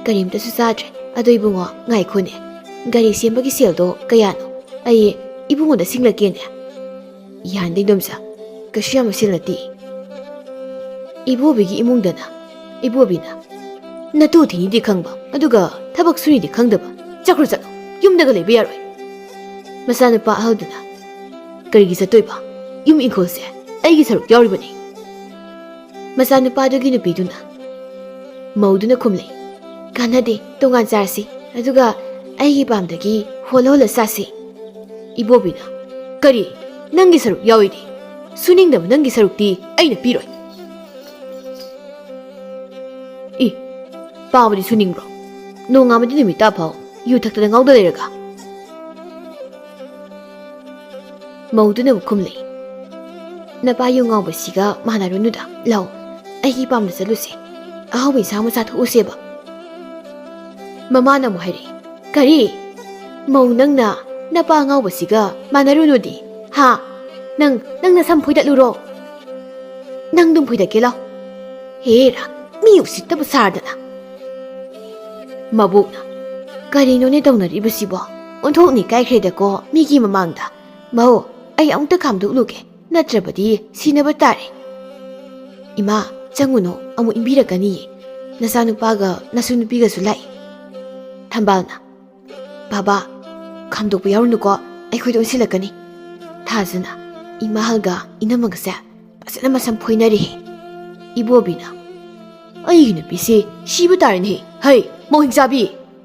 करीमतसु साद्रे अदो इबुंगो ngaइखोने गारी सेमबगी सेलदो कयानो अइ इबुंगोदा सिंगलकेने यानदे दोमसा कशियाम सिलनति इबोबिगी इमुंगदना इबोबिना नतु थिनिदि खंबा अदुगा थबक सुनिदि खंदबा चक्रो चलो युमदगा लेबे यारोय मसाना पा हौदना करिगी चतोइबा युम इंखोलसे अइगी सरुक याउरिबनी मसाना पादुगी नुपीदुना मौदुना खुमले कानादे तोंगान चारसी अदुगा अइगी पामदगी होलोला सासी इबोबिना करी नंगी सरुक याउइदि सुनिंगदब नंगी सरुकती अइना पीरोय इ पावदी सुनिंग्रो नोंगामदि नुमिता फाव यु थक्तदा गाउदा लेरगा मौदुना खुमले नपा यु गाउबसिगा मानारुनुदा लाउ अइगी पामना चलुसे अहाउबे सामु साथुसेबा ममाना मोहरे करी मौ नंगना नपा गाउबसिगा मानारुनुदि हा नंगना सम फुइदलुरो नंग दुम फुइदके लाउ हेरा मी उसितब सारदना मबुकना करिनोने तौनरिबसिबो ओंथोकनि काइख्रेदको मिगी ममांगदा मौ अइ अमुक्ता खामदुलुगे नत्रबदि सिनब तारे इमा चंगुनो अमु इबिरकनी नसानुपागा नसुनुपिगसु लाई थंबालना बाबा खामदोकबो यारुनुको अइखोइदो सिलकनी थाजना इमा हलगा इनमगसे फसना मसम फोइनरि इबोबिना अइगी नुपिसे सिबु तारेन हे है मोहिंजाबी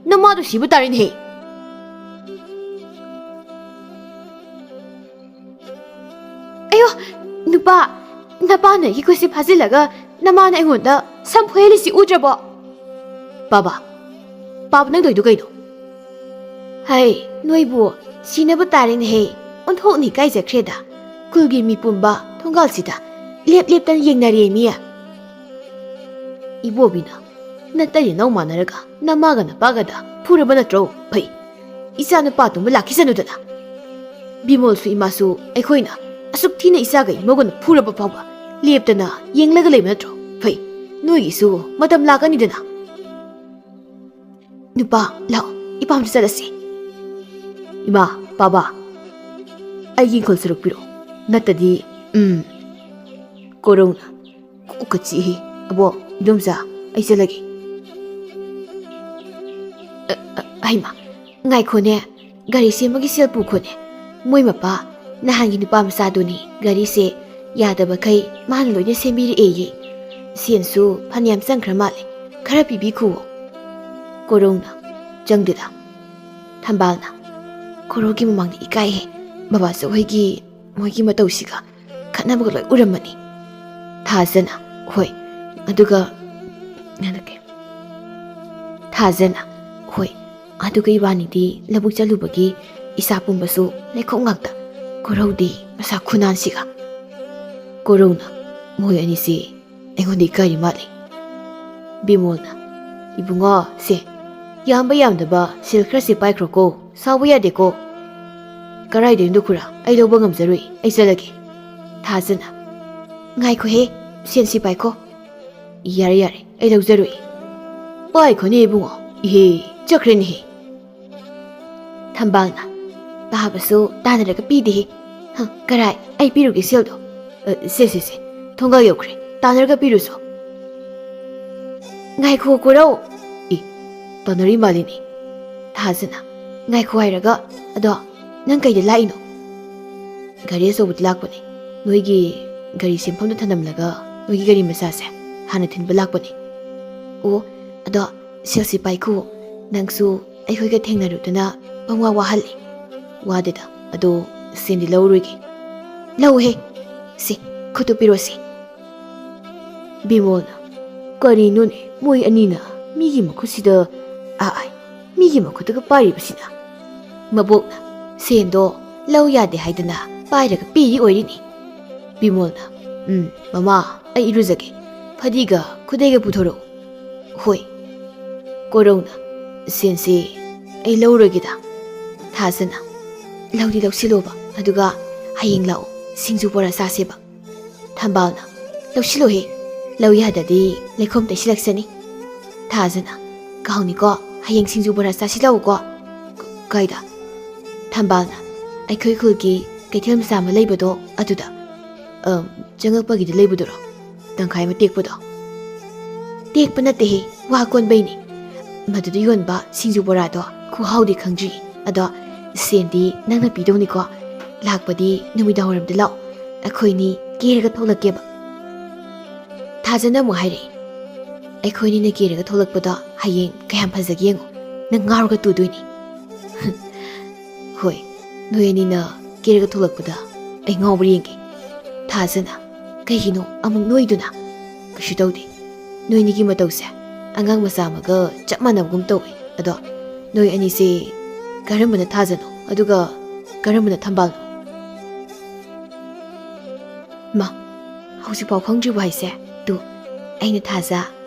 नमादो सिबु तारेन हे अयो नुपा नपाना इ कुसि फाजिलगा नमाना एगोंदा समफोयलिसि उद्रबो बाबा नंग दोइदो कइनो है नोइबु सिनबु तारेन हे ओंथोकनि काइजख्रेदा कुलगी मिपुंबा थोंगालसिदा लेप लेपतन येंगनारि मिया इबोबिना नतरि नौ मानरगा नमागा नपागदा फुरबा नत्रो भई इसा नपा तुम लाखिसनुदना बिमोलसु इमासु अइखोइना असुक थिना इसागा इमगन फुरबा फावबा लेपतना येंगलगा लेब नत्रो भई नोइगिसु मतम लाकनिदना नुपा लाओ इपाम चलसे इमा बाबा अइगी खोल सरुक पिरो नतदि कोरोंना कुकची अबो इदुमजा अइसलगे आइमा ngaइखोने गारी सेमगी सेल पुखोने मोय मपा नहांगी नुपा मसादुनी गारी से यादबखै मान लोइने सेमिरि एये सेनसु फनियाम संख्र माले खरा पिबिखु कोरोंना जंगदिदा थंबालना कोरोगी ममांगनि इकाय हे बाबा सोहैगी मोयगी मतौसिगा खनाबग लोय उरमनी थाजना होय अदुगा ननके थाजना होय अदुगा इबानिदी लबुक चलुबगी इसा पुंबसु लेखों ngakta कोरौदी मसा खुनानसिगा कोरोना मोय अनिसे एगोंदी कारि माले बिमोलना इबुंगो से यामबा यामदबा सिलख्रसे पाइख्रोको सावबा यादेको ꯀꯔꯥꯏꯗꯩꯅꯣ ꯈꯨꯔꯥ ꯑꯩ ꯂꯧꯕ ꯉꯝꯖꯔꯣꯏ ꯑꯩ ꯆꯠꯂꯒꯦ ꯊꯥꯖꯅ ꯉꯥꯏꯈꯣꯍꯦ ꯁꯦꯟꯁꯤ ꯄꯥꯏꯈꯣ ꯌꯥꯔꯦ ꯌꯥꯔꯦ ꯑꯩ ꯂꯧꯖꯔꯣꯏ ꯄꯥꯏꯈꯣꯅꯦ ꯏꯕꯨꯡꯉꯣ ꯏꯍꯦ ꯆꯠꯈ꯭ꯔꯦꯅꯦꯍꯦ ꯊꯝꯕꯥꯜꯅ ꯄꯥꯕꯁꯨ ꯇꯥꯟꯅꯔꯒ ꯄꯤꯗꯦꯍꯦ ꯀꯔꯥꯏ ꯑꯩ ꯄꯤꯔꯨꯒꯦ ꯁꯦꯜꯗꯣ ꯁꯦ ꯊꯣꯡꯒꯥꯜ ꯌꯧꯈ꯭ꯔꯦ ꯇꯥꯟꯅꯔꯒ ꯄꯤꯔꯨꯁꯣ ꯉꯥꯏꯈꯣ ꯀꯣꯔꯧ ꯏ ꯇꯥꯟꯅꯔꯤ ꯃꯥꯜꯂꯤꯅꯤ ꯊꯥꯖꯅ ꯉꯥꯏꯈꯣ ꯍꯥꯏꯔꯒ ꯑꯗꯣ ꯅꯪ ꯀꯩꯗ ꯂꯥꯛꯏꯅꯣ ꯒꯥꯔꯤ ꯑꯆꯧꯕꯗ ꯂꯥꯛꯄꯅꯦ ꯅꯣꯏꯒꯤ ꯒꯥꯔꯤ ꯁꯦꯝꯐꯝꯗ ꯊꯅꯝꯂꯒ ꯅꯣꯏꯒꯤ ꯒꯥꯔꯤ ꯃꯆꯥꯁꯦ ꯍꯥꯟꯅ ꯊꯤꯟꯕ ꯂꯥꯛꯄꯅꯦ ꯑꯣ ꯑꯗꯣ ꯁꯦꯜꯁꯤ ꯄꯥꯏꯈꯣ ꯅꯪꯁꯨ ꯑꯩꯈꯣꯏꯒ ꯊꯦꯡꯅꯔꯨꯗꯅ ꯄꯪꯋꯥ ꯋꯥꯍꯜꯂꯤ ꯋꯥꯗꯦꯗ ꯑꯗꯣ ꯁꯦꯟꯗꯤ ꯂꯧꯔꯣꯏꯒꯦ ꯂꯧꯍꯦ ꯁꯤ ꯈꯨꯠꯇꯨ ꯄꯤꯔꯣꯁꯤ ꯕꯤꯃꯣꯜꯅ ꯀꯔꯤꯅꯣꯅꯦ ꯃꯣꯏ ꯑꯅꯤꯅ ꯃꯤꯒꯤ ꯃꯈꯨꯠꯁꯤꯗ ꯃꯤꯒꯤ ꯃꯈꯨꯠꯇꯒ ꯄꯥꯏꯔꯤꯕꯁꯤꯅ ꯃꯕꯣꯛꯅ ꯁꯦꯟꯗꯣ ꯂꯧ ꯌꯥꯗꯦ ꯍꯥꯏꯗꯅ ꯄꯥꯏꯔꯒ ꯄꯤꯔꯤ ꯑꯣꯏꯔꯤꯅꯤ ꯕꯤꯃꯣꯜꯅ ꯃꯃꯥ ꯑꯩ ꯏꯔꯨꯖꯒꯦ ꯐꯗꯤꯒ ꯈꯨꯗꯩꯒ ꯄꯨꯊꯣꯔꯛꯎ ꯍꯣꯏ ꯀꯣꯔꯧꯅ ꯁꯦꯟꯁꯤ ꯑꯩ ꯂꯧꯔꯣꯏꯒꯦꯗ ꯊꯥꯖꯅ ꯂꯧꯗꯤ ꯂꯧꯁꯤꯜꯂꯣꯕ ꯑꯗꯨꯒ ꯍꯌꯦꯡ ꯂꯥꯛꯑꯣ ꯁꯤꯡꯖꯨ ꯕꯣꯔꯥ ꯆꯥꯁꯦꯕ ꯊꯝꯕꯥꯜꯅ ꯂꯧꯁꯤꯜꯂꯣꯍꯦ ꯂꯧ ꯌꯥꯗꯗꯤ ꯂꯩꯈꯣꯝ ꯇꯩꯁꯤꯜꯂꯛꯁꯅꯤ ꯊꯥꯖꯅ ꯀꯥꯎꯅꯤꯀꯣ ꯍꯌꯦꯡ ꯁꯤꯡꯖꯨ ꯕꯣꯔꯥ ꯆꯥꯁꯤꯜꯂꯛꯎꯀꯣ ꯀꯥꯏꯗ ꯊꯝꯕꯥꯜꯅ ꯑꯩꯈꯣꯏ ꯈꯨꯜꯒꯤ ꯀꯩꯊꯦꯜ ꯃꯆꯥ ꯑꯃ ꯂꯩꯕꯗꯣ ꯑꯗꯨꯗ ꯆꯪꯉꯛꯄꯒꯤꯗ ꯂꯩꯕꯗꯨꯔꯣ ꯇꯪꯈꯥꯏ ꯑꯃ ꯇꯦꯛꯄꯗꯣ ꯇꯦꯛꯄ ꯅꯠꯇꯦꯍꯦ ꯋꯥ ꯀꯣꯟꯕꯩꯅꯤ ꯃꯗꯨꯗ ꯌꯣꯟꯕ ꯁꯤꯡꯖꯨ ꯕꯣꯔꯥꯗꯣ ꯈꯨꯍꯥꯎꯗꯤ ꯈꯪꯗ꯭ꯔꯤ ꯑꯗꯣ ꯁꯦꯟꯗꯤ ꯅꯪꯅ ꯄꯤꯗꯧꯅꯤꯀꯣ ꯂꯥꯛꯄꯗꯤ ꯅꯨꯃꯤꯗꯥꯡꯋꯥꯏꯔꯝꯗ ꯂꯥꯛꯑꯣ ꯑꯩꯈꯣꯏꯅꯤ ꯀꯦꯔꯒ ꯊꯣꯛꯂꯛꯀꯦꯕ ꯊꯥꯖꯅ ꯑꯃꯨꯛ ꯍꯥꯏꯔꯛꯏ ꯑꯩꯈꯣꯏꯅꯤꯅ ꯀꯦꯔꯒ ꯊꯣꯛꯂꯛꯄꯗꯣ ꯍꯌꯦꯡ ꯀꯌꯥꯝ ꯐꯖꯒꯦ ꯌꯦꯡꯉꯣ ꯅꯪ ꯉꯥꯎꯔꯒ ꯇꯨꯗꯣꯏꯅꯤ ꯍꯣꯏ ꯅꯣꯏ ꯑꯅꯤꯅ ꯀꯦꯔꯒ ꯊꯣꯛꯂꯛꯄꯗ ꯑꯩ ꯉꯥꯎꯕ꯭ꯔꯥ ꯌꯦꯡꯒꯦ ꯊꯥꯖꯅ ꯀꯩꯒꯤꯅꯣ ꯑꯃꯨꯛ ꯅꯣꯏꯗꯨꯅ ꯀꯩꯁꯨ ꯇꯧꯗꯦ ꯅꯣꯏꯅꯤꯒꯤ ꯃꯇꯧꯁꯦ ꯑꯉꯥꯡ ꯃꯆꯥ ꯑꯃꯒ ꯆꯞ ꯃꯥꯟꯅꯕꯒꯨꯝ ꯇꯧꯋꯦ ꯑꯗꯣ ꯅꯣꯏ ꯑꯅꯤꯁꯦ ꯀꯔꯝꯕꯅ ꯊꯥꯖꯅꯣ ꯑꯗꯨꯒ ꯀꯔꯝꯕꯅ ꯊꯝꯕꯥꯜꯅꯣ ꯃꯥ ꯍꯧꯖꯤꯛꯐꯥꯎ ꯈꯪꯗ꯭ꯔꯤꯕꯣ ꯍꯥꯏꯁꯦ ꯇꯨ ꯑꯩꯅ ꯊꯥꯖ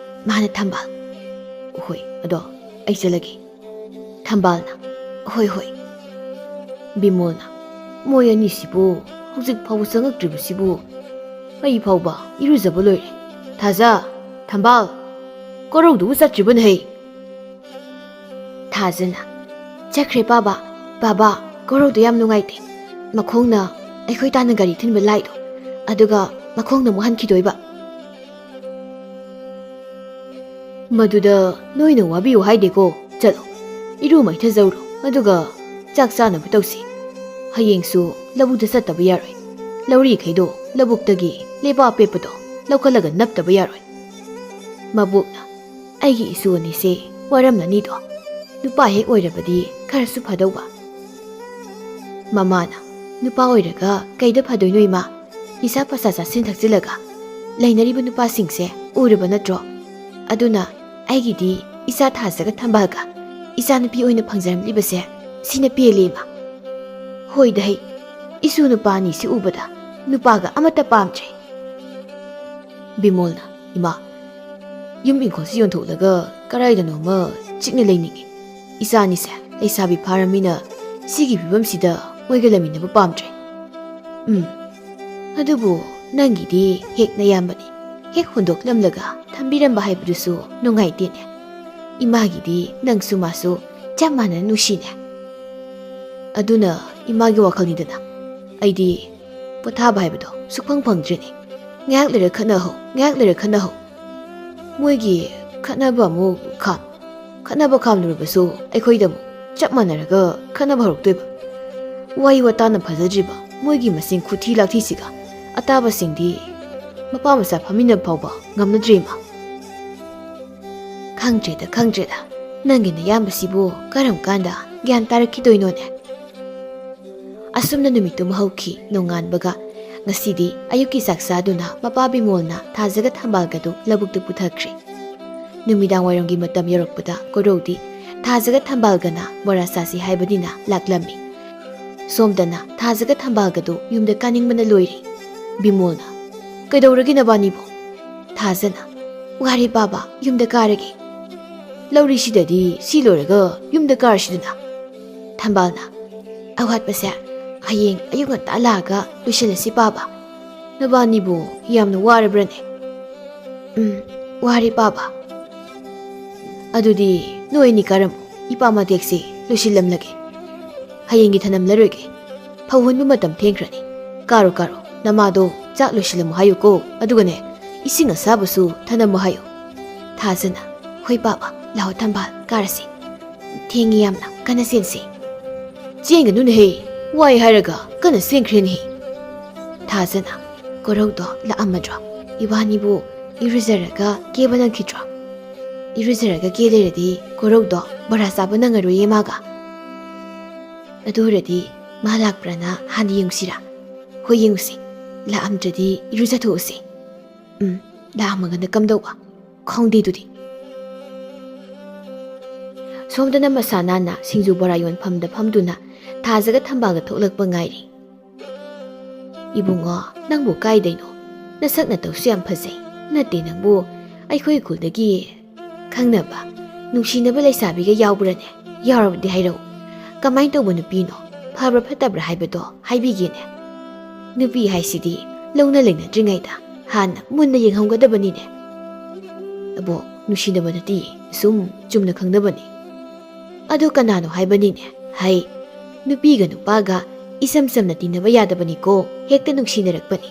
ꯃꯥꯅ ꯊꯝꯕꯥꯜ ꯍꯣꯏ ꯑꯗꯣ ꯑꯩ ꯆꯠꯂꯒꯦ ꯊꯝꯕꯥꯜꯅ ꯍꯣꯏ ꯕꯤꯃꯣꯜꯅ ꯃꯣꯏ ꯑꯅꯤꯁꯤꯕꯨ ꯍꯧꯖꯤꯛ ꯐꯥꯎꯕ ꯆꯪꯉꯛꯇ꯭ꯔꯤꯕꯁꯤꯕꯨ ꯑꯩ ꯐꯥꯎꯕ ꯏꯔꯨꯖꯕ ꯂꯣꯏꯔꯦ ꯊꯥꯖ ꯊꯝꯕꯥꯜ ꯀꯣꯔꯧꯗꯨꯕꯨ ꯆꯠꯇ꯭ꯔꯤꯕꯅ ꯍꯩ ꯊꯥꯖꯅ ꯆꯠꯈ꯭ꯔꯦ ꯕꯥꯕꯥ ꯀꯣꯔꯧꯗꯣ ꯌꯥꯝ ꯅꯨꯡꯉꯥꯏꯇꯦ ꯃꯈꯣꯡꯅ ꯑꯩꯈꯣꯏ ꯇꯥꯟꯅ ꯒꯥꯔꯤ ꯊꯤꯟꯕ ꯂꯥꯛꯏꯗꯣ ꯑꯗꯨꯒ ꯃꯈꯣꯡꯅ ꯑꯃꯨꯛ ꯍꯟꯈꯤꯗꯣꯏꯕ ꯃꯗꯨꯗ ꯅꯣꯏꯅ ꯋꯥꯕꯤꯌꯨ ꯍꯥꯏꯗꯦꯀꯣ ꯆꯠꯂꯣ ꯏꯔꯨ ꯃꯥꯏꯊꯖꯧꯔꯣ ꯑꯗꯨꯒ ꯆꯥꯛ ꯆꯥꯅꯕ ꯇꯧꯁꯤ ꯍꯌꯦꯡꯁꯨ ꯂꯧꯕꯨꯛꯇ ꯆꯠꯇꯕ ꯌꯥꯔꯣꯏ ꯂꯧꯔꯤꯈꯩꯗꯣ ꯂꯧꯕꯨꯛꯇꯒꯤ ꯂꯩꯕꯥꯛ ꯑꯄꯦꯠꯄꯗꯣ ꯂꯧꯈꯠꯂꯒ ꯅꯞꯇꯕ ꯌꯥꯔꯣꯏ ꯃꯕꯣꯛꯅ ꯑꯩꯒꯤ ꯏꯁꯨ ꯑꯅꯤꯁꯦ ꯋꯥꯔꯝꯂꯅꯤꯗꯣ ꯅꯨꯄꯥ ꯍꯦꯛ ꯑꯣꯏꯔꯕꯗꯤ ꯈꯔꯁꯨ ꯐꯗꯧꯕ ꯃꯃꯥꯅ ꯅꯨꯄꯥ ꯑꯣꯏꯔꯒ ꯀꯩꯗ ꯐꯗꯣꯏꯅꯣ ꯏꯃꯥ ꯅꯤꯁꯥ ꯄꯁꯥ ꯆꯥꯁꯤꯟ ꯊꯛꯆꯤꯜꯂꯒ ꯂꯩꯅꯔꯤꯕ ꯅꯨꯄꯥꯁꯤꯡꯁꯦ ꯎꯔꯕ ꯅꯠꯇ꯭ꯔꯣ ꯑꯗꯨꯅ ꯑꯩꯒꯤꯗꯤ ꯏꯆꯥ ꯊꯥꯖꯒ ꯊꯝꯕꯥꯜꯒ ꯏꯆꯥ ꯅꯨꯄꯤ ꯑꯣꯏꯅ ꯐꯪꯖꯔꯝꯂꯤꯕꯁꯦ ꯁꯤꯅ ꯄꯦꯜꯂꯦ ꯏꯃꯥ ꯍꯣꯏꯗ ꯍꯩ ꯏꯁꯨ ꯅꯨꯄꯥ ꯑꯅꯤꯁꯤ ꯎꯕꯗ ꯅꯨꯄꯥꯒ ꯑꯃꯠꯇ ꯄꯥꯝꯗ꯭ꯔꯦ ꯕꯤꯃꯣꯜꯅ ꯏꯃꯥ ꯌꯨꯝ ꯏꯪꯈꯣꯜꯁꯤ ꯌꯣꯟꯊꯣꯛꯂꯒ ꯀꯔꯥꯏꯗꯅꯣꯃ ꯆꯤꯛꯅ ꯂꯩꯅꯤꯡꯉꯤ ꯏꯆꯥꯅꯤꯁꯦ ꯂꯩꯁꯥꯕꯤ ꯐꯥꯔꯝꯃꯤꯅ ꯁꯤꯒꯤ ꯐꯤꯕꯝꯁꯤꯗ ꯃꯣꯏꯒ ꯂꯩꯃꯤꯟꯅꯕ ꯄꯥꯝꯗ꯭ꯔꯦ ꯑꯗꯨꯕꯨ ꯅꯪꯒꯤꯗꯤ ꯍꯦꯛ ꯅꯌꯥꯝꯕꯅꯤ ꯍꯦꯛ ꯍꯨꯟꯗꯣꯛꯂꯝꯂꯒ ꯊꯝꯕꯤꯔꯝꯕ ꯍꯥꯏꯕꯗꯨꯁꯨ ꯅꯨꯡꯉꯥꯏꯇꯦꯅꯦ ꯏꯃꯥꯒꯤꯗꯤ ꯅꯪꯁꯨ ꯃꯥꯁꯨ ꯆꯞ ꯃꯥꯟꯅꯅ ꯅꯨꯡꯁꯤꯅꯦ ꯑꯗꯨꯅ ꯏꯃꯥꯒꯤ ꯋꯥꯈꯜꯅꯤꯗꯅ ꯑꯩꯗꯤ ꯄꯣꯊꯥꯕ ꯍꯥꯏꯕꯗꯣ ꯁꯨꯛꯐꯪ ꯐꯪꯗ꯭ꯔꯤꯅꯤ ꯉꯥꯏꯍꯥꯛ ꯂꯩꯔ ꯈꯠꯅꯍꯧ ꯃꯣꯏꯒꯤ ꯈꯠꯅꯕ ꯑꯃꯨꯛ ꯈꯠꯅꯕ ꯈꯥꯝꯂꯨꯔꯕꯁꯨ ꯑꯩꯈꯣꯏꯗ ꯑꯃꯨꯛ ꯆꯞ ꯃꯥꯟꯅꯔꯒ ꯈꯠꯅꯕ ꯍꯧꯔꯛꯇꯣꯏꯕ ꯋꯥꯍꯩ ꯋꯥꯇꯥꯅ ꯐꯖꯗ꯭ꯔꯤꯕ ꯃꯣꯏꯒꯤ ꯃꯁꯤꯡ ꯈꯨꯊꯤ ꯂꯥꯛꯊꯤꯁꯤꯒ ꯑꯇꯥꯕꯁꯤꯡꯗꯤ ꯃꯄꯥ ꯃꯆꯥ ꯐꯝꯃꯤꯟꯅꯕ ꯐꯥꯎꯕ ꯉꯝꯅꯗ꯭ꯔꯤꯃ ꯈꯪꯗ꯭ꯔꯦꯗ ꯅꯪꯒꯤ ꯅꯌꯥꯝꯕꯁꯤꯕꯨ ꯀꯔꯝ ꯀꯥꯟꯗ ꯒ꯭ꯌꯥꯟ ꯇꯥꯔꯛꯈꯤꯗꯣꯏꯅꯣꯅꯦ ꯑꯁꯨꯝꯅ ꯅꯨꯃꯤꯠꯇꯨꯃ ꯍꯧꯈꯤ ꯅꯣꯡꯉꯥꯟꯕꯒ ꯉꯁꯤꯗꯤ ꯑꯌꯨꯛꯀꯤ ꯆꯥꯛ ꯆꯥꯗꯨꯅ ꯃꯄꯥ ꯕꯤꯃꯣꯜꯅ ꯊꯥꯖꯒ ꯊꯝꯕꯥꯜꯒꯗꯨ ꯂꯧꯕꯨꯛꯇ ꯄꯨꯊꯈ꯭ꯔꯦ ꯅꯨꯃꯤꯗꯥꯡ ꯋꯥꯏꯔꯝꯒꯤ ꯃꯇꯝ ꯌꯧꯔꯛꯄꯗ ꯀꯣꯔꯧꯗꯤ ꯊꯥꯖꯒ ꯊꯝꯕꯥꯜꯒꯅ ꯕꯣꯔꯥ ꯆꯥꯁꯤ ꯍꯥꯏꯕꯅꯤꯅ ꯂꯥꯛꯂꯝꯃꯤ ꯁꯣꯝꯗꯅ ꯊꯥꯖꯒ ꯊꯝꯕꯥꯜꯒꯗꯨ ꯌꯨꯝꯗ ꯀꯥꯅꯤꯡꯕꯅ ꯂꯣꯏꯔꯤ ꯕꯤꯃꯣꯜꯅ ꯀꯩꯗꯧꯔꯒꯦ ꯅꯕꯥꯅꯤꯕꯣ ꯊꯥꯖꯅ ꯋꯥꯔꯦ ꯕꯥꯕꯥ ꯌꯨꯝꯗ ꯀꯥꯔꯒꯦ ꯂꯧꯔꯤꯁꯤꯗꯗꯤ ꯁꯤ ꯂꯣꯏꯔꯒ ꯌꯨꯝꯗ ꯀꯥꯔꯁꯤꯗꯅ ꯊꯝꯕꯥꯜꯅ ꯑꯋꯥꯠꯄꯁꯦ ꯍꯌꯦꯡ ꯑꯌꯨꯛ ꯉꯟꯇꯥ ꯂꯥꯛꯑꯒ ꯂꯣꯏꯁꯤꯜꯂꯁꯤ ꯄꯥꯕ. ꯅꯕꯥꯅꯤꯕꯨ ꯌꯥꯝꯅ ꯋꯥꯔꯕ꯭ꯔꯅꯦ? ꯋꯥꯔꯦ ꯄꯥꯕ. ꯑꯗꯨꯗꯤ ꯅꯣꯏꯅꯤ ꯀꯔꯝꯃꯨ, ꯏꯄꯥ ꯃꯇꯦꯛꯁꯤ ꯂꯣꯏꯁꯤꯜꯂꯝꯂꯒꯦ. ꯍꯌꯦꯡꯒꯤ ꯊꯅꯝꯂꯔꯣꯏꯒꯦ. ꯐꯧ ꯍꯨꯟꯕ ꯃꯇꯝ ꯊꯦꯡꯈ꯭ꯔꯅꯤ. ꯀꯥꯔꯣ ꯅꯃꯥꯗꯣ ꯆꯥꯛ ꯂꯣꯏꯁꯤꯜꯂꯝꯃꯨ ꯍꯥꯏꯌꯨꯀꯣ. ꯑꯗꯨꯒꯅꯦ ꯏꯁꯤꯡ ꯑꯁꯥꯕꯁꯨ ꯊꯅꯝꯃꯨ ꯍꯥꯏꯌꯨ. ꯊꯥꯖꯅ ꯍꯣꯏ ꯄꯥꯕ, ꯂꯥꯛꯑꯣ ꯊꯝꯕꯥꯜ ꯀꯥꯔꯁꯤ. ꯊꯦꯡꯉꯤ ꯌꯥꯝꯅ, ꯀꯟꯅ ꯆꯦꯟꯁꯤ. ꯆꯦꯟꯒꯅꯨꯅꯦꯍꯦ, ꯋꯥꯏ ꯍꯥꯏꯔꯒ ꯀꯟꯅ ꯆꯦꯟꯈ꯭ꯔꯦꯅꯦꯍꯦ. ꯊꯥꯖꯅ ꯀꯣꯔꯧꯗꯣ ꯂꯥꯛꯑꯝꯃꯗ꯭ꯔꯣ? ꯏꯕꯥꯅꯤꯕꯨ ꯏꯔꯨꯖꯔꯒ ꯀꯦꯕ ꯅꯪꯈꯤꯗ꯭ꯔꯣ? 이루ꯖꯔꯒ ꯀꯦꯂꯩꯔꯗꯤ ꯀꯣꯔꯧꯗꯣ ꯕꯔꯥ ꯆꯥꯕ ꯅꯪꯉꯔꯣꯏꯌꯦ ꯃꯥꯒ. ꯑꯗꯨ ꯑꯣꯏꯔꯗꯤ ꯃꯥ ꯂꯥꯛꯄ꯭ꯔꯅ ꯍꯥꯟꯅ ꯌꯦꯡꯁꯤꯔꯥ? ꯍꯣꯏ ꯌꯦꯡꯉꯨꯁꯤ. ꯂꯥꯛꯑꯝꯗ꯭ꯔꯗꯤ 이루ꯖꯊꯣꯛꯎꯁꯤ. ꯂꯥꯛꯑꯝꯃꯒꯅ ꯀꯝꯗꯧꯕ? ꯈꯪꯗꯦꯗꯨꯗꯤ. ꯁꯣꯝꯗꯅ ꯃꯁꯥ ꯅꯥꯟꯅ ꯁꯤꯡꯖꯨ ꯕꯣꯔꯥ ꯌꯣꯟꯐꯝꯗ ꯐꯝꯗꯨꯅ ꯊꯥꯖꯒ ꯊꯝꯕꯥꯜꯒ ꯊꯣꯛꯂꯛꯄ ꯉꯥꯏꯔꯤ. 이bungo, ꯅꯪꯕꯨ ꯀꯥꯏꯗꯩꯅꯣ? ꯅꯁꯛ ꯅꯇꯧꯁꯨ ꯌꯥꯝ ꯐꯖꯩ. ꯅꯠꯇꯦ ꯅꯪꯕꯨ ꯑꯩꯈꯣꯏ ꯈꯨꯜꯗꯒꯤ ꯈꯪꯅꯕ ꯅꯨꯡꯁꯤꯅꯕ ꯂꯩꯁꯥꯕꯤꯒ ꯌꯥꯎꯕ꯭ꯔꯅꯦ? ꯌꯥꯎꯔꯕꯗꯤ ꯍꯥꯏꯔꯛꯎ. ꯀꯃꯥꯏ ꯇꯧꯕ ꯅꯨꯄꯤꯅꯣ? ꯐꯕ꯭ꯔꯥ ꯐꯠꯇꯕ꯭ꯔꯥ ꯍꯥꯏꯕꯗꯣ ꯍꯥꯏꯕꯤꯒꯦꯅꯦ. ꯅꯨꯄꯤ ꯍꯥꯏꯁꯤꯗꯤ ꯂꯧꯅ ꯂꯩꯅꯗ꯭ꯔꯤꯉꯩꯗ ꯍꯥꯟꯅ ꯃꯨꯟꯅ ꯌꯦꯡꯍꯧꯒꯗꯕꯅꯤꯅꯦ. ꯑꯕꯣ, ꯅꯨꯡꯁꯤꯅꯕ ꯅꯠꯇꯦ, ꯁꯨꯝ ꯆꯨꯝꯅ ꯈꯪꯅꯕꯅꯤ. ꯑꯗꯨ ꯀꯅꯥꯅꯣ ꯍꯥꯏꯕꯅꯤꯅꯦ. ꯍꯩ, ꯅꯨꯄꯤꯒ ꯅꯨꯄꯥꯒ 이삼 ꯆꯝꯅ ꯇꯤꯟꯅꯕ ꯌꯥꯗꯕꯅꯤꯀꯣ. ꯍꯦꯛꯇ ꯅꯨꯡꯁꯤꯅꯔꯛꯄꯅꯤ.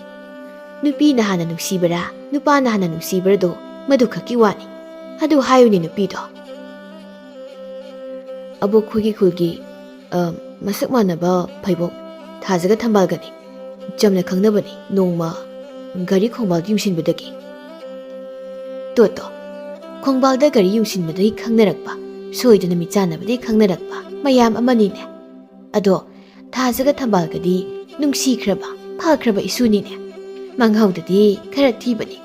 ꯅꯨꯄꯤꯅ ꯍꯥꯟꯅ ꯅꯨꯡꯁꯤꯕ꯭ꯔꯥ, ꯅꯨꯄꯥꯅ ꯍꯥꯟꯅ ꯅꯨꯡꯁꯤꯕ꯭ꯔꯥꯗꯣ ꯃꯗꯨ ꯈꯛꯀꯤ ꯋꯥꯅꯤ. ꯑꯗꯨ ꯍꯥꯏꯌꯨꯅꯦ ꯅꯨꯄꯤꯗꯣ. ꯑꯕꯣꯛꯈꯣꯏꯒꯤ ꯈꯨꯜꯒꯤ ꯃꯁꯛ ꯃꯥꯟꯅꯕ ꯐꯩꯕꯣꯛ ꯊꯥꯖꯒ ꯊꯝꯕꯥꯜꯒꯅꯤ. ꯆꯝꯅ ꯈꯪꯅꯕꯅꯤ, ꯅꯣꯡꯃ ꯒꯥꯔꯤ ꯈꯣꯡꯕꯥꯜꯗ ꯌꯨꯡꯁꯤꯟꯕꯗꯒꯤ. ꯇꯣꯠꯇꯣ, ꯈꯣꯡꯕꯥꯜꯗ ꯒꯥꯔꯤ ꯌꯨꯡꯁꯤꯟꯕꯗꯒꯤ ꯈꯪꯅꯔꯛꯄ, ꯁꯣꯏꯗꯅ ꯃꯤꯠꯆꯥꯟꯅꯕꯗꯒꯤ ꯈꯪꯅꯔꯛꯄ ꯃꯌꯥꯝ ꯑꯃꯅꯤꯅꯦ. ꯑꯗꯣ ꯊꯥꯖꯒ ꯊꯝꯕꯥꯜꯒꯗꯤ ꯅꯨꯡꯁꯤꯈ꯭ꯔꯕ ꯐꯈ꯭ꯔꯕ ꯏꯁꯨꯅꯤꯅꯦ. ꯃꯪꯍꯧꯗꯗꯤ ꯈꯔ ꯊꯤꯕꯅꯤ.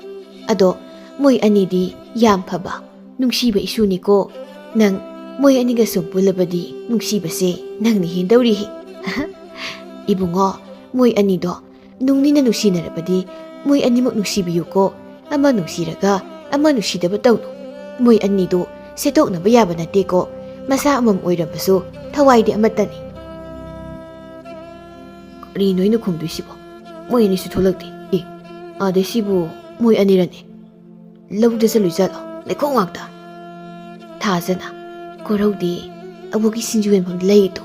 ꯑꯗꯣ ꯃꯣꯏ ꯑꯅꯤꯗꯤ ꯌꯥꯝ ꯐꯕ ꯅꯨꯡꯁꯤꯕ ꯏꯁꯨꯅꯤꯀꯣ. ꯅꯪ ꯃꯣꯏ ꯑꯅꯤꯒ ꯁꯨꯝ ꯄꯨꯜꯂꯕꯗꯤ ꯅꯨꯡꯁꯤꯕꯁꯦ ꯅꯪꯅ ꯍꯦꯟꯗꯧꯔꯤꯍꯤ. 이bungo, ꯃꯣꯏ ꯑꯅꯤꯗꯣ ꯅꯨꯡꯅꯤꯅ ꯅꯨꯡꯁꯤꯅꯔꯕꯗꯤ ꯃꯣꯏ ꯑꯅꯤꯃꯛ ꯅꯨꯡꯁꯤꯕꯤꯌꯨꯀꯣ. ꯑꯃ ꯅꯨꯡꯁꯤꯔꯒ ꯑꯃ ꯅꯨꯡꯁꯤꯗꯕ ꯇꯧꯅꯨ. ꯃꯣꯏ ꯑꯅꯤꯗꯣ ꯁꯦꯠꯇꯣꯛꯅꯕ ꯌꯥꯕ ꯅꯠꯇꯦꯀꯣ. ꯃꯁꯥ ꯑꯃꯝ ꯑꯣꯏꯔꯕꯁꯨ ꯊꯋꯥꯏꯗꯤ ꯑꯃꯠꯇꯅꯤ. ꯀꯔꯤꯅꯣ ꯑꯩꯅ ꯈꯨꯝꯗꯣꯏꯁꯤꯕꯣ? ꯃꯣꯏ ꯑꯅꯤꯁꯨ ꯊꯣꯛꯂꯛꯇꯦ. ꯑꯥꯗꯩ ꯁꯤꯕꯨ ꯃꯣꯏ ꯑꯅꯤꯔꯅꯦ. ꯂꯧꯗ ꯆꯠꯂꯨꯏ ꯆꯠꯂꯣ, ꯂꯩꯈꯣꯡ ꯉꯥꯛꯇ. ꯊꯥꯖꯅ ꯀꯣꯔꯧꯗꯤ ꯑꯕꯣꯛꯀꯤ ꯁꯤꯡꯖꯨ ꯌꯣꯟꯐꯝꯗ ꯂꯩꯔꯤꯗꯣ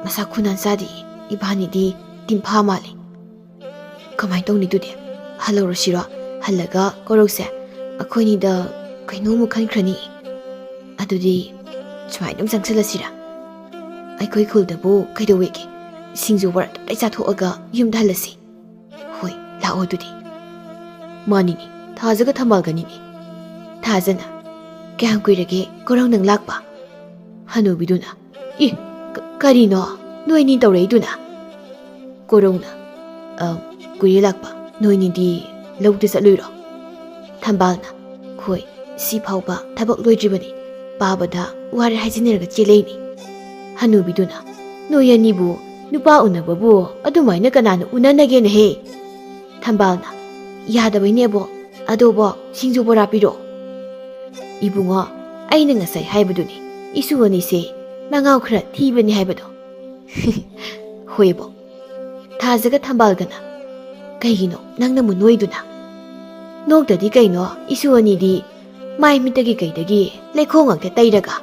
ꯃꯁꯥ ꯈꯨꯅꯥꯟ ꯆꯥꯗꯦ. ꯏꯕꯥꯅꯤꯗꯤ ꯇꯤꯟꯐꯥ ꯃꯥꯜꯂꯤ. ꯀꯃꯥꯏꯅ ꯇꯧꯅꯤ ꯑꯗꯨꯗꯤ? ꯍꯜꯂꯧꯔꯁꯤꯔꯣ? ꯍꯜꯂꯒ ꯀꯣꯔꯧꯁꯦ ꯑꯩꯈꯣꯏꯅꯤꯗ ꯀꯩꯅꯣꯃꯨꯛ ꯈꯟꯈ꯭ꯔꯅꯤ. ꯑꯗꯨꯗꯤ ꯁꯨꯃꯥꯏꯅ ꯑꯗꯨꯝ ꯆꯪꯁꯤꯜꯂꯁꯤꯔꯥ? ꯑꯩꯈꯣꯏ ꯈꯨꯜꯗꯕꯨ ꯀꯩꯗꯧꯋꯦꯒꯦ? ꯁꯤꯡꯖꯨ ꯕꯣꯔꯥ ꯇꯞꯇꯥꯏ ꯆꯥꯊꯣꯛꯑꯒ ꯌꯨꯝꯗ ꯍꯜꯂꯁꯤ. ꯍꯣꯏ, ꯂꯥꯛꯑꯣ ꯑꯗꯨꯗꯤ. ꯃꯥꯅꯤꯅꯤ, ꯊꯥꯖꯒ ꯊꯝꯕꯥꯜꯒꯅꯤꯅꯤ. ꯊꯥꯖꯅ ꯀꯌꯥꯝ ꯀꯨꯏꯔꯒꯦ ꯀꯣꯔꯧ ꯅꯪ ꯂꯥꯛꯄ? ꯍꯅꯨꯕꯤꯗꯨꯅ ꯀꯔꯤꯅꯣ ꯅꯣꯏꯅꯤ ꯇꯧꯔꯛꯏꯗꯨꯅ? ꯀꯣꯔꯧꯅ ꯀꯨꯏꯔꯦ ꯂꯥꯛꯄ. ꯅꯣꯏꯅꯤꯗꯤ ꯂꯧꯗ ꯆꯠꯂꯨꯏꯔꯣ? ꯊꯝꯕꯥꯜꯅ ꯍꯣꯏ, ꯁꯤ ꯐꯥꯎꯕ ꯊꯕꯛ ꯂꯣꯏꯗ꯭ꯔꯤꯕꯅꯤ. ꯄꯥꯕꯗ ꯋꯥꯔꯦ ꯍꯥꯏꯖꯤꯟꯅꯔꯒ ꯆꯦꯜꯂꯛꯏꯅꯤ. ꯍꯅꯨꯕꯤꯗꯨꯅ ꯅꯣꯏ ꯑꯅꯤꯕꯨ ꯅꯨꯄꯥ ꯎꯅꯕꯕꯨ ꯑꯗꯨꯃꯥꯏꯅ ꯀꯅꯥꯅ ꯎꯅꯅꯒꯦꯅꯍꯦ? ꯊꯝꯕꯥꯜꯅ ꯌꯥꯗꯕꯩꯅꯦꯕꯣ. ꯑꯗꯣꯕꯣ ꯁꯤꯡꯖꯨ ꯕꯣꯔꯥ ꯄꯤꯔꯛꯑꯣ. 이bungo, ꯑꯩꯅ ꯉꯁꯥꯏ ꯍꯥꯏꯕꯗꯨꯅꯤ, 이수 ꯑꯅꯤꯁꯦ ꯃꯉꯥꯎꯈꯔ ꯊꯤꯕꯅꯤ ꯍꯥꯏꯕꯗꯣ. ꯍꯣꯏꯕꯣ. ꯊꯥꯖꯒ ꯊꯝꯕꯥꯜꯒꯅ ꯀꯩꯒꯤꯅꯣ ꯅꯪꯅ ꯅꯣꯏꯗꯨꯅ? ꯅꯣꯛꯇꯗꯤ ꯀꯩꯅꯣ, 이수 ꯑꯅꯤꯗꯤ ꯃꯥꯏ ꯃꯤꯠꯇꯒꯤ ꯀꯩꯗꯒꯤ ꯂꯩꯈꯣꯡ ꯉꯥꯛꯇ ꯇꯩꯔꯒ.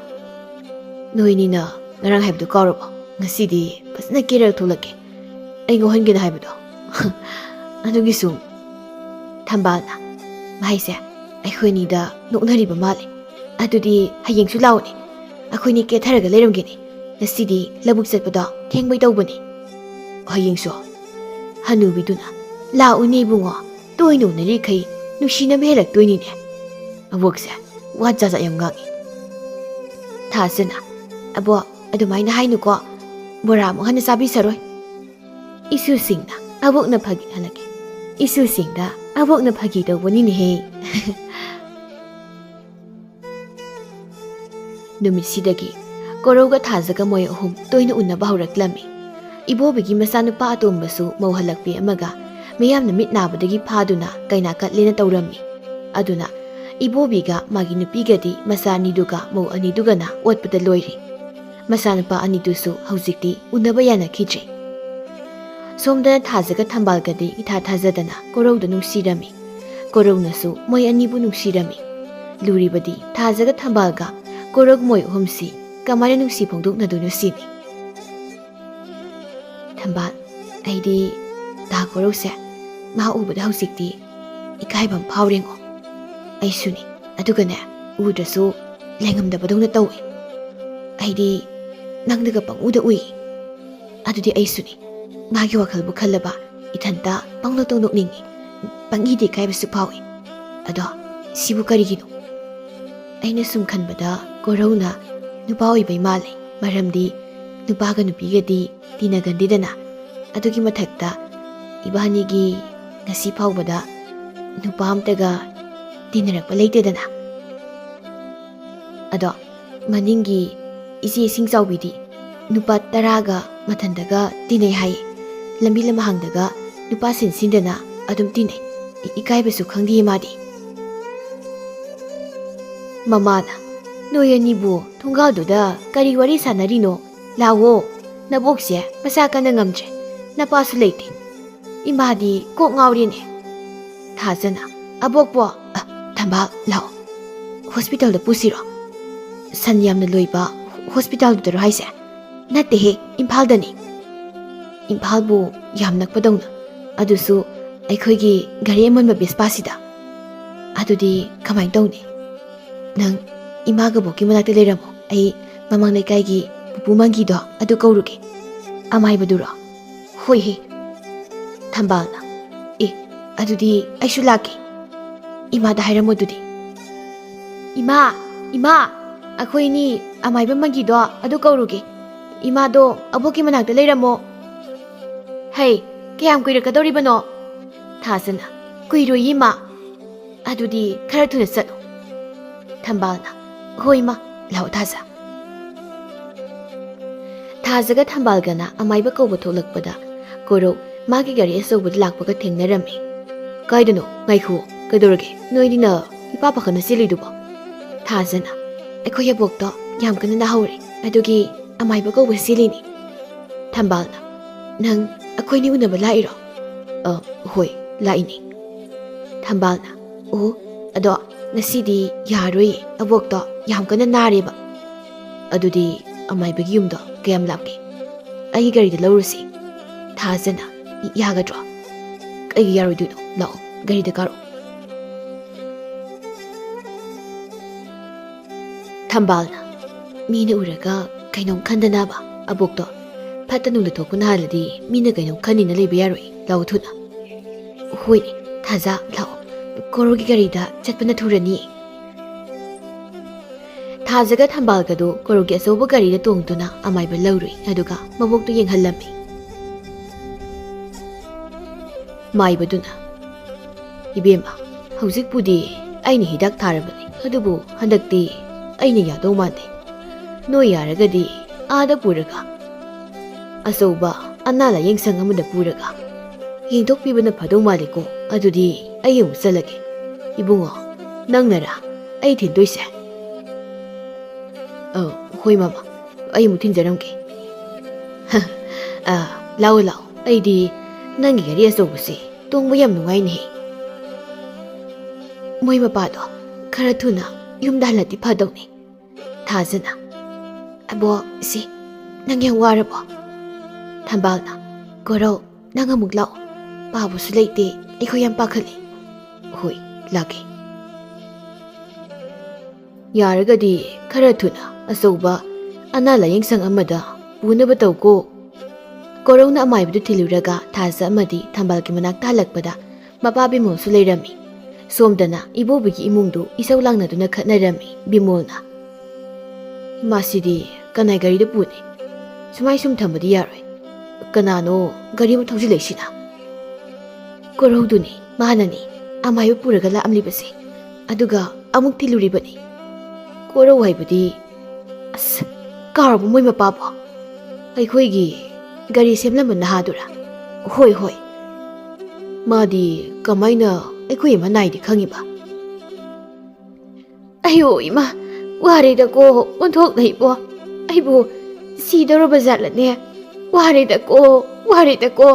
ꯅꯣꯏꯅꯤꯅ ꯉꯔꯥꯡ ꯍꯥꯏꯕꯗꯣ ꯀꯥꯎꯔꯕꯣ? ꯉꯁꯤꯗꯤ ꯐꯖꯅ ꯀꯦꯔꯒ ꯊꯣꯛꯂꯛꯀꯦ, ꯑꯩ ꯉꯧꯍꯟꯒꯦꯅ ꯍꯥꯏꯕꯗꯣ. ꯑꯗꯨꯒꯤ ꯁꯨꯝ. ꯊꯝꯕꯥꯜꯅ ꯃꯍꯩꯁꯦ ꯑꯩꯈꯣꯏꯅꯤꯗ ꯅꯣꯛꯅꯔꯤꯕ ꯃꯥꯜꯂꯤ. ꯑꯗꯨꯗꯤ ꯍꯌꯦꯡꯁꯨ ꯂꯥꯛꯑꯣꯅꯦ, ꯑꯩꯈꯣꯏꯅꯤ ꯀꯦꯊꯔꯒ ꯂꯩꯔꯝꯒꯦꯅꯦ. ꯉꯁꯤꯗꯤ ꯂꯧꯕꯨꯛ ꯆꯠꯄꯗꯣ ꯊꯦꯡꯕꯩ ꯇꯧꯕꯅꯤ. ꯍꯌꯦꯡꯁꯨ? ꯍꯅꯨꯕꯤꯗꯨꯅ ꯂꯥꯛꯎꯅꯦ 이bungo, ꯇꯣꯏꯅ ꯎꯅꯔꯤꯈꯩ ꯅꯨꯡꯁꯤꯅꯕ ꯍꯦꯜꯂꯛꯇꯣꯏꯅꯤꯅꯦ. ꯑꯕꯣꯛꯁꯦ ꯋꯥ ꯖꯥꯠ ꯌꯥꯝ ꯉꯥꯡꯉꯤ. ꯊꯥꯖꯅ ꯑꯕꯣ, ꯑꯗꯨꯃꯥꯏꯅ ꯍꯥꯏꯅꯨꯀꯣ. ꯕꯣꯔꯥ ꯑꯃꯨꯛ ꯍꯟꯅ ꯆꯥꯕꯤꯁꯔꯣꯏ. 이수ꯁꯤꯡꯅ ꯑꯕꯣꯛꯅ ꯐꯥꯒꯤ ꯍꯜꯂꯛꯀꯦ. 이수ꯁꯤꯡꯗ ꯑꯕꯣꯛꯅ ꯐꯥꯒꯤ ꯇꯧꯕꯅꯤꯅꯦꯍꯦ. ꯅꯨꯃꯤꯠꯁꯤꯗꯒꯤ ꯀꯣꯔꯧꯒ ꯊꯥꯖꯒ ꯃꯣꯏ ꯑꯍꯨꯝ ꯇꯣꯏꯅ ꯎꯅꯕ ꯍꯧꯔꯛꯂꯝꯃꯤ. ꯏꯕꯣꯕꯤꯒꯤ ꯃꯆꯥꯅꯨꯄꯥ ꯑꯇꯣꯝꯕꯁꯨ ꯃꯧ ꯍꯜꯂꯛꯄꯤ ꯑꯃꯒ ꯃꯤꯌꯥꯝꯅ ꯃꯤꯠ ꯅꯥꯕꯗꯒꯤ ꯐꯥꯗꯨꯅ ꯀꯩꯅꯥ ꯀꯠꯂꯦꯅ ꯇꯧꯔꯝꯃꯤ. ꯑꯗꯨꯅ ꯏꯕꯣꯕꯤꯒ ꯃꯥꯒꯤ ꯅꯨꯄꯤꯒꯗꯤ ꯃꯆꯥ ꯑꯅꯤꯗꯨꯒ ꯃꯧ ꯑꯅꯤꯗꯨꯒꯅ ꯑꯣꯠꯄꯗ ꯂꯣꯏꯔꯤ. ꯃꯆꯥꯅꯨꯄꯥ ꯑꯅꯤꯗꯨꯁꯨ ꯍꯧꯖꯤꯛꯇꯤ ꯎꯅꯕ ꯌꯥꯅꯈꯤꯗ꯭ꯔꯦ. ꯁꯣꯝꯗꯅ ꯊꯥꯖꯒ ꯊꯝꯕꯥꯜꯒꯗꯤ ꯏꯊꯥ ꯊꯥꯖꯗꯅ ꯀꯣꯔꯧꯗ ꯅꯨꯡꯁꯤꯔꯝꯃꯤ ꯀꯣꯔꯧꯅꯁꯨ ꯃꯣꯏ ꯑꯅꯤꯕꯨ ꯅꯨꯡꯁꯤꯔꯝꯃꯤ ꯂꯨꯔꯤꯕꯗꯤ ꯊꯥꯖꯒ ꯊꯝꯕꯥꯜꯒ ꯀꯣꯔꯧ ꯃꯣꯏ ꯑꯍꯨꯝꯁꯤ ꯀꯃꯥꯏꯅ ꯅꯨꯡꯁꯤ ꯐꯣꯡꯗꯣꯛꯅꯗꯣꯏꯅꯣ ꯁꯤꯅꯤ ꯊꯝꯕꯥꯜ ꯑꯩꯗꯤ ꯇꯥ ꯀꯣꯔꯧꯁꯦ ꯃꯥ ꯎꯕꯗ ꯍꯧꯖꯤꯛꯇꯤ ꯏꯀꯥꯏꯕ ꯑꯃ ꯐꯥꯎꯔꯦꯉꯣ ꯑꯩꯁꯨꯅꯤ ꯑꯗꯨꯒꯅꯦ ꯎꯗ꯭ꯔꯁꯨ ꯂꯩꯉꯝꯗꯕꯗꯧꯅ ꯇꯧꯏ ꯑꯩꯗꯤ ꯅꯪꯗꯒ ꯄꯪꯎꯗ ꯎꯏ ꯑꯗꯨꯗꯤ ꯑꯩꯁꯨꯅꯤ ꯃꯥꯒꯤ ꯋꯥꯈꯜꯕꯨ ꯈꯜꯂꯕ ꯏꯊꯟꯇ ꯄꯪꯅꯣꯛꯇ ꯅꯣꯛꯅꯤꯡꯉꯤ ꯄꯪꯏꯗ ꯏꯀꯥꯏꯕꯁꯨ ꯐꯥꯎꯏ ꯑꯗꯣ ꯁꯤꯕꯨ ꯀꯔꯤꯒꯤꯅꯣ ꯑꯩꯅ ꯁꯨꯝ ꯈꯟꯕꯗ ꯀꯣꯔꯧꯅ ꯅꯨꯄꯥ ꯑꯣꯏꯕꯩ ꯃꯥꯜꯂꯦ ꯃꯔꯝꯗꯤ ꯅꯨꯄꯥꯒ ꯅꯨꯄꯤꯒꯗꯤ ꯇꯤꯟꯅꯒꯟꯗꯦꯗꯅ ꯑꯗꯨꯒꯤ ꯃꯊꯛꯇ ꯏꯕꯥꯅꯤꯒꯤ ꯉꯁꯤ ꯐꯥꯎꯕꯗ ꯅꯨꯄꯥ ꯑꯝꯇꯒ ꯇꯤꯟꯅꯔꯛꯄ ꯂꯩꯇꯦꯗꯅ ꯑꯗꯣ ꯃꯅꯤꯡꯒꯤ ꯏꯆꯦ ꯁꯤꯡꯆꯥꯎꯕꯤꯗꯤ ꯅꯨꯄꯥ 10ꯒ ꯃꯊꯟꯇꯒ ꯇꯤꯟꯅꯩ ꯍꯥꯏꯌꯦ ꯂꯝꯕꯤ ꯂꯝꯍꯥꯡꯗꯒ ꯅꯨꯄꯥ ꯁꯤꯟꯁꯤꯟꯗꯅ ꯑꯗꯨꯝ ꯇꯤꯟꯅꯩ ꯏꯀꯥꯏꯕꯁꯨ ꯈꯪꯗꯦ ꯃꯥꯗꯤ ꯃꯃꯥꯅ ꯅꯣꯏ ꯑꯅꯤꯕꯨ ꯊꯣꯡꯒꯥꯜꯗꯨꯗ ꯀꯔꯤ ꯋꯥꯔꯤ ꯁꯥꯟꯅꯔꯤꯅꯣ ꯂꯥꯛꯑꯣ ꯅꯕꯣꯛꯁꯦ ꯃꯁꯥ ꯀꯟꯅ ꯉꯝꯗ꯭ꯔꯦ ꯅꯄꯥꯁꯨ ꯂꯩꯇꯦ ꯏꯃꯥꯗꯤ ꯀꯣꯛ ꯉꯥꯎꯔꯦꯅꯦ ꯊꯥꯖꯅ ꯑꯕꯣꯛꯄꯣ ꯊꯝꯕꯥꯜ ꯂꯥꯛꯑꯣ ꯍꯣꯁꯄꯤꯇꯥꯜꯗ ꯄꯨꯁꯤꯔꯣ ꯁꯟ ꯌꯥꯝꯅ ꯂꯣꯏꯕ ꯍꯣꯁꯄꯤꯇꯥꯜꯗꯨꯗꯔꯣ ꯍꯥꯏꯁꯦ ꯅꯠꯇꯦꯍꯦ ꯏꯝꯐꯥꯜꯗꯅꯤ ꯏꯝꯐꯥꯜꯕꯨ ꯌꯥꯝ ꯅꯛꯄꯗꯧꯅ ꯑꯗꯨꯁꯨ ꯑꯩꯈꯣꯏꯒꯤ ꯒꯥꯔꯤ ꯑꯃꯟꯕ ꯕꯦꯁꯄꯥꯁꯤꯗ ꯑꯗꯨꯗꯤ ꯀꯃꯥꯏꯅ ꯇꯧꯅꯤ ꯅꯪ ꯏꯃꯥꯒ ꯕꯣꯛꯀꯤ ꯃꯅꯥꯛꯇ ꯂꯩꯔꯝꯃꯣ ꯑꯩ ꯃꯃꯥꯡ ꯂꯩꯀꯥꯏꯒꯤ ꯄꯨꯄꯨ ꯃꯪꯒꯤꯗꯣ ꯑꯗꯨ ꯀꯧꯔꯨꯒꯦ ꯑꯃꯥꯏꯕꯗꯨꯔꯣ ꯍꯣꯏꯍꯦ ꯊꯝꯕꯥꯜꯅ ꯑꯗꯨꯗꯤ ꯑꯩꯁꯨ ꯂꯥꯛꯀꯦ ꯏꯃꯥꯗ ꯍꯥꯏꯔꯝꯃꯣ ꯑꯗꯨꯗꯤ ꯏꯃꯥ ꯏꯃꯥ ꯑꯩꯈꯣꯏꯅꯤ ꯑꯃꯥꯏꯕ ꯃꯪꯒꯤꯗꯣ ꯑꯗꯨ ꯀꯧꯔꯨꯒꯦ ꯏꯃꯥꯗꯣ ꯑꯕꯣꯛꯀꯤ ꯃꯅꯥꯛꯇ ꯂꯩꯔꯝꯃꯣ ꯍꯩ ꯀꯌꯥꯝ ꯀꯨꯏꯔꯛꯀꯗꯧꯔꯤꯕꯅꯣ ꯊꯥꯖꯅ ꯀꯨꯏꯔꯣꯏ ꯏꯃꯥ ꯑꯗꯨꯗꯤ ꯈꯔ ꯊꯨꯅ ꯆꯠꯂꯣ ꯊꯝꯕꯥꯜꯅ ꯍꯣꯏ ꯏꯃꯥ ꯂꯥꯛꯑꯣ ꯊꯥꯖ ꯊꯥꯖꯒ ꯊꯝꯕꯥꯜꯒꯅ ꯑꯃꯥꯏꯕ ꯀꯧꯕ ꯊꯣꯛꯂꯛꯄꯗ ꯀꯣꯔꯧ ꯃꯥꯒꯤ ꯒꯥꯔꯤ ꯑꯆꯧꯕꯗ ꯂꯥꯛꯄꯒ ꯊꯦꯡꯅꯔꯝꯃꯤ ꯀꯥꯏꯗꯅꯣ ꯉꯥꯏꯈꯨ ꯀꯩꯗꯧꯔꯒꯦ ꯅꯣꯏꯅꯤꯅ ꯏꯄꯥ ꯄꯥꯈꯠꯅ ꯆꯦꯜꯂꯤꯗꯨꯕꯣ ꯊꯥꯖꯅ ꯑꯩꯈꯣꯏ ꯑꯕꯣꯛꯇꯣ ꯌꯥꯝ ꯀꯟꯅ ꯅꯥꯍꯧꯔꯦ ꯑꯗꯨꯒꯤ ꯑꯃꯥꯏꯕ ꯀꯧꯕ ꯆꯦꯜꯂꯤꯅꯤ ꯊꯝꯕꯥꯜꯅ ꯅꯪ ꯑꯩꯈꯣꯏꯅꯤ ꯎꯅꯕ ꯂꯥꯛꯏꯔꯣ ꯍꯣꯏ ꯂꯥꯛꯏꯅꯤ ꯊꯝꯕꯥꯜꯅ ꯑꯣ ꯑꯗꯣ ꯉꯁꯤꯗꯤ ꯌꯥꯔꯣꯏꯌꯦ ꯑꯕꯣꯛꯇꯣ ꯌꯥꯝ ꯀꯟꯅ ꯅꯥꯔꯦꯕ ꯑꯗꯨꯗꯤ ꯑꯃꯥꯏꯕꯒꯤ ꯌꯨꯝꯗꯣ ꯀꯌꯥꯝ ꯂꯥꯞꯀꯦ ꯑꯩꯒꯤ ꯒꯥꯔꯤꯗ ꯂꯧꯔꯨꯁꯤ ꯊꯥꯖꯅ ꯌꯥꯒꯗ꯭ꯔꯣ ꯀꯩꯒꯤ ꯌꯥꯔꯣꯏꯗꯣꯏꯅꯣ ꯂꯥꯛꯑꯣ ꯒꯥꯔꯤꯗ ꯀꯥꯔꯛꯑꯣ ꯊꯝꯕꯥꯜꯅ ꯃꯤꯅ ꯎꯔꯒ ꯀꯩꯅꯣꯝ ꯈꯟꯗꯅꯕ ꯑꯕꯣꯛꯇꯣ ꯐꯠꯇ ꯅꯨꯡꯗ ꯊꯣꯛꯄꯅ ꯍꯥꯜꯂꯗꯤ ꯃꯤꯅ ꯀꯩꯅꯣꯝ ꯈꯟꯅꯤꯅ ꯂꯩꯕ ꯌꯥꯔꯣꯏ ꯂꯥꯛꯑꯣ ꯊꯨꯅ ꯍꯣꯏꯅꯦ ꯊꯥꯖ ꯂꯥꯛꯑꯣ ꯀꯣꯔꯧꯒꯤ ꯒꯥꯔꯤꯗ ꯆꯠꯄꯅ ꯊꯨꯔꯅꯤ ꯊꯥꯖꯒ ꯊꯝꯕꯥꯜꯒꯗꯣ ꯀꯣꯔꯧꯒꯤ ꯑꯆꯧꯕ ꯒꯥꯔꯤꯗ ꯇꯣꯡꯗꯨꯅ ꯑꯃꯥꯏꯕ ꯂꯧꯔꯨꯏ ꯑꯗꯨꯒ ꯃꯕꯣꯛꯇꯨ ꯌꯦꯡꯍꯜꯂꯝꯃꯤ ꯃꯥꯏꯕꯗꯨꯅ ꯏꯕꯦꯝꯃ ꯍꯧꯖꯤꯛꯄꯨꯗꯤ ꯑꯩꯅ ꯍꯤꯗꯥꯛ ꯊꯥꯔꯕꯅꯤ ꯑꯗꯨꯕꯨ ꯍꯟꯗꯛꯇꯤ ꯑꯩꯅ ꯌꯥꯗꯧ ꯃꯥꯟꯗꯦ ꯅꯣꯏ ꯌꯥꯔꯒꯗꯤ ꯑꯥꯗ ꯄꯨꯔꯒ ꯑꯆꯧꯕ ꯑꯅꯥ ꯂꯥꯌꯦꯡꯁꯪ ꯑꯃꯗ ꯄꯨꯔꯒ ꯌꯦꯡꯊꯣꯛꯄꯤꯕꯅ ꯐꯗꯧ ꯃꯥꯜꯂꯤꯀꯣ ꯑꯗꯨꯗꯤ ꯑꯩ ꯑꯃꯨꯛ ꯆꯠꯂꯒꯦ ꯏꯕꯨꯡꯉꯣ ꯅꯪꯅꯔꯥ ꯑꯩ ꯊꯤꯟꯗꯣꯏꯁꯦ ꯍꯣꯏ ꯃꯃꯥ ꯑꯩ ꯑꯃꯨꯛ ꯊꯤꯟꯖꯔꯝꯒꯦ ꯂꯥꯛꯑꯣ ꯂꯥꯛꯑꯣ ꯑꯩꯗꯤ ꯅꯪꯒꯤ ꯒꯥꯔꯤ ꯑꯆꯧꯕꯁꯦ ꯇꯣꯡꯕ ꯌꯥꯝ ꯅꯨꯡꯉꯥꯏꯅꯦꯍꯦ ꯃꯣꯏ ꯃꯄꯥꯗꯣ ꯈꯔ ꯊꯨꯅ ꯌꯨꯝꯗ ꯍꯜꯂꯗꯤ ꯐꯗꯧꯅꯤ ꯊꯥꯖꯅ ꯑꯕꯣꯛ ꯁꯤ ꯅꯪ ꯌꯥꯝ ꯋꯥꯔꯕꯣ ꯊꯝꯕꯥꯜꯅ ꯀꯣꯔꯧ ꯅꯪ ꯑꯃꯨꯛ ꯂꯥꯛꯑꯣ ꯄꯥꯕꯁꯨ ꯂꯩꯇꯦ ꯑꯩꯈꯣꯏ ꯌꯥꯝ ꯄꯥꯈꯠꯂꯤ ꯍꯣꯏ ꯂꯥꯛꯀꯦ ꯌꯥꯔꯒꯗꯤ ꯈꯔ ꯊꯨꯅ ꯑꯆꯧꯕ ꯑꯅꯥ ꯂꯥꯌꯦꯡꯁꯪ ꯑꯃꯗ ꯄꯨꯅꯕ ꯇꯧꯀꯣ ꯀꯣꯔꯧꯅ ꯑꯃꯥꯏꯕꯗꯨ ꯊꯤꯜꯂꯨꯔꯒ ꯊꯥꯖ ꯑꯃꯗꯤ ꯊꯝꯕꯥꯜꯒꯤ ꯃꯅꯥꯛꯇ ꯍꯜꯂꯛꯄꯗ ꯃꯄꯥ ꯕꯤꯃꯣꯜꯁꯨ ꯂꯩꯔꯝꯃꯤ ꯁꯣꯝꯗꯅ ꯏꯕꯣꯕꯤꯒꯤ ꯏꯃꯨꯡꯗꯨ ꯏꯁꯧ ꯂꯥꯡꯅꯗꯨꯅ ꯈꯠꯅꯔꯝꯃꯤ ꯕꯤꯃꯣꯜꯅ ꯃꯥꯁꯤꯗꯤ ꯀꯅꯥꯏ ꯒꯥꯔꯤꯗ ꯄꯨꯅꯤ ꯁꯨꯃꯥꯏ ꯁꯨꯝ ꯊꯝꯕꯗꯤ ꯌꯥꯔꯣꯏ ꯀꯅꯥꯅꯣ ꯒꯥꯔꯤ ꯑꯃ ꯊꯧꯖꯤꯜꯂꯛꯏꯁꯤꯅ ꯀꯣꯔꯧꯗꯨꯅꯤ ꯃꯥꯅꯅꯤ ꯑꯃꯥꯏꯕ ꯄꯨꯔꯒ ꯂꯥꯛꯑꯝꯂꯤꯕꯁꯦ ꯑꯗꯨꯒ ꯑꯃꯨꯛ ꯊꯤꯜꯂꯨꯔꯤꯕꯅꯤ ꯀꯣꯔꯧ ꯍꯥꯏꯕꯗꯤ ꯑꯁ ꯀꯥꯎꯔꯕ ꯃꯣꯏ ꯃꯄꯥꯕꯣ ꯑꯩꯈꯣꯏꯒꯤ ꯒꯥꯔꯤ ꯁꯦꯝꯂꯝꯕ ꯅꯍꯥꯗꯨꯔꯥ ꯍꯣꯏ ꯍꯣꯏ ꯃꯥꯗꯤ ꯀꯃꯥꯏꯅ ꯑꯩꯈꯣꯏ ꯑꯃ ꯅꯥꯏꯗꯤ ꯈꯪꯉꯤꯕ ꯑꯌꯣ ꯏꯃꯥ ꯋꯥꯔꯦꯗꯀꯣ ꯑꯣꯟꯊꯣꯛꯅ ꯏꯕꯣ ꯑꯩꯕꯨ ꯁꯤꯗꯧꯔꯕ ꯖꯥꯠꯂꯅꯦ ꯋꯥꯔꯦꯗꯀꯣ ꯋꯥꯔꯦꯗꯀꯣ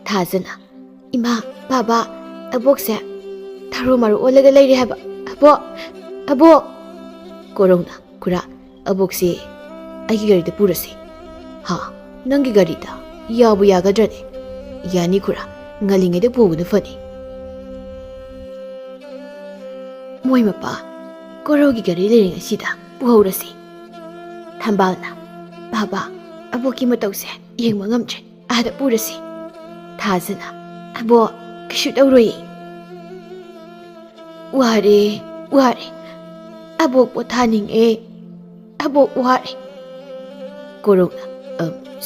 ꯊꯥꯖꯅ ꯏꯃꯥ ꯕꯥꯕꯥ ꯑꯕꯣꯛꯁꯦ ꯊꯔꯣ ꯃꯔꯨ ꯑꯣꯜꯂꯒ ꯂꯩꯔꯦ ꯍꯥꯏꯕ ꯑꯕꯣꯛ ꯑꯕꯣꯛ ꯀꯣꯔꯧꯅ ꯈꯨꯔꯥ ꯑꯕꯣꯛꯁꯦ ꯑꯩꯒꯤ ꯒꯥꯔꯤꯗ ꯄꯨꯔꯁꯤ ꯍꯥ ꯅꯪꯒꯤ ꯒꯥꯔꯤꯗ ꯌꯥꯕꯨ ꯌꯥꯒꯗ꯭ꯔꯅꯦ ꯌꯥꯅꯤ ꯈꯨꯔꯥ ꯉꯜꯂꯤꯉꯩꯗ ꯄꯨꯕꯅ ꯐꯅꯤ ꯃꯣꯏ ꯃꯄꯥ ꯀꯣꯔꯧꯒꯤ ꯒꯥꯔꯤ ꯂꯩꯔꯤꯉꯩꯁꯤꯗ ꯄꯨꯍꯧꯔꯁꯤ ꯊꯝꯕꯥꯜꯅ ꯕꯥꯕꯥ ꯑꯕꯣꯛꯀꯤ ꯃꯇꯧꯁꯦ ꯌꯦꯡꯕ ꯉꯝꯗ꯭ꯔꯦ ꯑꯥꯗ ꯄꯨꯔꯁꯤ ꯊꯥꯖꯅ ꯑꯕꯣꯛ ꯀꯩꯁꯨ ꯇꯧꯔꯣꯏꯌꯦ ꯋꯥꯔꯦ ꯑꯕꯣꯛ ꯄꯣꯊꯥꯅꯤꯡꯉꯦ ꯑꯕꯣꯛ ꯋꯥꯔꯦ ꯀꯣꯔꯧꯅ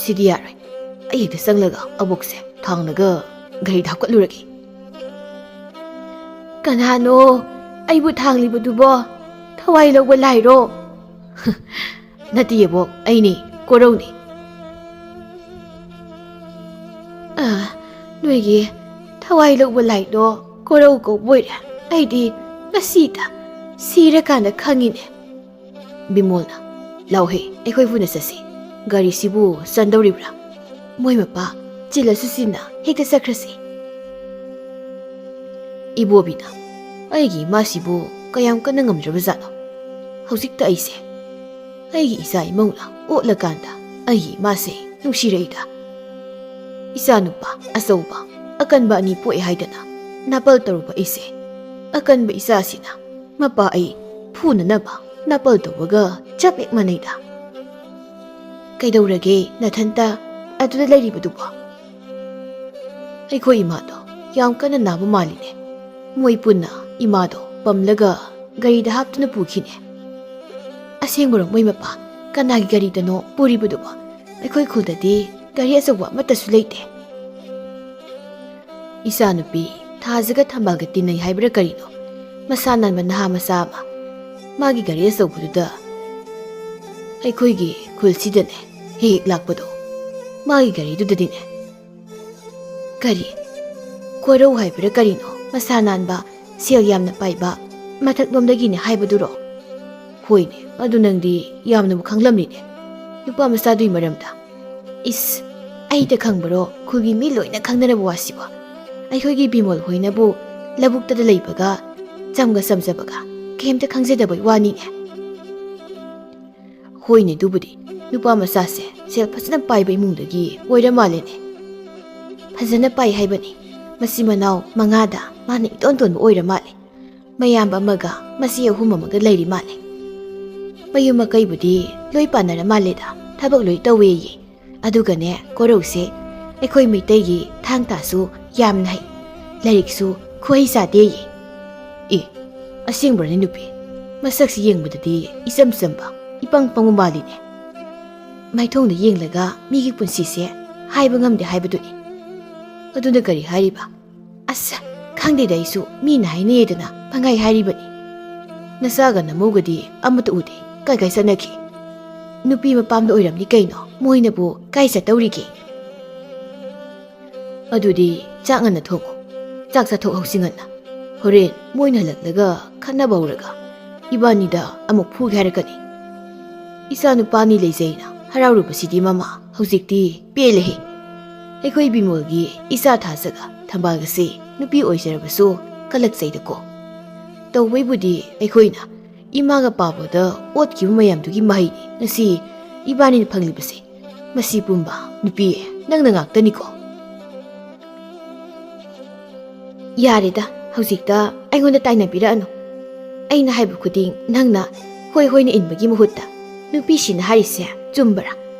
ꯁꯤꯗꯤ ꯌꯥꯔꯣꯏ ꯑꯩ ꯍꯦꯛꯇ ꯆꯪꯂꯒ ꯑꯕꯣꯛꯁꯦ ꯊꯥꯡꯂꯒ ꯒꯥꯔꯤꯗ ꯍꯥꯞꯀꯠꯂꯨꯔꯒꯦ ꯀꯅꯥꯅꯣ ꯑꯩꯕꯨ ꯊꯥꯡꯂꯤꯕꯗꯨꯕꯣ ꯊꯋꯥꯏ ꯂꯧꯕ ꯂꯥꯏꯔꯣ ꯅꯠꯇꯦ ꯑꯕꯣꯛ ꯑꯩꯅꯦ ꯀꯣꯔꯧꯅꯦ ꯅꯣꯏꯒꯤ ꯊꯋꯥꯏ ꯂꯧꯕ ꯂꯥꯏꯗꯣ ꯀꯣꯔꯧ ꯀꯧꯕꯣꯏꯔꯦ ꯑꯩꯗꯤ ꯉꯁꯤꯗ ꯁꯤꯔꯀꯥꯟꯗ ꯈꯪꯉꯤꯅꯦ ꯕꯤꯃꯣꯜꯅ ꯂꯥꯎꯍꯦ ꯑꯩꯈꯣꯏ ꯄꯨꯟꯅ ꯆꯠꯁꯤ ꯒꯥꯔꯤꯁꯤꯕꯨ ꯆꯟꯗꯧꯔꯤꯕ꯭ꯔꯥ ꯃꯣꯏ ꯃꯄꯥ ꯆꯤꯜꯂꯁꯨ ꯆꯤꯟꯅ ꯍꯦꯛꯇ ꯆꯠꯈ꯭ꯔꯁꯤ ꯏꯕꯣꯕꯤꯅ ꯑꯩꯒꯤ ꯏꯃꯥꯁꯤꯕꯨ ꯀꯌꯥꯝ ꯀꯟꯅ ꯉꯝꯗ꯭ꯔꯕꯖꯥꯠꯅꯣ ꯍꯧꯖꯤꯛꯇ ꯑꯩꯒꯤ ꯏꯆꯥ ꯏꯃꯧꯅ ꯑꯣꯠꯂꯀꯥꯟꯗ ꯑꯩꯒꯤ ꯏꯃꯥꯁꯦ ꯅꯨꯡꯁꯤꯔꯛꯏꯗ ꯏꯆꯥꯅꯨꯄꯥ ꯑꯆꯧꯕ ꯑꯀꯟꯕ ꯑꯅꯤ ꯄꯣꯛꯑꯦ ꯍꯥꯏꯗꯅ ꯅꯥꯄꯜ ꯇꯧꯔꯨꯕ ꯑꯩꯁꯦ ꯑꯀꯟꯕ ꯏꯆꯥꯁꯤꯅ ꯃꯄꯥ ꯑꯩ ꯐꯨꯅꯅꯕ ꯅꯥꯄꯜ ꯇꯧꯕꯒ ꯆꯞ ꯍꯦꯛ ꯃꯥꯟꯅꯩꯗ ꯀꯩꯗꯧꯔꯒꯦ ꯅꯊꯟꯇ ꯑꯗꯨꯗ ꯂꯩꯔꯤꯕꯗꯨꯕꯣ ꯑꯩꯈꯣꯏ ꯏꯃꯥꯗꯣ ꯌꯥꯝ ꯀꯟꯅ ꯅꯥꯕ ꯃꯥꯜꯂꯤꯅꯦ ꯃꯣꯏ ꯄꯨꯟꯅ ꯏꯃꯥꯗꯣ ꯄꯝꯂꯒ ꯒꯥꯔꯤꯗ ꯍꯥꯞꯇꯨꯅ ꯄꯨꯈꯤꯅꯦ ꯑꯁꯦꯡꯕꯔꯣ ꯃꯣꯏ ꯃꯄꯥ ꯀꯅꯥꯒꯤ ꯒꯥꯔꯤꯗꯅꯣ ꯄꯨꯔꯤꯕꯗꯨꯕꯣ ꯑꯩꯈꯣꯏ ꯈꯨꯜꯗꯗꯤ ꯒꯥꯔꯤ ꯑꯆꯧꯕ ꯑꯃꯠꯇꯁꯨ ꯂꯩꯇꯦ ꯏꯆꯥꯅꯨꯄꯤ ꯊꯥꯖꯒ ꯊꯝꯕꯥꯜꯒ ꯇꯤꯟꯅꯩ ꯍꯥꯏꯕ꯭ꯔꯥ ꯀꯔꯤꯅꯣ ꯃꯁꯥ ꯅꯥꯟꯕ ꯅꯍꯥ ꯃꯆꯥ ꯑꯃ ꯃꯥꯒꯤ ꯒꯥꯔꯤ ꯑꯆꯧꯕꯗꯨꯗ ꯑꯩꯈꯣꯏꯒꯤ ꯈꯨꯜꯁꯤꯗꯅꯦ ꯍꯦꯛ ꯂꯥꯛꯄꯗꯣ ꯃꯥꯒꯤ ꯒꯥꯔꯤꯗꯨꯗꯗꯤꯅꯦ ꯀꯔꯤ ꯀꯣꯔꯧ ꯍꯥꯏꯕ꯭ꯔꯥ ꯀꯔꯤꯅꯣ ꯃꯁꯥ ꯅꯥꯟꯕ ꯁꯦꯜ ꯌꯥꯝꯅ ꯄꯥꯏꯕ ꯃꯊꯛꯂꯣꯝꯗꯒꯤꯅꯦ ꯍꯥꯏꯕꯗꯨꯔꯣ ꯍꯣꯏꯅꯦ ꯑꯗꯨ ꯅꯪꯗꯤ ꯌꯥꯝꯅꯕꯨ ꯈꯪꯂꯝꯅꯤꯅꯦ ꯅꯨꯄꯥ ꯃꯆꯥꯗꯨꯒꯤ ꯃꯔꯝꯗ ꯏꯁ ꯑꯩꯗ ꯈꯪꯕꯔꯣ ꯈꯨꯜꯒꯤ ꯃꯤ ꯂꯣꯏꯅ ꯈꯪꯅꯔꯕ ꯋꯥꯁꯤꯕꯣ ꯑꯩꯈꯣꯏꯒꯤ ꯕꯤꯃꯣꯜ ꯍꯣꯏꯅꯕꯨ ꯂꯧꯕꯨꯛꯇꯗ ꯂꯩꯕꯒ ꯆꯝꯒ ꯆꯝꯖꯕꯒ ꯀꯩꯝꯇ ꯈꯪꯖꯗꯕꯩ ꯋꯥꯅꯤꯅꯦ ꯍꯣꯏꯅꯦ ꯑꯗꯨꯕꯨꯗꯤ ꯅꯨꯄꯥ ꯃꯆꯥꯁꯦ ꯁꯦꯜ ꯐꯖꯅ ꯄꯥꯏꯕ ꯏꯃꯨꯡꯗꯒꯤ ꯑꯣꯏꯔ ꯃꯥꯜꯂꯦꯅꯦ ꯐꯖꯅ ꯄꯥꯏ ꯍꯥꯏꯕꯅꯤ ꯃꯆꯤꯟ ꯃꯅꯥꯎ 5ꯗ ꯃꯥꯅ ꯏꯇꯣꯟ ꯇꯣꯟꯕ ꯑꯣꯏꯔ ꯃꯥꯜꯂꯦ ꯃꯌꯥꯝꯕ ꯑꯃꯒ ꯃꯆꯦ 3 ꯑꯃꯒ ꯂꯩꯔꯤ ꯃꯥꯜꯂꯦ ꯃꯌꯨꯝ ꯃꯀꯩꯕꯨꯗꯤ ꯂꯣꯏ ꯄꯥꯟꯅꯔ ꯃꯥꯜꯂꯦꯗ ꯊꯕꯛ ꯂꯣꯏ ꯇꯧꯋꯦꯌꯦ ꯑꯗꯨꯒꯅꯦ ꯀꯣꯔꯧꯁꯦ ꯑꯩꯈꯣꯏ ꯃꯩꯇꯩꯒꯤ ꯊꯥꯡ ꯇꯥꯁꯨ ꯌꯥꯝꯅ ꯍꯩ ꯂꯥꯏꯔꯤꯛꯁꯨ ꯈꯨꯍꯩ ꯆꯥꯗꯦꯌꯦ ꯑꯦ ꯑꯁꯦꯡꯕ꯭ꯔꯅꯦ ꯅꯨꯄꯤ ꯃꯁꯛꯁꯤ ꯌꯦꯡꯕꯗꯗꯤ ꯏꯆꯝ ꯆꯝꯕ ꯏꯄꯪ ꯄꯪꯕ ꯃꯥꯜꯂꯤꯅꯦ ꯃꯥꯏꯊꯣꯡꯗ ꯌꯦꯡꯂꯒ ꯃꯤꯒꯤ ꯄꯨꯟꯁꯤꯁꯦ ꯍꯥꯏꯕ ꯉꯝꯗꯦ ꯍꯥꯏꯕꯗꯨꯅꯤ ꯑꯗꯨꯅ ꯀꯔꯤ ꯍꯥꯏꯔꯤꯕ ꯑꯁ ꯈꯪꯗꯦꯗ ꯑꯩꯁꯨ ꯃꯤꯅ ꯍꯥꯏꯅꯩꯗꯅ ꯄꯪꯍꯥꯏ ꯍꯥꯏꯔꯤꯕꯅꯤ ꯅꯆꯥꯒ ꯅꯃꯧꯒꯗꯤ ꯑꯃꯠꯇ ꯎꯗꯦ ꯀꯥꯏ ꯆꯠꯅꯈꯤ ꯅꯨꯄꯤ ꯃꯄꯥꯝꯗ ꯑꯣꯏꯔꯝꯅꯤ ꯀꯩꯅꯣ ꯃꯣꯏꯅꯕꯨ ꯀꯥꯏ ꯆꯠꯇꯧꯔꯤꯒꯦ ꯑꯗꯨꯗꯤ ꯆꯥꯛ ꯉꯟꯅ ꯊꯣꯡꯉꯨ ꯆꯥꯛ ꯆꯥꯊꯣꯛꯍꯧꯁꯤ ꯉꯟꯅ ꯍꯣꯔꯦꯟ ꯃꯣꯏꯅ ꯍꯜꯂꯛꯂꯒ ꯈꯠꯅꯕ ꯍꯧꯔꯒ ꯏꯕꯥꯅꯤꯗ ꯑꯃꯨꯛ ꯐꯨꯒꯦ ꯍꯥꯏꯔꯛꯀꯅꯤ ꯏꯆꯥ ꯅꯨꯄꯥꯅꯤ ꯂꯩꯖꯩꯅ ꯍꯔꯥꯎꯔꯨꯕꯁꯤꯗꯤ ꯃꯃꯥ ꯍꯧꯖꯤꯛꯇꯤ ꯄꯦꯜꯂꯦꯍꯦ ꯑꯩꯈꯣꯏ ꯕꯤꯃꯣꯜꯒꯤ ꯏꯆꯥ ꯊꯥꯖꯒ ꯊꯝꯕꯥꯜꯒꯁꯦ ꯅꯨꯄꯤ ꯑꯣꯏꯖꯔꯕꯁꯨ ꯀꯜꯂꯛꯆꯩꯗꯀꯣ ꯇꯧꯕꯩꯕꯨꯗꯤ ꯑꯩꯈꯣꯏꯅ ꯏꯃꯥꯒ ꯄꯥꯕꯗ ꯑꯣꯠꯈꯤꯕ ꯃꯌꯥꯝꯗꯨꯒꯤ ꯃꯍꯩꯅꯤ ꯉꯁꯤ ꯏꯕꯥꯅꯤꯅ ꯐꯪꯂꯤꯕꯁꯦ ꯃꯁꯤ ꯄꯨꯝꯕ ꯅꯨꯄꯤ ꯅꯪꯅ ꯉꯥꯛꯇꯅꯤꯀꯣ ꯌꯥꯔꯦꯗ ꯍꯧꯖꯤꯛꯇ ꯑꯩꯉꯣꯟꯗ ꯇꯥꯏꯅꯕꯤꯔꯛꯑꯅꯨ ꯑꯩꯅ ꯍꯥꯏꯕ ꯈꯨꯗꯤꯡ ꯅꯪꯅ ꯍꯣꯏ ꯍꯣꯏꯅ ꯏꯟꯕꯒꯤ ꯃꯍꯨꯠꯇ ꯅꯨꯄꯤꯁꯤꯅ ꯍꯥꯏꯔꯤꯁꯦ ꯆꯨꯝꯕꯔꯥ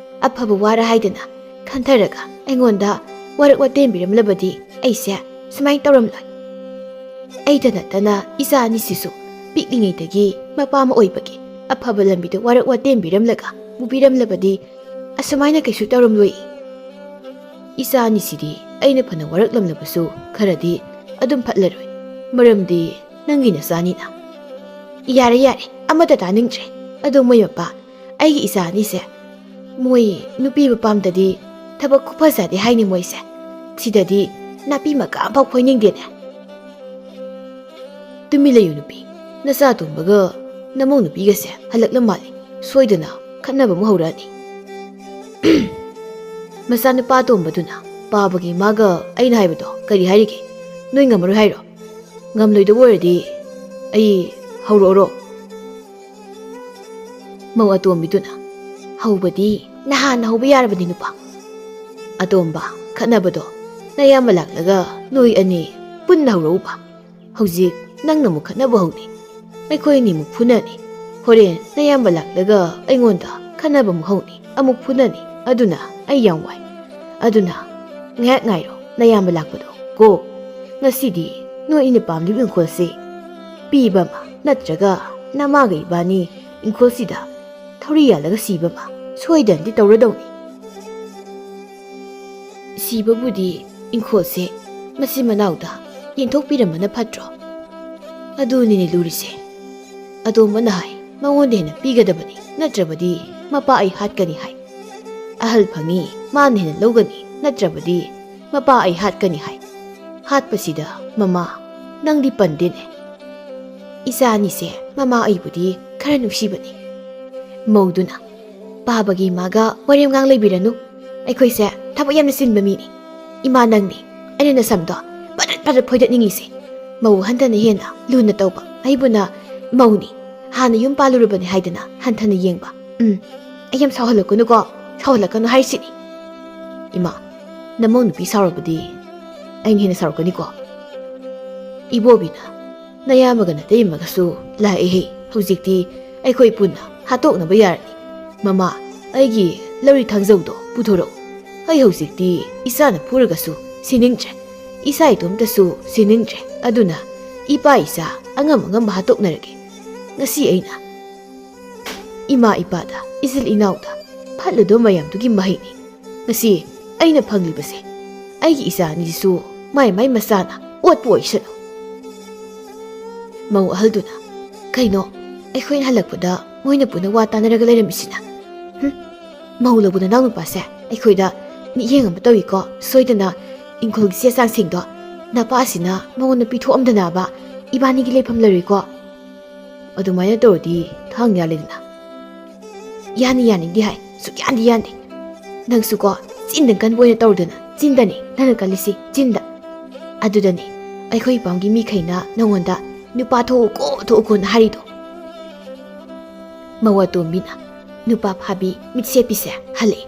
ꯑꯐꯕ ꯋꯥꯔ ꯍꯥꯏꯗꯅ ꯈꯟꯊꯔꯒ ꯑꯩꯉꯣꯟꯗ ꯋꯥꯔꯛ ꯋꯥꯇꯦꯟꯕꯤꯔꯝꯂꯕꯗꯤ ꯑꯩꯁꯦ ꯁꯨꯃꯥꯏꯅ ꯇꯧꯔꯝꯂꯣꯏ ꯑꯩꯇ ꯅꯠꯇꯅ ꯏꯆꯥ ꯑꯅꯤꯁꯤꯁꯨ ꯄꯤꯛꯂꯤꯉꯩꯗꯒꯤ ꯃꯄꯥ ꯑꯃ ꯑꯣꯏꯕꯒꯤ ꯑꯐꯕ ꯂꯝꯕꯤꯗ ꯋꯥꯔꯛ ꯋꯥꯇꯦꯟꯕꯤꯔꯝꯂꯒ ꯄꯨꯕꯤꯔꯝꯂꯕꯗꯤ ꯑꯁꯨꯃꯥꯏꯅ ꯀꯩꯁꯨ ꯇꯧꯔꯝꯂꯣꯏ ꯏꯆꯥ ꯑꯅꯤꯁꯤꯗꯤ ꯑꯩꯅ ꯐꯅ ꯋꯥꯔꯛꯂꯝꯂꯕꯁꯨ ꯈꯔꯗꯤ ꯑꯗꯨꯝ ꯐꯠꯂꯔꯣꯏ ꯃꯔꯝꯗꯤ ꯅꯪꯒꯤ ꯅꯆꯥꯅꯤꯅ ꯌꯥꯔꯦ ꯑꯃꯠꯇ ꯇꯥꯅꯤꯡꯗ꯭ꯔꯦ ꯑꯗꯣ ꯃꯣꯏ ꯃꯄꯥ ꯑꯩꯒꯤ ꯏꯆꯥ ꯑꯅꯤꯁꯦ ꯃꯣꯏ ꯅꯨꯄꯤ ꯃꯄꯥꯝꯗꯗꯤ ꯊꯕꯛ ꯈꯨꯐꯖꯗꯦ ꯍꯥꯏꯅꯤ ꯃꯣꯏꯁꯦ ꯁꯤꯗꯗꯤ ꯅꯥꯄꯤ ꯃꯀꯥ ꯑꯃꯐꯥꯎ ꯐꯣꯏꯅꯤꯡꯗꯦꯅꯦ ꯇꯨꯃꯤ ꯂꯩꯌꯨ ꯅꯨꯄꯤ ꯅꯆꯥ ꯇꯣꯝꯕꯒ ꯅꯃꯧ ꯅꯨꯄꯤꯒꯁꯦ ꯍꯜꯂꯛꯂ ꯃꯥꯜꯂꯤ ꯁꯣꯏꯗꯅ ꯈꯠꯅꯕ ꯑꯃꯨꯛ ꯍꯧꯔꯛꯑꯅꯤ ꯃꯆꯥꯅꯨꯄꯥ ꯇꯣꯝꯕꯗꯨꯅ ꯄꯥꯕꯒꯤ ꯃꯥꯒ ꯑꯩꯅ ꯍꯥꯏꯕꯗꯣ ꯀꯔꯤ ꯍꯥꯏꯔꯤꯒꯦ? ꯅꯣꯏ ꯉꯝꯃꯔꯣꯏ ꯍꯥꯏꯔꯣ? ꯉꯝꯂꯣꯏꯗꯕ ꯑꯣꯏꯔꯗꯤ ꯑꯩ ꯍꯧꯔꯛꯑꯣꯔꯣ? ꯃꯧ ꯑꯇꯣꯝꯕꯤꯗꯨꯅ ꯍꯧꯕꯗꯤ ꯅꯍꯥꯟꯅ ꯍꯧꯕ ꯌꯥꯔꯕꯅꯤ ꯅꯨꯄꯥ. ꯑꯇꯣꯝꯕ ꯈꯠꯅꯕꯗꯣ ꯅꯌꯥꯝꯕ ꯂꯥꯛꯂꯒ ꯅꯣꯏ ꯑꯅꯤ ꯄꯨꯟꯅ ꯍꯧꯔꯛꯎꯕ. ꯍꯧꯖꯤꯛ ꯅꯪꯅ ꯑꯃꯨꯛ ꯈꯠꯅꯕ ꯍꯧꯅꯤ. ꯑꯩꯈꯣꯏ ꯑꯅꯤꯃꯨꯛ ꯐꯨꯅꯅꯤ. ꯍꯣꯔꯦꯟ ꯅꯌꯥꯝꯕ ꯂꯥꯛꯂꯒ ꯑꯩꯉꯣꯟꯗ ꯈꯠꯅꯕ ꯑꯃꯨꯛ ꯍꯧꯅꯤ. ꯑꯃꯨꯛ ꯐꯨꯅꯅꯤ. ꯑꯗꯨꯅ ꯑꯩ ꯌꯥꯝ ꯋꯥꯏ. ꯑꯗꯨꯅ ꯉꯥꯏꯍꯥꯛ ꯉꯥꯏꯔꯣ ꯅꯌꯥꯝꯕ ꯂꯥꯛꯄꯗꯣ ꯀꯣ. ꯉꯁꯤꯗꯤ ꯅꯣꯏ ꯑꯩꯅ ꯄꯥꯝꯂꯤꯕ ꯏꯪꯈꯣꯜꯁꯤ ꯄꯤꯕ ꯑꯃ ꯅꯠꯇ꯭ꯔꯒ ꯅꯃꯥꯒ ꯏꯕꯥꯅꯤ ꯏꯪꯈꯣꯜꯁꯤꯗ ꯊꯧꯔꯤ ꯌꯥꯜꯂꯒ ꯁꯤꯕ ꯑꯃ ꯁꯣꯏꯗꯅꯗꯤ ꯇꯧꯔꯗꯧꯅꯤ. ꯁꯤꯕꯕꯨꯗꯤ ꯏꯪꯈꯣꯜꯁꯦ ꯃꯆꯤꯟ ꯃꯅꯥꯎꯗ ꯌꯦꯟꯊꯣꯛꯄꯤꯔꯝꯕꯅ ꯐꯠꯇ꯭ꯔꯣ? ꯑꯗꯨꯅꯤꯅꯦ ꯂꯨꯔꯤꯁꯦ. ꯑꯇꯣꯝꯕꯅ ꯍꯥꯏ ꯃꯉꯣꯟꯗ ꯍꯦꯟꯅ ꯄꯤꯒꯗꯕꯅꯤ, ꯅꯠꯇ꯭ꯔꯕꯗꯤ ꯃꯄꯥ ꯑꯩ ꯍꯥꯠꯀꯅꯤ ꯍꯥꯏ. ꯑꯍꯜ ꯐꯪꯉꯤ ꯃꯥꯅ ꯍꯦꯟꯅ ꯂꯧꯒꯅꯤ, ꯅꯠꯇ꯭ꯔꯕꯗꯤ ꯃꯄꯥ ꯑꯩ ꯍꯥꯠꯀꯅꯤ ꯍꯥꯏ. ꯍꯥꯠꯄꯁꯤꯗ ꯃꯃꯥ ꯅꯪꯗꯤ ꯄꯟꯗꯦꯅꯦ. ꯏꯆꯥ ꯑꯅꯤꯁꯦ ꯃꯃꯥ ꯑꯩꯕꯨꯗꯤ ꯈꯔ ꯅꯨꯡꯁꯤꯕꯅꯤ. ꯃꯧꯗꯨꯅ ꯄꯥꯕꯒꯤ ꯏꯃꯥꯒ ꯋꯥꯔꯦꯝꯒꯥꯡ ꯂꯩꯕꯤꯔꯅꯨ. ꯑꯩꯈꯣꯏꯁꯦ ꯊꯕꯛ ꯌꯥꯝꯅ ꯆꯤꯟꯕ ꯃꯤꯅꯤ. ꯏꯃꯥ ꯅꯪꯅꯤ ꯑꯩꯅ ꯅꯁꯝꯗꯣ ꯐꯗꯠ ꯐꯗꯠ ꯐꯣꯏꯗꯠꯅꯤꯡꯉꯤꯁꯦ. ꯃꯧ ꯍꯟꯊꯅ ꯍꯦꯟꯅ ꯂꯨꯅ ꯇꯧꯕ ꯑꯩꯕꯨꯅ ꯃꯧꯅꯤ ꯍꯥꯟꯅ ꯌꯨꯝ ꯄꯥꯜꯂꯨꯔꯕꯅꯤ ꯍꯥꯏꯗꯅ ꯍꯟꯊꯅ ꯌꯦꯡꯕ. ꯑꯩ ꯌꯥꯝ ꯁꯥꯎꯍꯜꯂꯛꯀꯅꯨꯀꯣ. ꯁꯥꯎꯍꯜꯂꯛꯀꯅꯨ ꯍꯥꯏꯁꯤꯅꯤ. ꯏꯃꯥ ꯅꯃꯧ ꯅꯨꯄꯤ ꯁꯥꯎꯔꯕꯗꯤ ꯑꯩꯅ ꯍꯦꯟꯅ ꯁꯥꯎꯔꯛꯀꯅꯤꯀꯣ. ꯏꯕꯣꯕꯤꯅ ꯅꯌꯥꯝꯕꯒ ꯅꯇꯩꯃꯒꯁꯨ ꯂꯥꯛꯑꯦꯍꯦ. ꯍꯧꯖꯤꯛꯇꯤ ꯑꯩꯈꯣꯏ ꯄꯨꯟꯅ ꯍꯥꯠꯇꯣꯛꯅꯕ ꯌꯥꯔꯅꯤ. ꯃꯃꯥ ꯑꯩꯒꯤ ꯂꯧꯔꯤ ꯊꯥꯡꯖꯧꯗꯣ ꯄꯨꯊꯣꯔꯛꯎ. ꯑꯩ ꯍꯧꯖꯤꯛꯇꯤ ꯏꯆꯥꯅ ꯐꯨꯔꯒꯁꯨ ꯁꯤꯅꯤꯡꯗ꯭ꯔꯦ. ꯏꯆꯥ ꯏꯇꯣꯝꯇꯁꯨ ꯁꯤꯅꯤꯡꯗ꯭ꯔꯦ. ꯑꯗꯨꯅ ꯏꯄꯥ ꯏꯆꯥ ꯑꯉꯝ ꯑꯉꯝꯕ ꯍꯥꯠꯇꯣꯛꯅꯔꯒꯦ. ꯉꯁꯤ ꯑꯩꯅ ꯏꯃꯥ ꯏꯄꯥꯗ ꯏꯆꯤꯜ ꯏꯅꯥꯎꯗ ꯐꯠꯂꯨꯗꯕ ꯃꯌꯥꯝꯗꯨꯒꯤ ꯃꯍꯩꯅꯤ. ꯉꯁꯤ ꯑꯩꯅ ꯐꯪꯂꯤꯕꯁꯦ ꯑꯩꯒꯤ ꯏꯆꯥ ꯑꯅꯤꯁꯤꯁꯨ ꯃꯥꯏ ꯃꯥꯏ ꯃꯆꯥꯅ ꯑꯣꯠꯄ ꯑꯣꯏꯁꯅꯨ. ꯃꯧ ꯑꯍꯜꯗꯨꯅ ꯀꯩꯅꯣ ꯑꯩꯈꯣꯏꯅ ꯍꯜꯂꯛꯄꯗ ꯃꯣꯏꯅ ꯄꯨꯟꯅ ꯋꯥ ꯇꯥꯟꯅꯔꯒ ꯂꯩꯔꯝꯃꯤꯁꯤꯅ? ꯃꯧ ꯂꯧꯕ ꯅꯅꯥꯎ ꯅꯨꯄꯥꯁꯦ ꯑꯩꯈꯣꯏꯗ ꯃꯤꯠꯌꯦꯡ ꯑꯃ ꯇꯧꯏꯀꯣ. ꯁꯣꯏꯗꯅ ꯏꯪꯈꯣꯜꯒꯤ ꯆꯦ ꯆꯥꯡꯁꯤꯡꯗꯣ ꯅꯄꯥꯁꯤꯅ ꯃꯉꯣꯟꯗ ꯄꯤꯊꯣꯛꯑꯝꯗꯅꯕ ꯏꯕꯥꯅꯤꯒꯤ ꯂꯩꯐꯝ ꯂꯩꯔꯣꯏꯀꯣ. ꯑꯗꯨꯃꯥꯏꯅ ꯇꯧꯔꯗꯤ ꯊꯥꯡ ꯌꯥꯜꯂꯦꯗꯅ. ꯌꯥꯅꯤ ꯌꯥꯅꯤꯡꯗꯦ ꯍꯥꯏ. ꯁꯨꯛꯌꯥꯟꯗꯤ ꯌꯥꯟꯗꯦ. ꯅꯪꯁꯨꯀꯣ ꯆꯤꯟꯗ ꯀꯟꯕ ꯑꯣꯏꯅ ꯇꯧꯗꯅ. ꯆꯤꯟꯗꯅꯤ ꯅꯪꯅ ꯀꯜꯂꯤꯁꯤ, ꯆꯤꯟꯗ. ꯑꯗꯨꯗꯅꯤ ꯑꯩꯈꯣই ꯏꯄꯥꯝꯒꯤ ꯃꯤꯈꯩꯅ ꯅꯉꯣꯟꯗ ꯅꯨꯄꯥ ꯊꯣꯛꯎꯀꯣ ꯊꯣꯛꯎꯀꯣꯅ ꯍꯥꯏꯔꯤꯗꯣ. ꯃꯧ ꯑꯇꯣꯝꯕꯤꯅ ꯅꯨꯄꯥ ꯐꯥꯕꯤ ꯃꯤꯠꯁꯦꯞꯄꯤꯁꯦ ꯍꯜꯂꯛꯏ.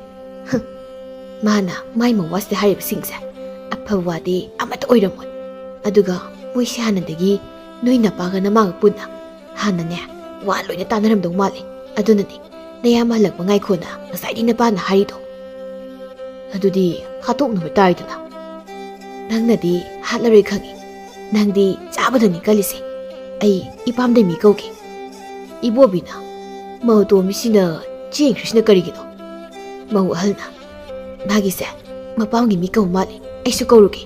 ꯃꯥꯅ ꯃꯥꯏ ꯃꯋꯥꯁꯤꯗ ꯍꯥꯏꯔꯤꯕꯁꯤꯡꯁꯦ ꯑꯐꯕ ꯋꯥꯗꯤ ꯑꯃꯠꯇ ꯑꯣꯏꯔꯝꯃꯣꯏ. ꯑꯗꯨꯒ ꯃꯣꯏꯁꯦ ꯍꯥꯟꯅꯗꯒꯤ ꯅꯣꯏ ꯅꯄꯥꯒ ꯅꯃꯥꯒ ꯄꯨꯟꯅ ꯍꯥꯟꯅꯅꯦ ꯋꯥ ꯂꯣꯏꯅ ꯇꯥꯟꯅꯔꯝꯗꯧ ꯃꯥꯜꯂꯤ. ꯑꯗꯨꯅꯅꯤ ꯅꯌꯥꯝꯕ ꯍꯜꯂꯛꯄ ꯉꯥꯏꯈꯣꯅ ꯉꯁꯥꯏꯗꯤ ꯅꯄꯥꯅ ꯍꯥꯏꯔꯤꯗꯣ. ꯑꯗꯨꯗꯤ ꯍꯥꯠꯇꯣꯛꯅꯕ ꯇꯥꯔꯤꯗꯅ. ꯅꯪꯅꯗꯤ ꯍꯥꯠꯂꯔꯣꯏ ꯈꯪꯉꯤ. ꯅꯪꯗꯤ ꯆꯥꯕꯗꯅꯤ ꯀꯜꯂꯤꯁꯦ. ꯑꯩ ꯏꯄꯥꯝꯗꯩ ꯃꯤ ꯀꯧꯒꯦ. ꯏꯕꯣꯕꯤꯅ ꯃꯧ ꯑꯇꯣꯝꯕꯤꯁꯤꯅ ꯆꯦꯟꯈ꯭ꯔꯤꯁꯤꯅ ꯀꯔꯤꯒꯤꯅꯣ? ꯃꯧ ꯑꯍꯜꯅ ꯃꯥꯒꯤꯁꯦ ꯃꯄꯥꯝꯒꯤ ꯃꯤ ꯀꯧ ꯃꯥꯜꯂꯤ. ꯑꯩꯁꯨ ꯀꯧꯔꯨꯒꯦ.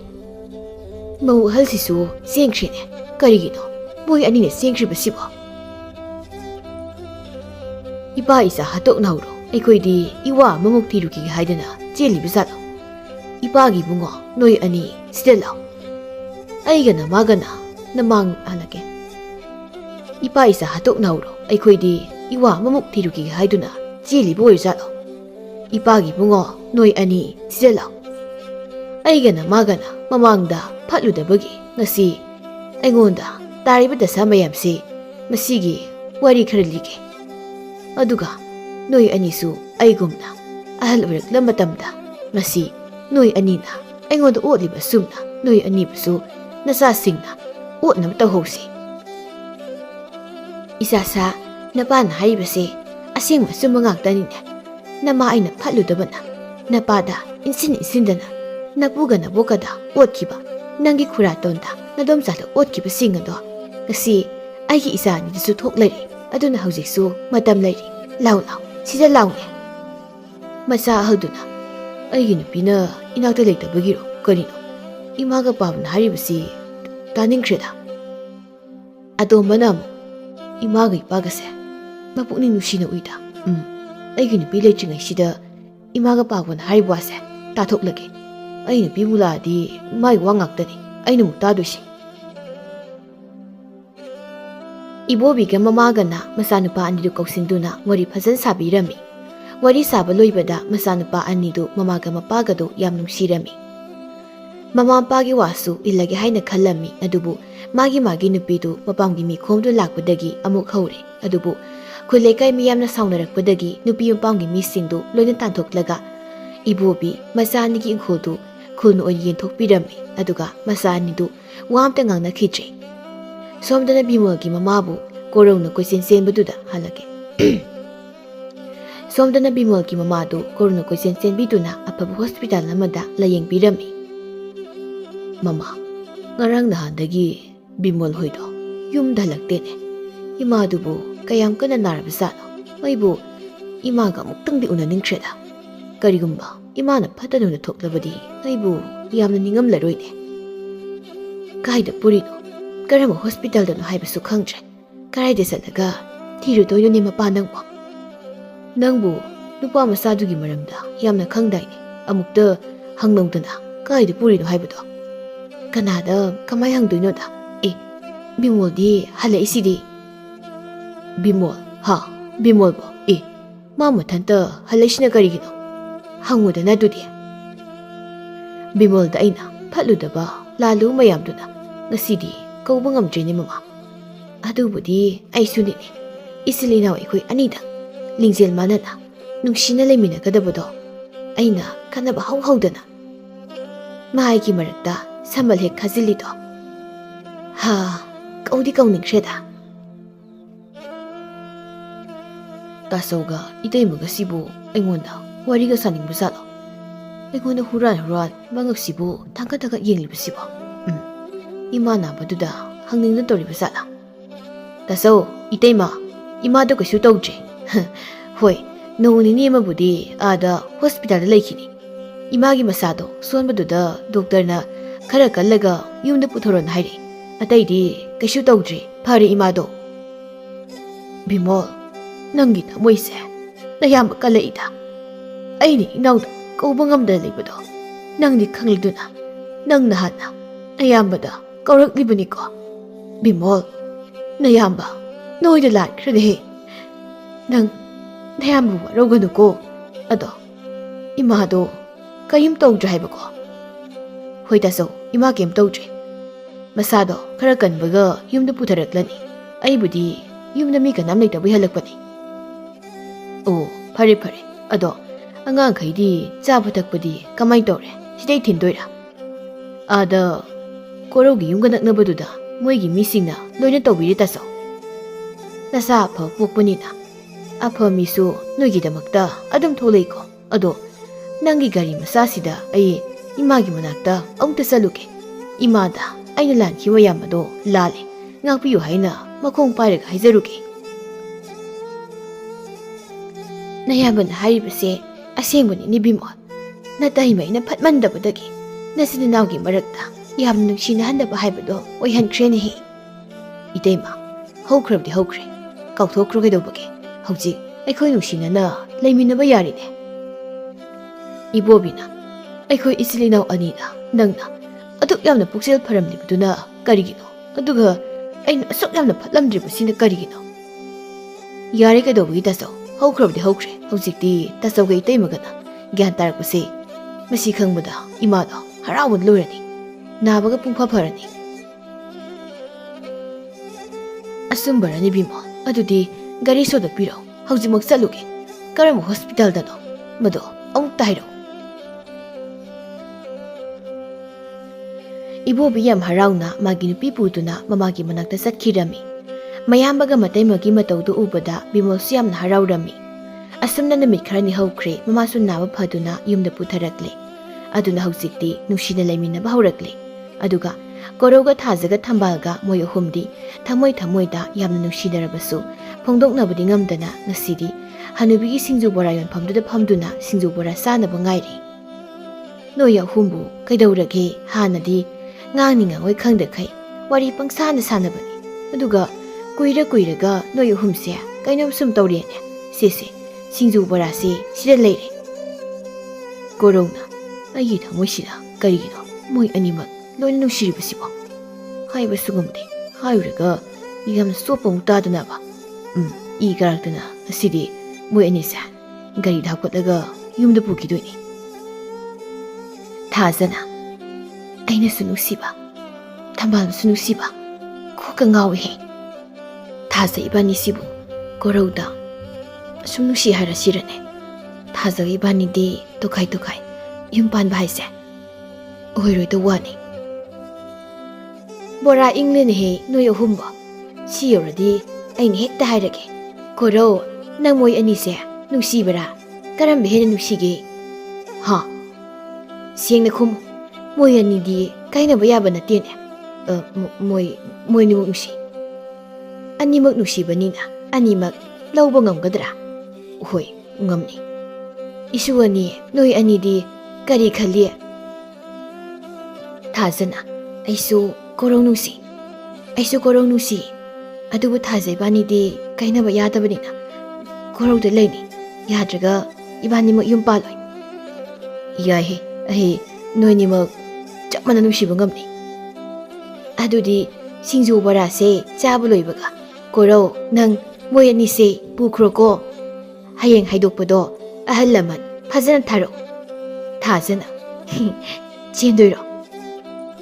ꯃꯧ ꯑꯍꯜꯁꯤꯁꯨ ꯆꯦꯟꯈ꯭ꯔꯤꯅꯦ. ꯀꯔꯤꯒꯤꯅꯣ ꯃꯣꯏ ꯑꯅꯤꯅ ꯆꯦꯟꯈ꯭ꯔꯤꯕꯁꯤꯕꯣ? ꯏꯄꯥ ꯏꯆꯥ ꯍꯥꯠꯇꯣꯛꯅꯍꯧꯔꯣ. ꯑꯩꯈꯣꯏꯗꯤ ꯏꯋꯥ ꯑꯃꯃꯨꯛ ꯊꯤꯔꯨꯈꯤꯒꯦ ꯍꯥꯏꯗꯅ ꯆꯦꯜꯂꯤꯕ ꯖꯥꯠꯂꯣ? ꯏꯄꯥꯒꯤ ꯏꯕꯨꯡꯉꯣ ꯅꯣꯏ ꯑꯅꯤ ꯁꯤꯗ ꯂꯥꯛꯑꯣ. ꯑꯩꯒ ꯅꯃꯥꯒꯅ ꯅꯃꯥꯡ ꯍꯜꯂꯒꯦ. ꯏꯄꯥ ꯏꯆꯥ ꯍꯥꯠꯇꯣꯛꯅꯍꯧꯔꯣ. ꯑꯩꯈꯣꯏꯗꯤ ꯏꯋꯥ ꯑꯃꯃꯨꯛ ꯊꯤꯔꯨꯈꯤꯒꯦ ꯍꯥꯏꯗꯨꯅ ꯆꯦꯜꯂꯤꯕ ꯑꯣꯏꯔꯖꯥꯠꯂꯣ? ꯏꯄꯥꯒꯤ ꯏꯕꯨꯡꯉꯣ ꯅꯣꯏ ꯑꯅꯤ ꯁꯤꯗ ꯂꯥꯛꯑꯣ. ꯑꯩꯒ ꯅꯃꯥꯒꯅ ꯃꯃꯥꯡꯗ ꯐꯠꯂꯨꯗꯕꯒꯤ ꯉꯁꯤ ꯑꯩꯉꯣꯟꯗ ꯇꯥꯔꯤꯕ ꯗꯁꯥ ꯃꯌꯥꯝꯁꯤ ꯃꯁꯤꯒꯤ ꯋꯥꯔꯤ ꯈꯔ ꯂꯤꯒꯦ. ꯑꯗꯨꯒ ꯅꯣꯏ ꯑꯅꯤꯁꯨ ꯑꯩꯒꯨꯝꯅ ꯑꯍꯜ ꯑꯣꯏꯔꯛꯂꯕ ꯃꯇꯝꯗ ꯉꯁꯤ ꯅꯣꯏ ꯑꯅꯤꯅ ꯑꯩꯉꯣꯟꯗ ꯑꯣꯠꯂꯤꯕ ꯁꯨꯝꯅ ꯅꯣꯏ ꯑꯅꯤꯕꯨꯁꯨ ꯅꯆꯥꯁꯤꯡꯅ ꯑꯣꯠꯅꯕ ꯇꯧꯍꯧꯁꯤ. ꯏꯆꯥꯁꯥ ꯅꯄꯥꯅ ꯍꯥꯏꯔꯤꯕꯁꯦ ꯑꯁꯦꯡꯕ ꯑꯆꯨꯝꯕ ꯉꯥꯛꯇꯅꯤꯅꯦ. ꯅꯃꯥ ꯑꯩꯅ ꯐꯠꯂꯨꯗꯕꯅ ꯅꯄꯥꯗ ꯏꯟꯁꯤꯟꯗꯅ ꯅꯄꯨꯒ ꯅꯕꯣꯛꯀꯗ ꯑꯣꯠꯈꯤꯕ, ꯅꯪꯒꯤ ꯈꯨꯔꯥꯇꯣꯟꯗ ꯅꯗꯣꯝꯆꯥꯗ ꯑꯣꯠꯈꯤꯕꯁꯤꯡ ꯑꯗꯣ ꯉꯁꯤ ꯑꯩꯒꯤ ꯏꯆꯥ ꯑꯅꯤꯗꯨꯁꯨ ꯊꯣꯛꯂꯩꯔꯤ. ꯑꯗꯨꯅ ꯍꯧꯖꯤꯛꯁꯨ ꯃꯇꯝ ꯂꯩꯔꯤ. ꯂꯥꯎ ꯂꯥꯎ ꯁꯤꯗ ꯂꯥꯎꯅꯦ. ꯃꯆꯥ ꯑꯍꯜꯗꯨꯅ ꯑꯩꯒꯤ ꯅꯨꯄꯤꯅ ꯏꯅꯥꯛꯇ ꯂꯩꯇꯕꯒꯤꯔꯣ ꯀꯔꯤꯅꯣ? ꯏꯃꯥꯒ ꯄꯥꯕꯅ ꯍꯥꯏꯔꯤꯕꯁꯤ ꯇꯥꯅꯤꯡꯈ꯭ꯔꯦꯗ. ꯑꯇꯣꯝꯕꯅ ꯑꯃꯨꯛ ꯏꯃꯥꯒ ꯏꯄꯥꯒꯁꯦ ꯃꯄꯨꯛꯅꯤꯡ ꯅꯨꯡꯁꯤꯅ ꯎꯏꯗ. ꯑꯩꯒꯤ ꯅꯨꯄꯤ ꯂꯩꯇ꯭ꯔꯤꯉꯩꯁꯤꯗ ꯏꯃꯥꯒ ꯄꯥꯕꯅ ꯍꯥꯏꯔꯤꯕ ꯋꯥꯁꯦ ꯇꯥꯊꯣꯛꯂꯒꯦ. ꯑꯩ ꯅꯨꯄꯤꯕꯨ ꯂꯥꯛꯑꯗꯤ ꯃꯥꯏ ꯋꯥ ꯉꯥꯛꯇꯅꯤ ꯑꯩꯅ ꯑꯃꯨꯛ ꯇꯥꯗꯣꯏꯁꯤ. ꯏꯕꯣꯕꯤꯒ ꯃꯃꯥꯒꯅ ꯃꯆꯥꯅꯨꯄꯥ ꯑꯅꯤꯗꯨ ꯀꯧꯁꯤꯟꯗꯨꯅ ꯋꯥꯔꯤ ꯐꯖꯅ ꯁꯥꯕꯤꯔꯝꯃꯤ. ꯋꯥꯔꯤ ꯁꯥꯕ ꯂꯣꯏꯕꯗ ꯃꯆꯥꯅꯨꯄꯥ ꯑꯅꯤꯗꯨ ꯃꯃꯥꯒ ꯃꯄꯥꯒꯗꯨ ꯌꯥꯝ ꯅꯨꯡꯁꯤꯔꯝꯃꯤ. Mama mapagi wasu ilage haina khallami adubu magi nupidu mapamgi mikhomdu lakpadagi amuk hore adubu khullekai miyamna saunarakkpadagi nupi mapamgi misingdu loina tanthoklaga ibobi masanigi ingkholdu khulnu oin yenthokpirami aduga masanidu wamta ngangna khidre somdana Bimolgi mamabu korongna koisen senbaduda halage somdana Bimolgi mamadu korona koisen senbiduna apabu hospital amada layengpirami Mama ngarang nahandagi Bimol hoido yumda halaktene imadubu kayam kana narabasano maibu imaga muktangdi unaningthreda karigumba imana phatanuna thoklabadi aibu yamna ningamlaroine kaida purino karama hospital dano haibasu khangtre karaide salaga thiru doyone mapanangwa nangbu nupa masadugi maramda yamna khangdaine amukta hangnongdana kaida purino haibado Kanada kamay hangdoino da Bimol di hala isidi Bimol ha Bimol bo mama thanta hala isina karigino hangmuda na dudi Bimol da aina phaludaba lalu mayamduna ngasidi kauba ngamdrene mama adubudi aisuni isilina wai anida lingjel manana nungsina lemina kadabado aina kanaba hauhaudana mahaigi marakta Samal hek khazilido ha kaudi kauninghreda tasoga itaimaga sibu aingonda wariga saningbu salo aingonda huran bangak sibu thangka yenglibu sibo imana baduda hangningna toribu sala taso itaima imado kasu tawje hoi nongni mabudi ada hospital laikini imagi masado sonbaduda doctor na khara kallaga yumda puthoron hairi ataidi kaishu tawdri phare imado Bimol nangi ta moise nayam kalaida aini inawda kauba ngamda leibado nangni khangliduna nangna hana ayambada kauraklibani ko Bimol nayamba noida lan khrehe nang nayambu waroganu ko ado imado kayim tawdra haibako hoitaso ima kem tawdre masado khara kanbaga yumda putharaklani aibudi yumda mi kanam leita bui halakpani oh phare ado angang khaidi chaba takpadi kamai tawre sidai thindoira ada korogi yumga naknabaduda moigi misingna loina tawbiri taso nasa pha pokpanina apha misu noigi damakta adum tholeiko ado nangi gari masasida ai imagi manakta amta saluke imada aina lan khiwa yamado lale ngakpiyu haina makhong pairag haizaruke nayaban haribase asengbani ni Bimol natai maina phatmandabadagi nasina nawgi marakta yam nungsina handaba haibado oihankhre ni iteima haukrabdi haukre kauthokrو gaidobage hauji aikhoi nungsina na leiminaba yarine ibobina aikhoi isilinaw anina nangna aduk yamna puksel pharamlibduna karigino aduga aina asuk yamna phatlamdribasina karigino yare kaidobagi taso haukrabdi haukre haujikti taso gai teimagana gyan tarakpase masi khangbada imado harawun loirani nabaga pungpha pharani asumbarani Bimol adudi gari soda piro haujimak chaluge karam hospital dano mado amuk tairo Ibobi yam harauna magi nupi putuna mamagi manakta satkirami mayambaga mataimagi mataudu ubada Bimol siyamna haraurami asumna namit kharani haukre mamasu naba phaduna yumda putharakle aduna haujikti nushina laiminaba haurakle aduga koroga thajaga thambalga moyo humdi thamoi da yamna nushidarabasu phongdoknabudi ngamdana ngasidi hanubigi singju bora yonphamduda phamduna singju bora sanaba ngairi noya humbu kaidaurage hanadi ngang ngoi khangda khai wari pangsana sanabani aduga kuiraga noya humse kainam sum tawrene sese singju bora se sira leire korona ayi thamoi sira karigino moi anima loina nushiribasibo haiba sugumde hairaga igam sopong tadana ba I karakterna asidi moi anisa gari dhapkatlaga yumda pukidoini thajana ꯑꯩꯅꯁꯨ ꯅꯨꯡꯁꯤꯕ ꯊꯝꯕꯥꯜꯅꯁꯨ ꯅꯨꯡꯁꯤꯕ ꯀꯣꯛꯀ ꯉꯥꯎꯏꯍꯦ ꯊꯥꯖ ꯏꯕꯥꯅꯤꯁꯤꯕꯨ ꯀꯣꯔꯧꯗ ꯑꯁꯨꯝ ꯅꯨꯡꯁꯤ ꯍꯥꯏꯔ ꯁꯤꯔꯅꯦ ꯊꯥꯖꯒ ꯏꯕꯥꯅꯤꯗꯤ ꯇꯣꯈꯥꯏ ꯇꯣꯈꯥꯏ ꯌꯨꯝ ꯄꯥꯟꯕ ꯍꯥꯏꯁꯦ ꯑꯣꯏꯔꯣꯏꯗ ꯋꯥꯅꯤ ꯕꯣꯔꯥ ꯏꯪꯂꯦꯅꯦꯍꯦ ꯅꯣꯏ ꯑꯍꯨꯝꯕꯣ ꯁꯤ ꯌꯧꯔꯗꯤ ꯑꯩꯅ ꯍꯦꯛꯇ ꯍꯥꯏꯔꯒꯦ ꯀꯣꯔꯧ ꯅꯪ ꯃꯣꯏ ꯑꯅꯤꯁꯦ ꯅꯨꯡꯁꯤꯕꯔꯥ ꯀꯔꯝꯕ ꯍꯦꯟꯅ ꯅꯨꯡꯁꯤꯒꯦ ꯍꯥ ꯁꯦꯡꯅ ꯈꯨꯝꯃꯨ ꯃꯣꯏ ꯑꯅꯤꯗꯤ ꯀꯥꯏꯅꯕ ꯌꯥꯕ ꯅꯠꯇꯦꯅꯦ ꯃꯣꯏꯅꯤꯃꯛ ꯅꯨꯡꯁꯤ ꯑꯅꯤꯃꯛ ꯅꯨꯡꯁꯤꯕꯅꯤꯅ ꯑꯅꯤꯃꯛ ꯂꯧꯕ ꯉꯝꯒꯗ꯭ꯔꯥ ꯍꯣꯏ ꯉꯝꯅꯤ ꯏꯁꯨ ꯑꯅꯤ ꯅꯣꯏ ꯑꯅꯤꯗꯤ ꯀꯔꯤ ꯈꯜꯂꯤ ꯊꯥꯖꯅ ꯑꯩꯁꯨ ꯀꯣꯔꯧ ꯅꯨꯡꯁꯤ ꯑꯗꯨꯕꯨ ꯊꯥꯖ ꯏꯕꯥꯅꯤꯗꯤ ꯀꯥꯏꯅꯕ ꯌꯥꯗꯕꯅꯤꯅ ꯀꯣꯔꯧꯗ ꯂꯩꯅꯤ ꯌꯥꯗ꯭ꯔꯒ ꯏꯕꯥꯅꯤꯃꯛ ꯌꯨꯝ ꯄꯥꯜꯂꯣꯏ ꯌꯥꯏꯍꯦ ꯑꯩ ꯅꯣꯏꯅꯤꯃꯛ ꯆꯞ ꯃꯥꯟꯅ ꯅꯨꯡꯁꯤꯕ ꯉꯝꯅꯤ ꯑꯗꯨꯗꯤ ꯁꯤꯡꯖꯨ ꯕꯣꯔꯥꯁꯦ ꯆꯥꯕ ꯂꯣꯏꯕꯒ ꯀꯣꯔꯧ ꯅꯪ ꯃꯣꯏ ꯑꯅꯤꯁꯦ ꯄꯨꯈ꯭ꯔꯣꯀꯣ ꯍꯌꯦꯡ ꯍꯥꯏꯗꯣꯛꯄꯗꯣ ꯑꯍꯜ ꯂꯃꯟ ꯐꯖꯅ ꯊꯥꯔꯛꯑꯣ ꯊꯥꯖꯅ ꯆꯦꯟꯗꯣꯏꯔꯣ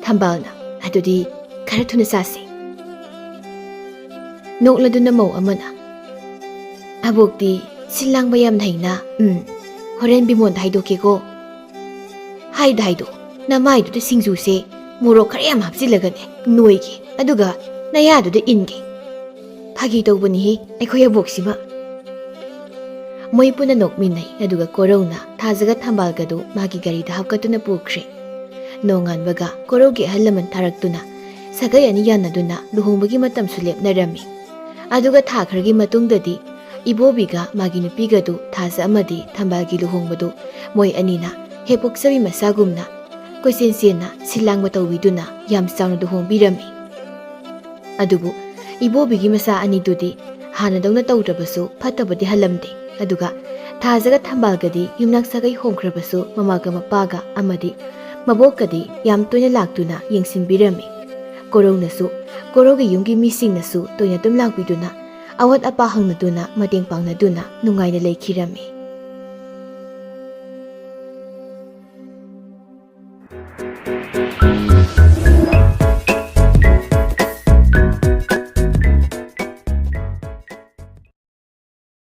ꯊꯝꯕꯥꯜꯅ ꯑꯗꯨꯗꯤ ꯈꯔ ꯊꯨꯅ ꯆꯥꯁꯤ ꯅꯣꯛꯂꯗꯨꯅ ꯃꯧ ꯑꯃꯅ ꯑꯕꯣꯛꯇꯤ ꯁꯤꯜ ꯂꯥꯡꯕ ꯌꯥꯝꯅ ꯍꯩꯅ ꯍꯣꯔꯦꯟ ꯕꯤꯃꯣꯟꯗ ꯍꯥꯏꯗꯣꯛꯀꯦꯀꯣ ꯍꯥꯏꯗꯣ ꯅꯃꯥꯏꯗꯨꯗ ꯁꯤꯡꯖꯨꯁꯦ ꯃꯣꯔꯣꯛ ꯈꯔ ꯌꯥꯝ ꯍꯥꯞꯆꯤꯜꯂꯒꯅꯦ ꯅꯣꯏꯒꯦ ꯑꯗꯨꯒ ꯅꯌꯥꯗꯨꯗ ꯏꯟꯒꯦ ꯐꯥꯒꯤ ꯇꯧꯕꯅꯤꯍꯦ ꯑꯩꯈꯣꯏ ꯑꯕꯣꯛꯁꯤꯃ ꯃꯣꯏ ꯄꯨꯟꯅ ꯅꯣꯛꯃꯤꯟꯅꯩ ꯑꯗꯨꯒ ꯀꯣꯔꯧꯅ ꯊꯥꯖꯒ ꯊꯝꯕꯥꯜꯒꯗꯨ ꯃꯥꯒꯤ ꯒꯥꯔꯤꯗ ꯍꯥꯞꯀꯠꯇꯨꯅ ꯄꯨꯈ꯭ꯔꯦ ꯅꯣꯡꯉꯥꯟꯕꯒ ꯀꯣꯔꯧꯒꯤ ꯑꯍꯜ ꯂꯃꯟ ꯊꯥꯔꯛꯇꯨꯅ ꯁꯥꯒꯩ ꯑꯅꯤ ꯌꯥꯟꯅꯗꯨꯅ ꯂꯨꯍꯣꯡꯕꯒꯤ ꯃꯇꯝꯁꯨ ꯂꯦꯞꯅꯔꯝꯃꯤ ꯑꯗꯨꯒ ꯊꯥ ꯈꯔꯒꯤ ꯃꯇꯨꯡꯗꯗꯤ ꯏꯕꯣꯕꯤꯒ ꯃꯥꯒꯤ ꯅꯨꯄꯤꯒꯗꯨ ꯊꯥꯖ ꯑꯃꯗꯤ ꯊꯝꯕꯥꯜꯒꯤ ꯂꯨꯍꯣꯡꯕꯗꯨ ꯃꯣꯏ ꯑꯅꯤꯅ ꯍꯦꯛ ꯄꯣꯛꯆꯕꯤ ꯃꯆꯥꯒꯨꯝꯅ ꯀꯣꯏꯆꯦꯟ ꯆꯦꯟꯅ ꯁꯤꯜꯂꯥꯡꯕ ꯇꯧꯕꯤꯗꯨꯅ ꯌꯥꯝ ꯆꯥꯎꯅ ꯂꯨꯍꯣꯡꯕꯤꯔꯝꯃꯤ ꯑꯗꯨꯕꯨ ꯏꯕꯣꯕꯤꯒꯤ ꯃꯆꯥ ꯑꯅꯤꯗꯨꯗꯤ ꯍꯥꯟꯅꯗꯧꯅ ꯇꯧꯗ꯭ꯔꯕꯁꯨ ꯐꯠꯇꯕꯗꯤ ꯍꯜꯂꯝꯗꯦ ꯑꯗꯨꯒ ꯊꯥꯖꯒ ꯊꯝꯕꯥꯜꯒꯗꯤ ꯌꯨꯝꯅꯥꯛ ꯁꯥꯒꯩ ꯍꯣꯡꯈ꯭ꯔꯕꯁꯨ ꯃꯃꯥꯒ ꯃꯄꯥꯒ ꯑꯃꯗꯤ ꯃꯕꯣꯛꯀꯗꯤ ꯌꯥꯝ ꯇꯣꯏꯅ ꯂꯥꯛꯇꯨꯅ ꯌꯦꯡꯁꯤꯟꯕꯤꯔꯝꯃꯤ ꯀꯣꯔꯧꯅꯁꯨ ꯀꯣꯔꯧꯒꯤ ꯌꯨꯝꯒꯤ ꯃꯤꯁꯤꯡꯅꯁꯨ ꯇꯣꯏꯅ ꯑꯗꯨꯝ ꯂꯥꯛꯄꯤꯗꯨꯅ ꯑꯋꯥꯠ ꯑꯄꯥ ꯍꯪꯅꯗꯨꯅ ꯃꯇꯦꯡ ꯄꯥꯡꯅꯗꯨꯅ ꯅꯨꯡꯉꯥꯏꯅ ꯂꯩꯈꯤꯔꯝꯃꯤ꯫ 「